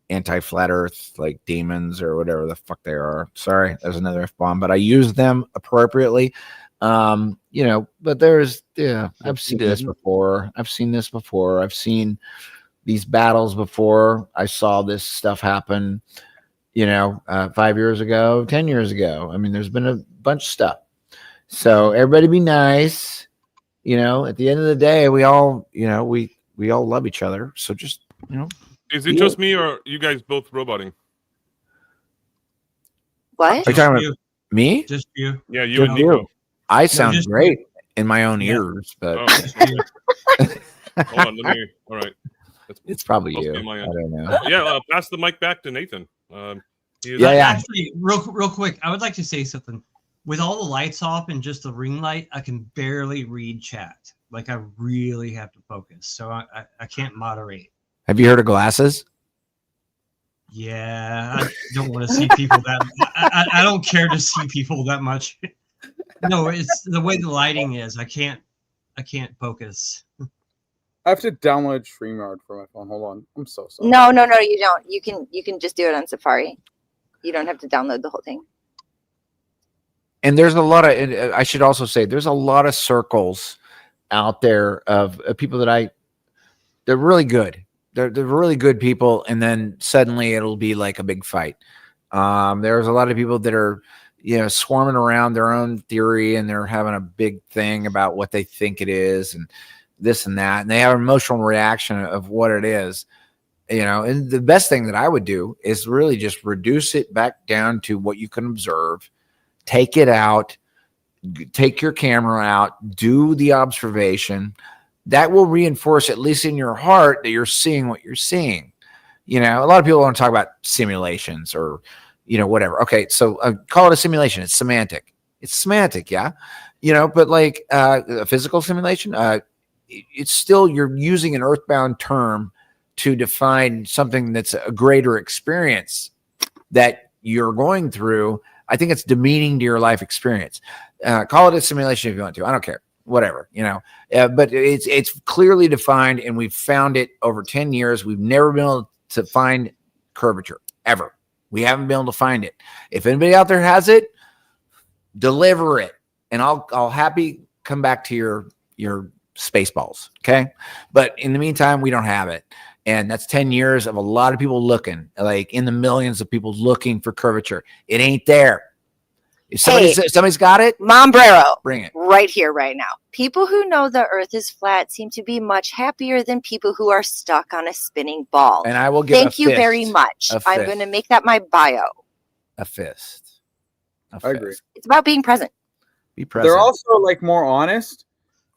Speaker 4: anti-flat Earth like demons or whatever the fuck they are. Sorry, there's another F-bomb, but I use them appropriately. But there's I've seen this before. I've seen these battles before. I saw this stuff happen. 5 years ago, 10 years ago. I mean, there's been a bunch of stuff. So everybody be nice. At the end of the day, we all, we all love each other. So just,
Speaker 13: Is it just me or are you guys both roboting?
Speaker 10: What?
Speaker 4: Are you talking about me?
Speaker 8: Just you.
Speaker 13: Yeah, you and Nico.
Speaker 4: I sound great in my own ears, but
Speaker 13: hold on, all right.
Speaker 4: It's probably you. I don't know.
Speaker 13: Yeah, pass the mic back to Nathan.
Speaker 8: Actually, real quick, I would like to say something. With all the lights off and just the ring light, I can barely read chat. Like I really have to focus, so I can't moderate.
Speaker 4: Have you heard of glasses?
Speaker 8: Yeah, I don't want to see people that. I don't care to see people that much. No, it's the way the lighting is. I can't focus.
Speaker 9: I have to download StreamYard for my phone. Hold on, I'm so sorry.
Speaker 10: No, you don't. You can just do it on Safari. You don't have to download the whole thing.
Speaker 4: And there's a lot of, I should also say, there's a lot of circles out there of people that they're really good. They're really good people. And then suddenly it'll be like a big fight. There's a lot of people that are, swarming around their own theory and they're having a big thing about what they think it is and this and that. And they have an emotional reaction of what it is, and the best thing that I would do is really just reduce it back down to what you can observe. Take it out, take your camera out, do the observation. That will reinforce, at least in your heart, that you're seeing what you're seeing. A lot of people want to talk about simulations or, whatever. Okay, so call it a simulation. It's semantic. Yeah. but like a physical simulation, it's still, you're using an earthbound term to define something that's a greater experience that you're going through. I think it's demeaning to your life experience. Call it a simulation if you want to. I don't care. Whatever, but it's clearly defined, and we've found it over 10 years. We've never been able to find curvature ever. We haven't been able to find it. If anybody out there has it, deliver it, and I'll happy come back to your Spaceballs. Okay. But in the meantime, we don't have it. And that's 10 years of a lot of people looking, like in the millions of people looking for curvature. It ain't there. If somebody's got it,
Speaker 10: Sombrero,
Speaker 4: bring it
Speaker 10: right here, right now. People who know the earth is flat seem to be much happier than people who are stuck on a spinning ball.
Speaker 4: And I will give
Speaker 10: Thank you very much. I'm going to make that my bio.
Speaker 4: A fist.
Speaker 9: I agree.
Speaker 10: It's about being present.
Speaker 4: Be present.
Speaker 9: They're also like more honest,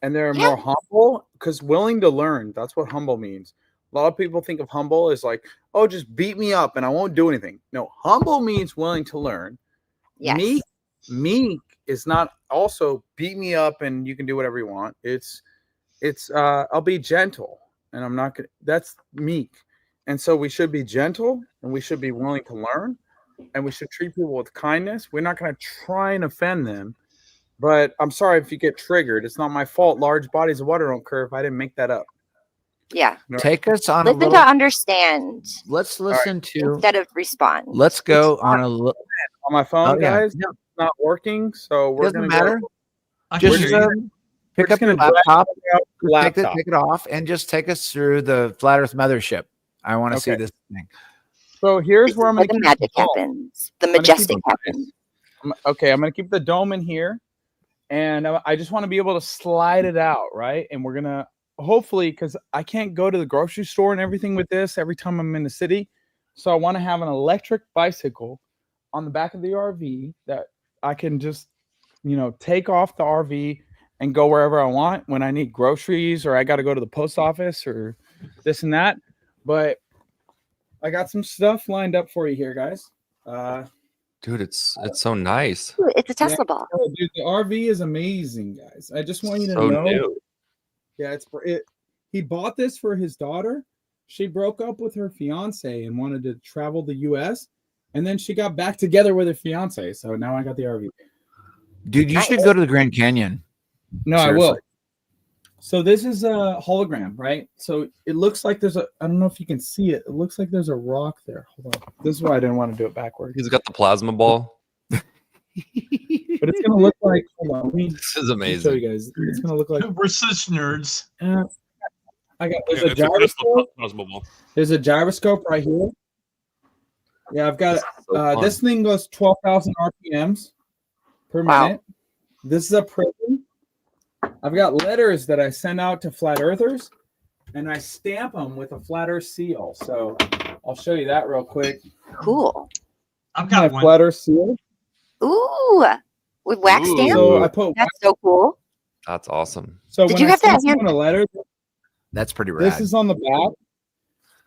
Speaker 9: and they're more humble, because willing to learn. That's what humble means. A lot of people think of humble as like, oh, just beat me up and I won't do anything. No, humble means willing to learn.
Speaker 10: Yes.
Speaker 9: Meek is not also beat me up and you can do whatever you want. It's I'll be gentle, and I'm not gonna. That's meek. And so we should be gentle, and we should be willing to learn, and we should treat people with kindness. We're not going to try and offend them. But I'm sorry if you get triggered. It's not my fault. Large bodies of water don't curve. I didn't make that up.
Speaker 10: Yeah.
Speaker 4: Take us on
Speaker 10: listen
Speaker 4: a little.
Speaker 10: To understand.
Speaker 4: Let's listen to
Speaker 10: instead of respond.
Speaker 4: Let's go on a little.
Speaker 9: On my phone,
Speaker 4: Oh, yeah.
Speaker 9: guys.
Speaker 4: No.
Speaker 9: It's not working, so we're
Speaker 4: Doesn't
Speaker 9: gonna
Speaker 4: matter.
Speaker 8: I can
Speaker 4: Just
Speaker 8: hear you.
Speaker 4: pick
Speaker 9: We're
Speaker 4: up
Speaker 9: just
Speaker 4: your
Speaker 9: gonna
Speaker 4: laptop,
Speaker 9: drag
Speaker 4: take it off, and just take us through the Flat Earth Mothership. I want to see
Speaker 9: Okay.
Speaker 4: this thing.
Speaker 9: So here's where I'm
Speaker 10: where
Speaker 9: going
Speaker 10: the magic happens. The majestic happens.
Speaker 9: Okay, I'm going to keep the dome in here, and I just want to be able to slide it out, right? And we're going to hopefully, because I can't go to the grocery store and everything with this every time I'm in the city, so I want to have an electric bicycle on the back of the RV that I can just, take off the RV and go wherever I want when I need groceries or I got to go to the post office or this and that. But I got some stuff lined up for you here, guys.
Speaker 5: Dude, it's so nice.
Speaker 10: Ooh, it's a Tesla ball.
Speaker 9: Oh, dude, the RV is amazing, guys. I just want you to
Speaker 5: So
Speaker 9: know.
Speaker 5: new.
Speaker 9: Yeah, he bought this for his daughter. She broke up with her fiance and wanted to travel the U.S. And then she got back together with her fiance. So now I got the RV.
Speaker 4: Dude, you should go to the Grand Canyon.
Speaker 9: No,
Speaker 4: Seriously.
Speaker 9: I will. So this is a hologram, right? So it looks like I don't know if you can see it. It looks like there's a rock there. Hold on. This is why I didn't want to do it backwards.
Speaker 5: He's got the plasma ball.
Speaker 9: But it's going to look like, hold on.
Speaker 5: This is
Speaker 9: Let me
Speaker 5: amazing.
Speaker 9: show you guys. It's going to look like,
Speaker 8: We're such nerds.
Speaker 9: there's a
Speaker 13: It's a
Speaker 9: gyroscope.
Speaker 13: plasma ball.
Speaker 9: There's a gyroscope right here. Yeah, I've got this thing goes 12,000 RPMs per minute. This is a prism. I've got letters that I send out to flat earthers, and I stamp them with a flat earth seal. So I'll show you that real quick.
Speaker 10: Cool.
Speaker 8: I've got
Speaker 9: My
Speaker 8: one.
Speaker 9: flat earth seal.
Speaker 10: Ooh, with wax
Speaker 5: Ooh.
Speaker 10: stamp.
Speaker 9: So I put
Speaker 10: That's so cool.
Speaker 5: That's awesome.
Speaker 9: so
Speaker 10: Did
Speaker 9: when
Speaker 10: you
Speaker 9: I
Speaker 10: have that
Speaker 9: send someone a letter,
Speaker 4: That's pretty rad.
Speaker 9: this is on the back,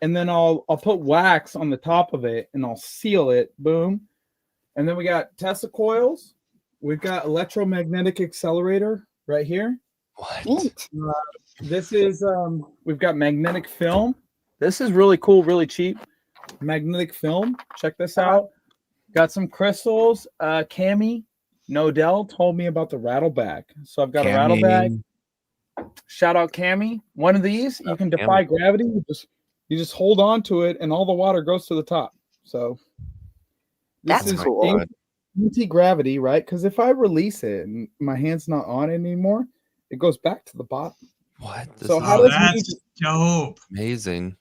Speaker 9: and then I'll put wax on the top of it, and I'll seal it. Boom. And then we got Tesla coils. We've got electromagnetic accelerator right here.
Speaker 5: What?
Speaker 10: Neat.
Speaker 9: This is we've got magnetic film. This is really cool, really cheap. Magnetic film. Check this out. Got some crystals. Cami Nodell told me about the rattle bag. So I've got a rattle bag. Shout out Cami. One of these, you can defy gravity. You just hold on to it and all the water goes to the top. So
Speaker 10: That's cool.
Speaker 9: Anti-gravity, right? Because if I release it and my hand's not on it anymore, it goes back to the bottom.
Speaker 5: What?
Speaker 9: So how does me
Speaker 8: That's dope.
Speaker 5: Amazing.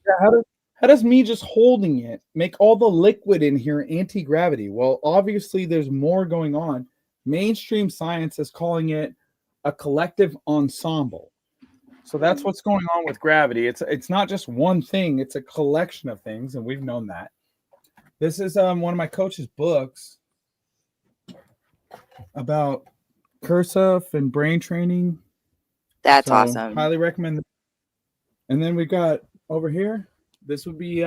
Speaker 9: how does me just holding it make all the liquid in here anti-gravity? Well, obviously there's more going on. Mainstream science is calling it a collective ensemble. So that's what's going on with gravity. It's not just one thing, it's a collection of things, and we've known that. This is one of my coach's books about cursive and brain training.
Speaker 10: That's
Speaker 9: So,
Speaker 10: awesome.
Speaker 9: Highly recommend it. And then we got over here. This would be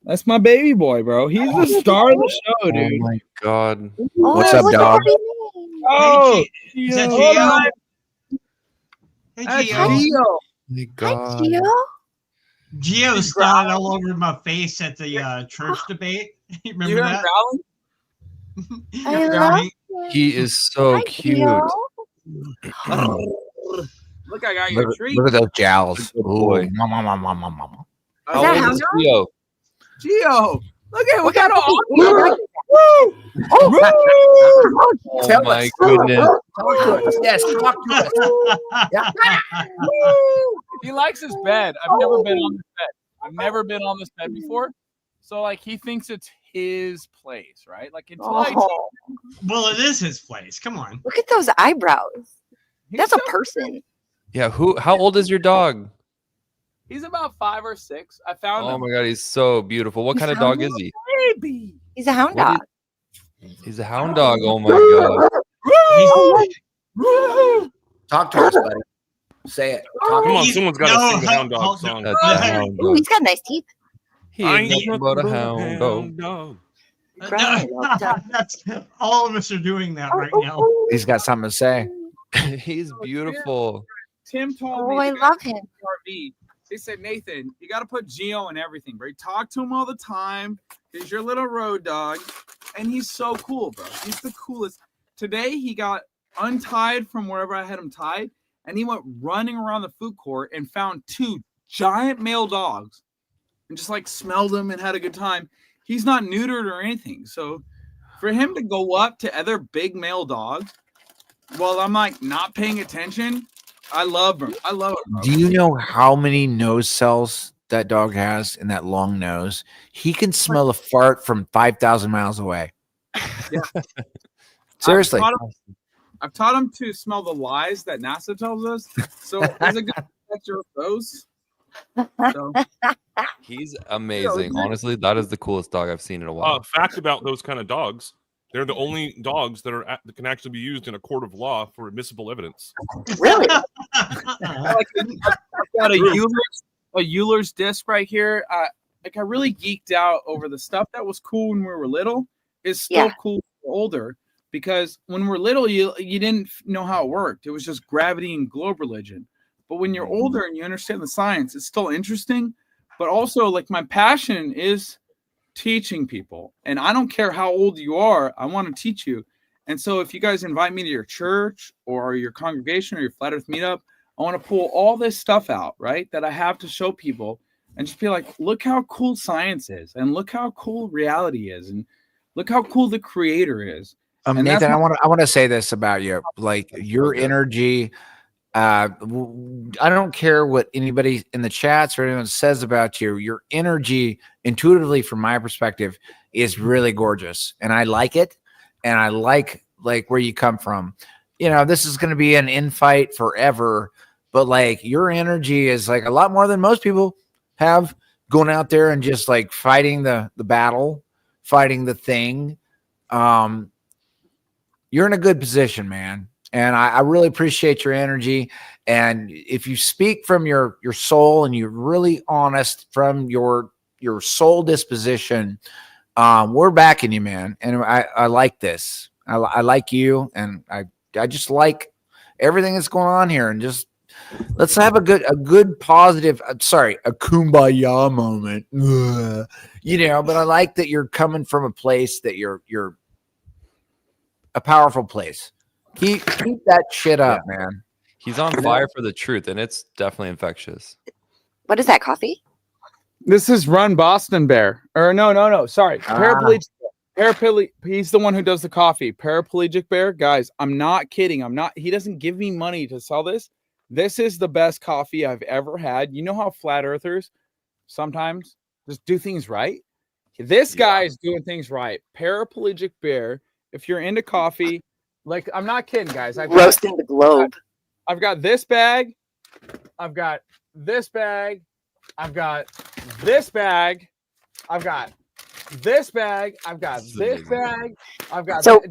Speaker 9: that's my baby boy, bro. He's the star of the show,
Speaker 5: Oh
Speaker 9: dude.
Speaker 5: my god.
Speaker 10: Oh,
Speaker 4: What's up,
Speaker 10: look at
Speaker 4: dog?
Speaker 10: everything.
Speaker 9: Oh,
Speaker 8: Is that
Speaker 9: Gio.
Speaker 8: Gio? Hey,
Speaker 9: That's
Speaker 8: Gio.
Speaker 9: Gio.
Speaker 5: My God.
Speaker 8: Gio
Speaker 9: He's
Speaker 8: started
Speaker 9: growling.
Speaker 8: all over my face at the church debate. You
Speaker 9: You
Speaker 8: remember
Speaker 9: hear him
Speaker 8: that?
Speaker 9: growling?
Speaker 10: I love
Speaker 5: He is so cute.
Speaker 9: Look, I got your
Speaker 4: Look,
Speaker 9: treat.
Speaker 4: look at those jowls.
Speaker 5: Good
Speaker 4: Ooh,
Speaker 5: boy.
Speaker 4: mama.
Speaker 5: How
Speaker 10: that
Speaker 5: old
Speaker 10: hound
Speaker 5: is
Speaker 10: dog?
Speaker 5: Gio?
Speaker 9: Gio, look at we
Speaker 10: What
Speaker 9: got
Speaker 10: kind of
Speaker 9: all.
Speaker 10: puppy? Ooh,
Speaker 9: Woo!
Speaker 5: Oh
Speaker 4: Tell
Speaker 5: my
Speaker 4: us.
Speaker 5: goodness.
Speaker 4: Talk to us. Yes, talk to us.
Speaker 9: Woo! He likes his bed. I've never been on this bed. I've never been on this bed before. So like he thinks it's his place, right? Like until I
Speaker 10: Oh,
Speaker 8: Well, it is his place. Come on.
Speaker 10: look at those eyebrows.
Speaker 9: he's
Speaker 10: That's a
Speaker 9: so-
Speaker 10: person.
Speaker 5: Yeah, how old is your dog?
Speaker 9: He's about 5 or 6. I found
Speaker 5: Oh
Speaker 9: him.
Speaker 5: my God, he's so beautiful. What
Speaker 10: You
Speaker 5: kind of
Speaker 10: found
Speaker 5: dog
Speaker 10: him?
Speaker 5: is he?
Speaker 9: Baby.
Speaker 10: He's a hound
Speaker 5: What
Speaker 10: dog.
Speaker 5: He's a hound dog. Oh my God.
Speaker 9: Woo!
Speaker 4: Talk to us, buddy. Say it. Talk
Speaker 13: Come
Speaker 4: to
Speaker 13: on,
Speaker 4: us.
Speaker 13: someone's got to sing the Hound Dog song.
Speaker 5: That's a hound
Speaker 10: Ooh,
Speaker 5: dog.
Speaker 10: he's got nice teeth.
Speaker 5: He ain't nothing but a hound dog.
Speaker 13: dog.
Speaker 8: That's all of us are doing that right now.
Speaker 4: He's got something to say.
Speaker 5: He's beautiful.
Speaker 9: Tim told
Speaker 10: Oh,
Speaker 9: me.
Speaker 10: I
Speaker 9: the guy
Speaker 10: love
Speaker 9: at
Speaker 10: him.
Speaker 9: RV, They said, Nathan, you got to put Gio in everything, bro. You talk to him all the time. He's your little road dog. And he's so cool, bro. He's the coolest. Today, he got untied from wherever I had him tied. And he went running around the food court and found 2 giant male dogs and just like smelled them and had a good time. He's not neutered or anything. So for him to go up to other big male dogs while I'm like not paying attention, I love him. I love him. Bro.
Speaker 4: Do you know how many nose cells that dog has in that long nose? He can smell a fart from 5,000 miles away.
Speaker 9: Yeah.
Speaker 4: Seriously.
Speaker 9: I've taught him to smell the lies that NASA tells us. So there's a good picture of those. So.
Speaker 5: He's amazing. Honestly, that is the coolest dog I've seen in a while.
Speaker 13: Fact about those kind of dogs: they're the only dogs that that can actually be used in a court of law for admissible evidence.
Speaker 10: Really?
Speaker 9: I've got a Euler's disc right here. Like I really geeked out over the stuff that was cool when we were little is still cool when we're older, because when we're little, you didn't know how it worked. It was just gravity and globe religion. But when you're older and you understand the science, it's still interesting. But also, like, my passion is teaching people. And I don't care how old you are, I want to teach you. And so if you guys invite me to your church or your congregation or your Flat Earth meetup, I want to pull all this stuff out, right, that I have to show people and just be like, look how cool science is, and look how cool reality is, and look how cool the creator is. And
Speaker 4: Nathan, I want to say this about you, like your energy. I don't care what anybody in the chats or anyone says about you. Your energy, intuitively, from my perspective, is really gorgeous, and I like it. And I like where you come from. You know, this is going to be an infight forever, but like your energy is like a lot more than most people have, going out there and just like fighting the battle, fighting the thing. You're in a good position, man. And I really appreciate your energy. And if you speak from your soul and you're really honest from your soul disposition, we're backing you, man. And I like this. I like you, and I just like everything that's going on here. And just let's have a good positive. A kumbaya moment. You know, but I like that you're coming from a place that you're a powerful place. Keep that shit up, man.
Speaker 5: He's on fire for the truth, and it's definitely infectious.
Speaker 10: What is that, coffee?
Speaker 9: This is Run Boston Bear. Or no. Sorry. Paraplegic. He's the one who does the coffee. Paraplegic Bear. Guys, I'm not kidding. He doesn't give me money to sell this. This is the best coffee I've ever had. You know how flat earthers sometimes just do things right? This guy is doing things right. Paraplegic Bear. If you're into coffee, like, I'm not kidding, guys.
Speaker 10: Roasting the globe.
Speaker 9: I've got this bag. I've got this bag. I've got this bag. I've got this bag. I've got this bag. I've got.
Speaker 10: So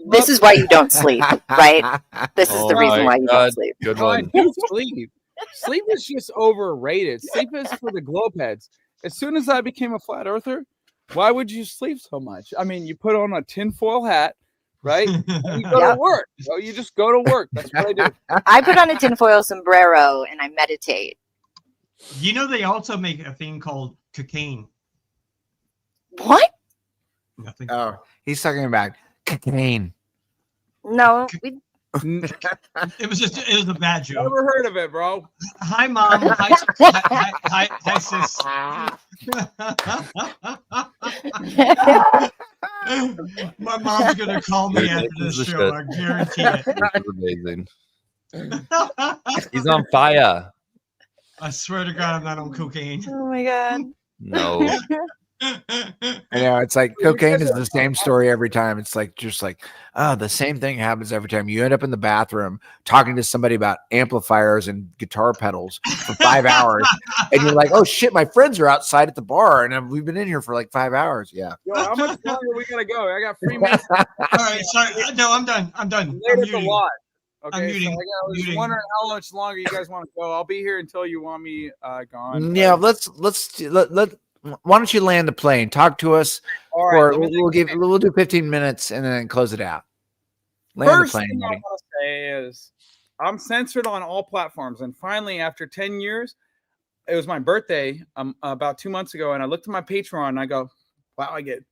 Speaker 10: this is why you don't sleep, right? This is the reason why you don't sleep.
Speaker 5: Good
Speaker 9: No, I
Speaker 5: one.
Speaker 9: do sleep. Sleep is just overrated. Sleep is for the globe heads. As soon as I became a flat earther, why would you sleep so much? I mean, you put on a tinfoil hat, right? And you go to work. So you just go to work. That's what I do.
Speaker 10: I put on a tinfoil sombrero and I meditate.
Speaker 8: You know, they also make a thing called cocaine.
Speaker 10: What?
Speaker 8: Nothing.
Speaker 4: Oh, he's talking about cocaine.
Speaker 10: No,
Speaker 8: It was a bad joke.
Speaker 9: Never heard of it, bro.
Speaker 8: Hi, mom. Hi, sis. My mom's gonna call me after this show. I guarantee it.
Speaker 5: Amazing. He's on fire.
Speaker 8: I swear to God, I'm not on cocaine.
Speaker 10: Oh my God.
Speaker 5: No.
Speaker 4: I know, it's like cocaine is the same story every time. It's like just like, oh, the same thing happens every time. You end up in the bathroom talking to somebody about amplifiers and guitar pedals for 5 hours, and you're like, oh shit, my friends are outside at the bar, and we've been in here for like 5 hours. Yeah.
Speaker 9: Yo, how much longer we gotta go? I got 3 minutes.
Speaker 8: All right, sorry. No, I'm done. I'm done.
Speaker 9: Late
Speaker 8: I'm
Speaker 9: at the
Speaker 8: muting.
Speaker 9: lot.
Speaker 8: I'm
Speaker 9: Okay,
Speaker 8: muting.
Speaker 9: so I was
Speaker 8: Muting.
Speaker 9: wondering how much longer you guys want to go. I'll be here until you want me gone.
Speaker 4: Yeah, let's why don't you land the plane? Talk to us,
Speaker 9: All right,
Speaker 4: or
Speaker 9: let me
Speaker 4: we'll do 15 minutes and then close it out. Land
Speaker 9: First
Speaker 4: the plane.
Speaker 9: thing I
Speaker 4: buddy.
Speaker 9: want to say is I'm censored on all platforms, and finally, after 10 years, it was my birthday about 2 months ago, and I looked at my Patreon and I go, "Wow, I get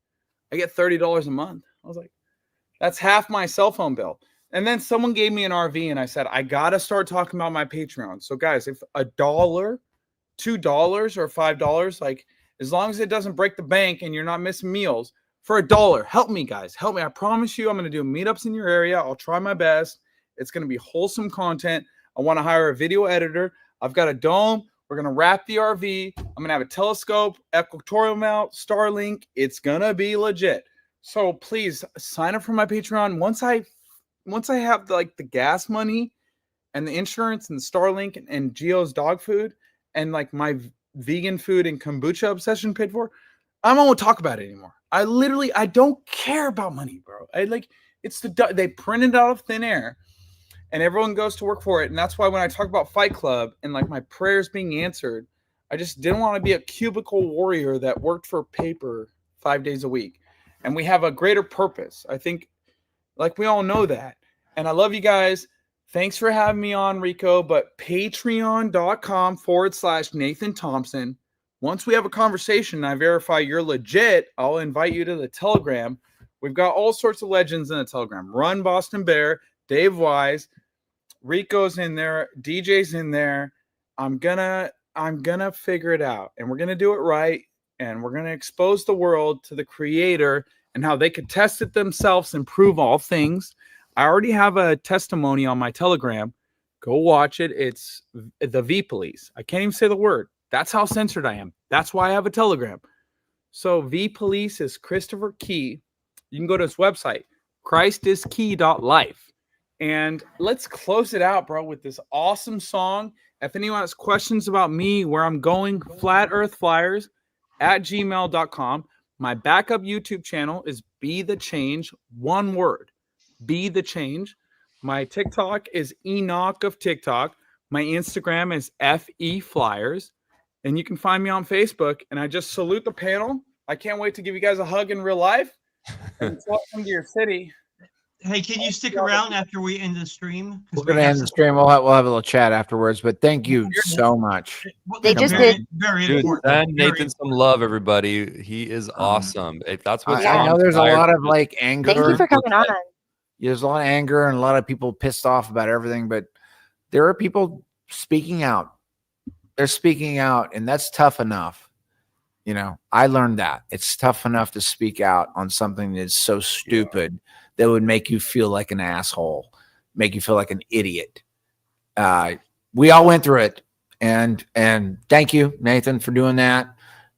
Speaker 9: $30 a month." I was like, "That's half my cell phone bill." And then someone gave me an RV, and I said, "I gotta start talking about my Patreon." So, guys, if $1, $2, or $5, like, as long as it doesn't break the bank and you're not missing meals, for $1, help me, guys. Help me. I promise you, I'm going to do meetups in your area. I'll try my best. It's going to be wholesome content. I want to hire a video editor. I've got a dome. We're going to wrap the RV. I'm going to have a telescope, equatorial mount, Starlink. It's going to be legit. So please sign up for my Patreon. Once I have the gas money and the insurance and the Starlink and Geo's dog food and like my vegan food and kombucha obsession paid for, I won't talk about it anymore. I don't care about money, bro. They print it out of thin air and everyone goes to work for it. And that's why when I talk about Fight Club and like my prayers being answered, I just didn't want to be a cubicle warrior that worked for paper 5 days a week. And we have a greater purpose. I think like we all know that. And I love you guys. Thanks for having me on, Rico. But patreon.com/Nathan Thompson. Once we have a conversation and I verify you're legit, I'll invite you to the Telegram. We've got all sorts of legends in the Telegram. Run Boston Bear, Dave Wise, Rico's in there, DJ's in there. I'm gonna figure it out, and we're gonna do it right, and we're gonna expose the world to the creator and how they could test it themselves and prove all things. I already have a testimony on my Telegram. Go watch it. It's the V Police. I can't even say the word. That's how censored I am. That's why I have a Telegram. So V Police is Christopher Key. You can go to his website, christiskey.life. And let's close it out, bro, with this awesome song. If anyone has questions about me, where I'm going, flatearthflyers@gmail.com. My backup YouTube channel is Be The Change, one word. Be The Change. My TikTok is Enoch of TikTok. My Instagram is FE Flyers. And you can find me on Facebook. And I just salute the panel. I can't wait to give you guys a hug in real life. And welcome to your city.
Speaker 8: Hey, can you stick around after we end the stream?
Speaker 4: We're gonna end the stream. We'll have a little chat afterwards. But thank you so much.
Speaker 10: They just did.
Speaker 8: Very
Speaker 5: Dude,
Speaker 8: important.
Speaker 5: send Nathan some love, everybody. He is awesome. If that's what
Speaker 4: I know there's a lot of like anger.
Speaker 10: Thank you for coming on.
Speaker 4: There's a lot of anger and a lot of people pissed off about everything, but there are people speaking out. They're speaking out, and that's tough enough. You know, I learned that it's tough enough to speak out on something that's so stupid that would make you feel like an asshole, make you feel like an idiot. We all went through it, and thank you, Nathan, for doing that.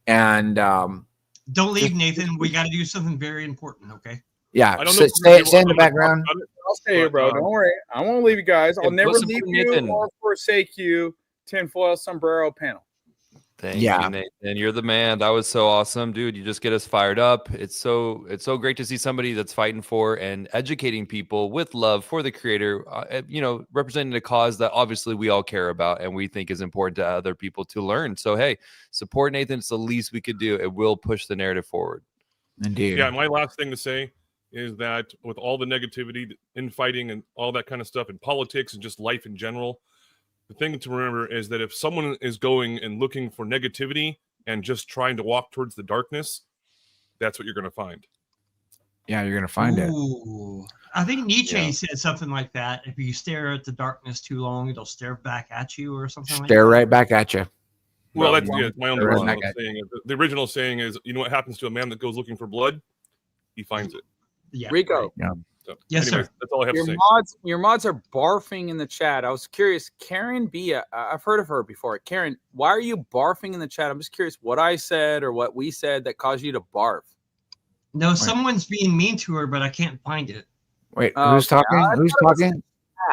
Speaker 4: And
Speaker 8: don't leave, Nathan. We got to do something very important. Okay.
Speaker 4: Yeah, stay in the background.
Speaker 9: I'll stay here, bro. Don't worry. I won't leave you guys. I'll never leave you
Speaker 5: Nathan.
Speaker 9: or forsake you. Tinfoil sombrero panel.
Speaker 5: Thank you, Nathan. You're the man. That was so awesome, dude. You just get us fired up. It's so great to see somebody that's fighting for and educating people with love for the creator, representing a cause that obviously we all care about and we think is important to other people to learn. So, hey, support Nathan. It's the least we could do. It will push the narrative forward.
Speaker 4: Indeed.
Speaker 13: Yeah, my last thing to say is that with all the negativity, infighting, and all that kind of stuff in politics and just life in general, the thing to remember is that if someone is going and looking for negativity and just trying to walk towards the darkness, that's what you're going to find.
Speaker 4: Yeah, you're going to find it.
Speaker 8: I think Nietzsche said something like that. If you stare at the darkness too long, it'll stare back at you or something like that.
Speaker 4: Stare right back at you.
Speaker 13: Well, that's my own original saying. The original saying is, you know what happens to a man that goes looking for blood? He finds it.
Speaker 8: Yeah.
Speaker 9: Rico.
Speaker 4: Yeah.
Speaker 13: So,
Speaker 8: yes,
Speaker 13: anyways,
Speaker 8: sir.
Speaker 13: That's all I have to say.
Speaker 9: Your mods are barfing in the chat. I was curious. Karen B, I've heard of her before. Karen, why are you barfing in the chat? I'm just curious what I said or what we said that caused you to barf.
Speaker 8: No, someone's being mean to her, but I can't find it.
Speaker 4: Wait, who's talking? Who's talking?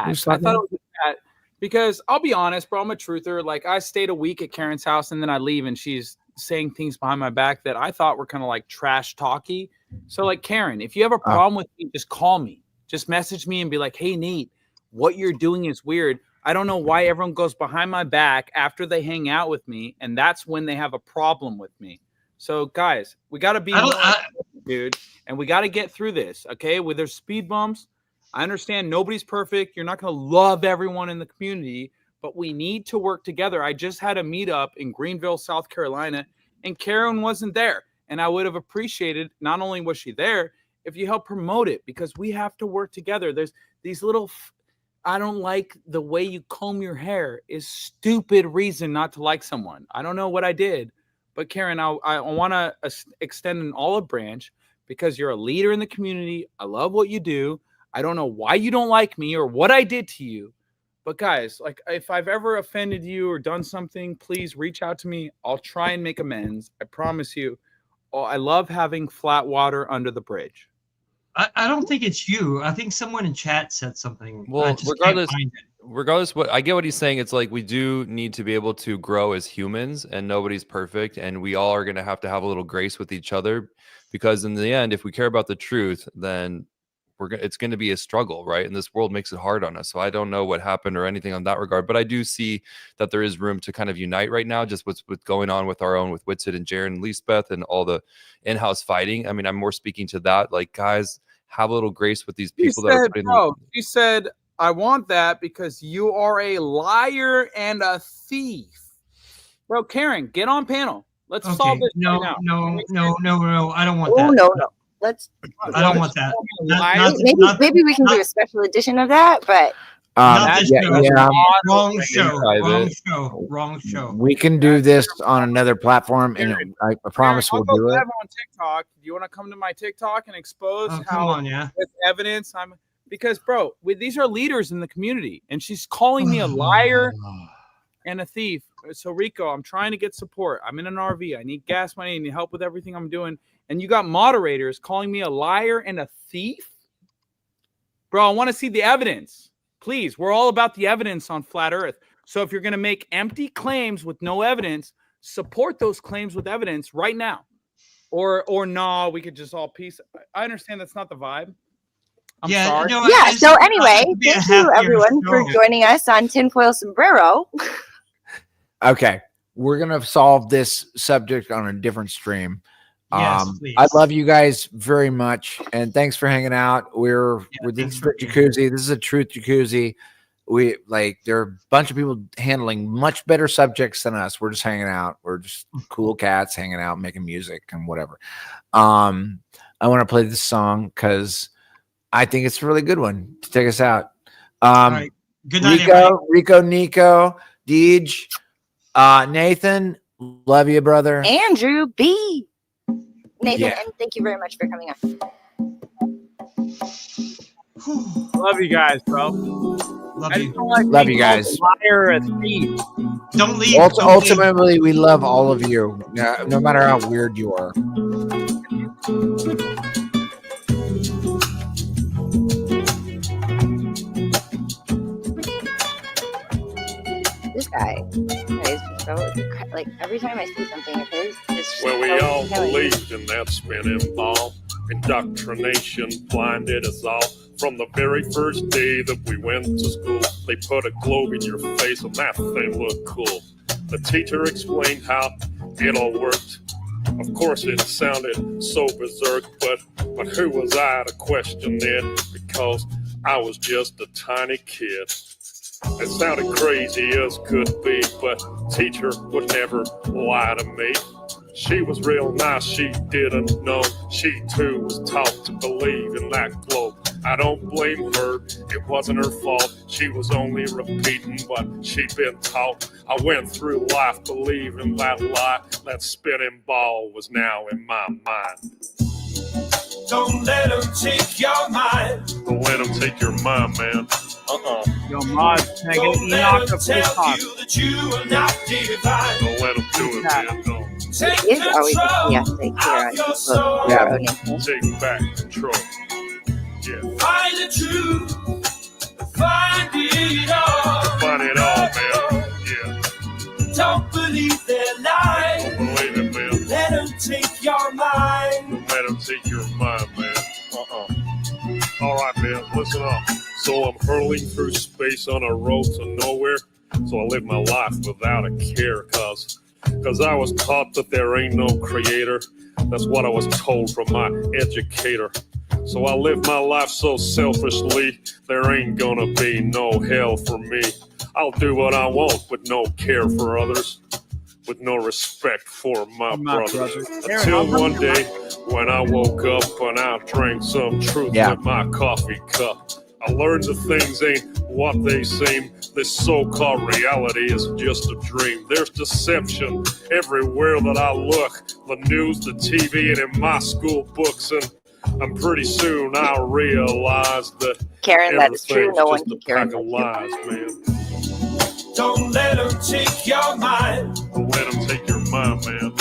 Speaker 9: Who's talking? I thought it was a chat because I'll be honest, bro. I'm a truther. Like I stayed a week at Karen's house and then I leave and she's saying things behind my back that I thought were kind of like trash talky. So like Karen, if you have a problem with me, just call me. Just message me and be like, hey, Nate, what you're doing is weird. I don't know why everyone goes behind my back after they hang out with me. And that's when they have a problem with me. So guys, we got to be dude, and we got to get through this. Okay. With their speed bumps. I understand nobody's perfect. You're not going to love everyone in the community, but we need to work together. I just had a meetup in Greenville, South Carolina, and Karen wasn't there. And I would have appreciated, not only was she there, if you help promote it, because we have to work together. There's these little, I don't like the way you comb your hair is stupid reason not to like someone. I don't know what I did, but Karen, I want to extend an olive branch because you're a leader in the community. I love what you do. I don't know why you don't like me or what I did to you, but guys, like if I've ever offended you or done something, please reach out to me. I'll try and make amends. I promise you. Oh, I love having flat water under the bridge.
Speaker 8: I don't think it's you. I think someone in chat said something.
Speaker 5: Well, regardless what I get what he's saying, it's like we do need to be able to grow as humans and nobody's perfect. And we all are going to have a little grace with each other because in the end, if we care about the truth, then it's going to be a struggle, right? And this world makes it hard on us. So I don't know what happened or anything on that regard, but I do see that there is room to kind of unite right now, just what's going on with our own, with Whitsit and Jaron and Lisbeth and all the in-house fighting. I mean, I'm more speaking to that, like, guys, have a little grace with these people that are putting
Speaker 9: you said, I want that because you are a liar and a thief. Bro, Karen, get on panel. Let's solve this
Speaker 8: No,
Speaker 9: right
Speaker 8: no. I don't want
Speaker 10: Oh,
Speaker 8: that.
Speaker 10: no. Let's.
Speaker 8: I don't want that.
Speaker 10: Maybe we can do a special edition of that, but.
Speaker 8: Wrong show.
Speaker 4: We can do this on another platform, and I promise we'll do it.
Speaker 9: On TikTok, do you want to come to my TikTok and expose how with evidence because, bro, these are leaders in the community, and she's calling me a liar and a thief. So Rico, I'm trying to get support. I'm in an RV. I need gas money. I need help with everything I'm doing. And you got moderators calling me a liar and a thief? Bro, I want to see the evidence. Please, we're all about the evidence on Flat Earth. So if you're going to make empty claims with no evidence, support those claims with evidence right now. Or no, we could just all peace. I understand that's not the vibe. I'm sorry.
Speaker 10: So anyway, thank you everyone for joining us on Tinfoil Sombrero.
Speaker 4: Okay, we're going to solve this subject on a different stream.
Speaker 8: Yes,
Speaker 4: I love you guys very much, and thanks for hanging out. We're this jacuzzi. This is a truth jacuzzi. There are a bunch of people handling much better subjects than us. We're just hanging out. We're just cool cats hanging out, making music and whatever. I want to play this song because I think it's a really good one to take us out.
Speaker 8: All right. Good night,
Speaker 4: Rico, Nico, Deej, Nathan, love you, brother.
Speaker 10: Andrew B. Nathan, and thank you very much for coming on.
Speaker 9: Love you guys, bro.
Speaker 4: Love you guys.
Speaker 9: Liar, a thief.
Speaker 8: Don't leave.
Speaker 4: Ultimately, we love all of you, no matter how weird you are.
Speaker 10: This guy is so like every time I see something of his, it's just
Speaker 14: well, we all believed in that spinning ball. Indoctrination blinded us all. From the very first day that we went to school, they put a globe in your face and that thing looked cool. The teacher explained how it all worked. Of course it sounded so berserk, but who was I to question it? Because I was just a tiny kid. It sounded crazy as could be, but teacher would never lie to me. She was real nice, she didn't know. She too was taught to believe in that globe. I don't blame her, it wasn't her fault. She was only repeating what she'd been taught. I went through life believing that lie. That spinning ball was now in my mind.
Speaker 15: Don't let them take your mind.
Speaker 14: Don't let them take your mind, man.
Speaker 16: Yo, Mod, can I get an Enoch of hip-hop?
Speaker 15: That you are not divine.
Speaker 14: Don't let them do it, man. Don't.
Speaker 15: Take
Speaker 10: It is always a
Speaker 15: control
Speaker 10: fiasco here
Speaker 15: of
Speaker 10: on
Speaker 15: your
Speaker 10: Facebook.
Speaker 15: soul.
Speaker 10: Yeah.
Speaker 14: Take back control. Yeah.
Speaker 15: Find the truth. Find it all.
Speaker 14: Find it all, man. Yeah.
Speaker 15: Don't believe their lies.
Speaker 14: Don't believe it, man.
Speaker 15: Let them take your mind.
Speaker 14: Don't let them take your mind, man. All right, man. Listen up. So I'm hurling through space on a road to nowhere. So I live my life without a care, cause I was taught that there ain't no creator. That's what I was told from my educator. So I live my life so selfishly, there ain't gonna be no hell for me. I'll do what I want with no care for others, with no respect for my brothers. Until one day when I woke up and I drank some truth with my coffee cup. I learned that things ain't what they seem. This so-called reality is just a dream. There's deception everywhere that I look. The news, the TV, and in my school books. And pretty soon I'll realize that
Speaker 10: Karen, that is true. No one
Speaker 14: just
Speaker 10: can
Speaker 14: a pack of lies, man.
Speaker 15: Don't let them take your mind.
Speaker 14: Don't let them take your mind, man.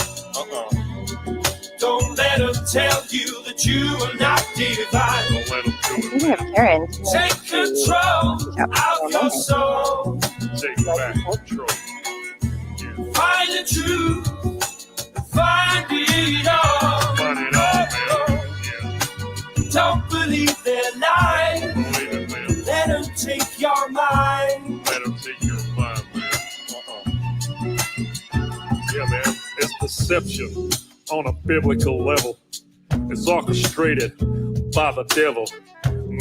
Speaker 15: Don't let them tell you that you are not divine.
Speaker 14: Don't let them do it.
Speaker 10: We have Karen.
Speaker 15: Take control of your soul.
Speaker 14: Take back control.
Speaker 15: Find the truth. Find it all.
Speaker 14: Find it all, man.
Speaker 15: Don't believe their lies.
Speaker 14: Don't believe it, man.
Speaker 15: Let them take your mind.
Speaker 14: Let them take your mind, man. Yeah, man. It's deception on a biblical level. It's orchestrated by the devil.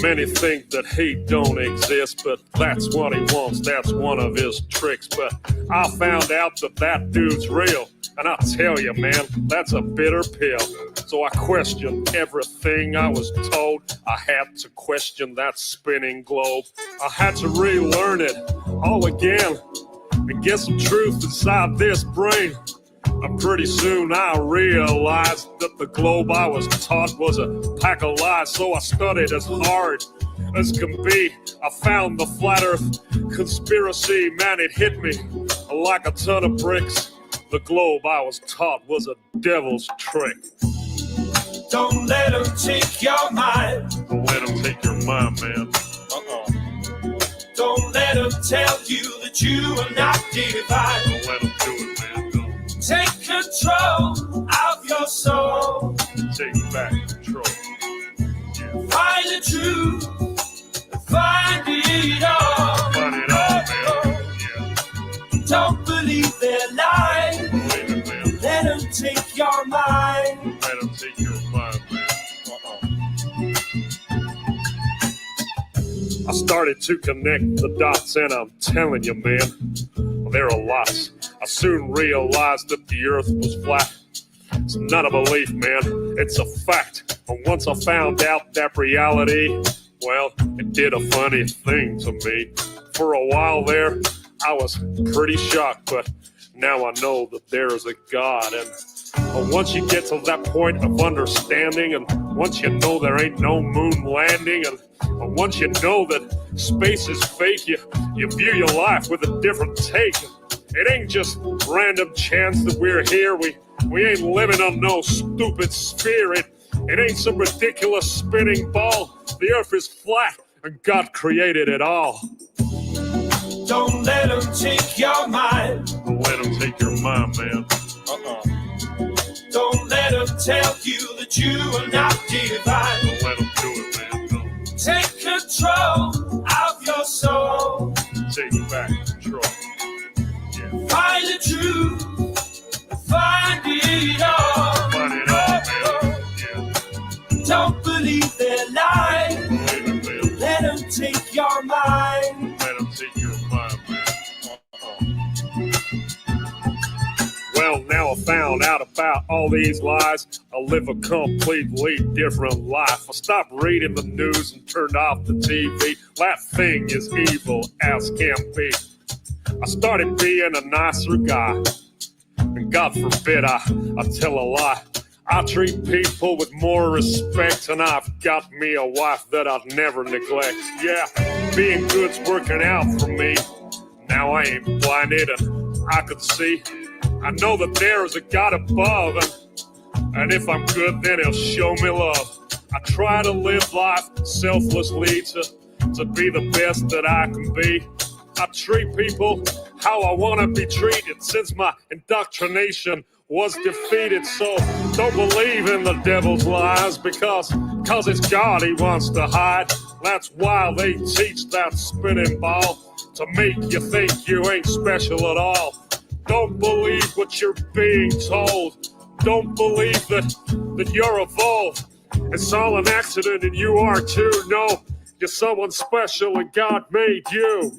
Speaker 14: Many think that hate don't exist, but that's what he wants. That's one of his tricks. But I found out that dude's real. And I'll tell you, man, that's a bitter pill. So I questioned everything I was told. I had to question that spinning globe. I had to relearn it all again and get some truth inside this brain. And pretty soon I realized that the globe I was taught was a pack of lies. So I studied as hard as can be. I found the flat earth conspiracy. Man, it hit me like a ton of bricks. The globe I was taught was a devil's trick.
Speaker 15: Don't let them take your mind.
Speaker 14: Don't let them take your mind, man.
Speaker 15: Don't let them tell you that you are not divine.
Speaker 14: Don't let them do it, man. Don't.
Speaker 15: Take control of your soul.
Speaker 14: Take back control. Yeah.
Speaker 15: Find the truth. Find it all.
Speaker 14: Find it all, man. Yeah.
Speaker 15: Don't believe their lies.
Speaker 14: Don't believe it, man.
Speaker 15: Let them take your mind.
Speaker 14: Let them take your mind, man. I started to connect the dots, and I'm telling you, man, there are lots. I soon realized that the earth was flat. It's not a belief, man, it's a fact. And once I found out that reality, well, it did a funny thing to me. For a while there, I was pretty shocked, but now I know that there is a God. And once you get to that point of understanding, and once you know there ain't no moon landing, and once you know that space is fake, you view your life with a different take. It ain't just random chance that we're here. We ain't living on no stupid sphere. It ain't some ridiculous spinning ball. The earth is flat, and God created it all.
Speaker 15: Don't let them take your mind.
Speaker 14: Don't let them take your mind, man.
Speaker 15: Don't let them tell you that you are not divine.
Speaker 14: Don't let them do it, man. Don't.
Speaker 15: Take control of your soul.
Speaker 14: Take back control. Yeah.
Speaker 15: Find the truth. Find it all. Don't believe their lies. Let them take your mind.
Speaker 14: Let them take your mind, man. Well, now I found out about all these lies. I live a completely different life. I stopped reading the news and turned off the TV. That thing is evil as can be. I started being a nicer guy. And God forbid I tell a lie. I treat people with more respect, and I've got me a wife that I'd never neglect. Yeah, being good's working out for me. Now I ain't blinded and I could see. I know that there is a God above, and if I'm good, then he'll show me love. I try to live life selflessly to be the best that I can be. I treat people how I want to be treated since my indoctrination was defeated. So don't believe in the devil's lies because it's God he wants to hide. That's why they teach that spinning ball to make you think you ain't special at all. Don't believe what you're being told. Don't believe that you're evolved. It's all an accident and you are too. No, you're someone special and God made you.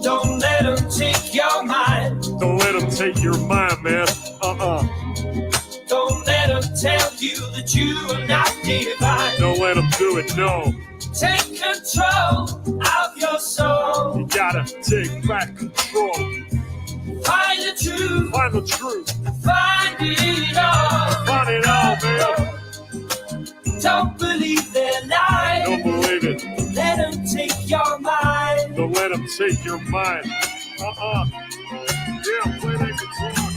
Speaker 15: Don't let them take your mind.
Speaker 14: Don't let them take your mind, man.
Speaker 15: Don't let them tell you that you are not divine.
Speaker 14: Don't let them do it, no.
Speaker 15: Take control of your soul.
Speaker 14: You gotta take back control.
Speaker 15: Find the truth.
Speaker 14: Find the truth.
Speaker 15: Find it all.
Speaker 14: Find it all, man.
Speaker 15: Don't believe their lies.
Speaker 14: Don't believe it.
Speaker 15: Let them take your mind.
Speaker 14: Don't let them take your mind. Yeah, play that guitar.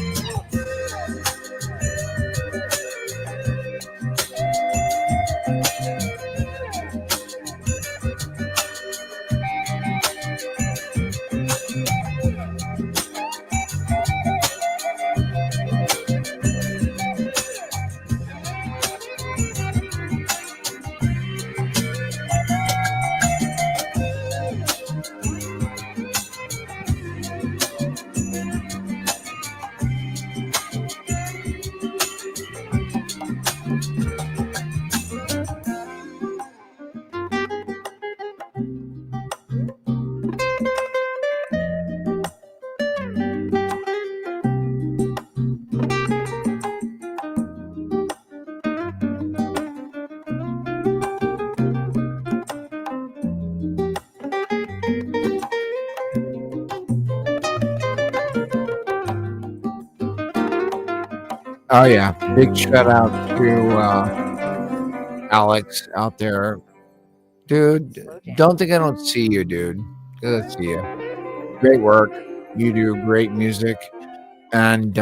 Speaker 4: Oh yeah, big shout out to Alex out there, dude. Don't think I don't see you, dude. Good to see you. Great work. You do great music, and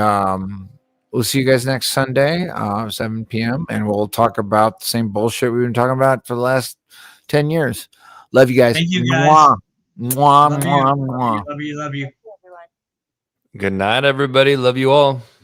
Speaker 4: we'll see you guys next Sunday, 7 p.m. And we'll talk about the same bullshit we've been talking about for the last 10 years. Love you guys.
Speaker 8: Thank you, guys.
Speaker 4: Mwah. Mwah,
Speaker 8: Love you.
Speaker 4: mwah, mwah.
Speaker 8: Love you. Love you.
Speaker 5: Good night, everybody. Love you all.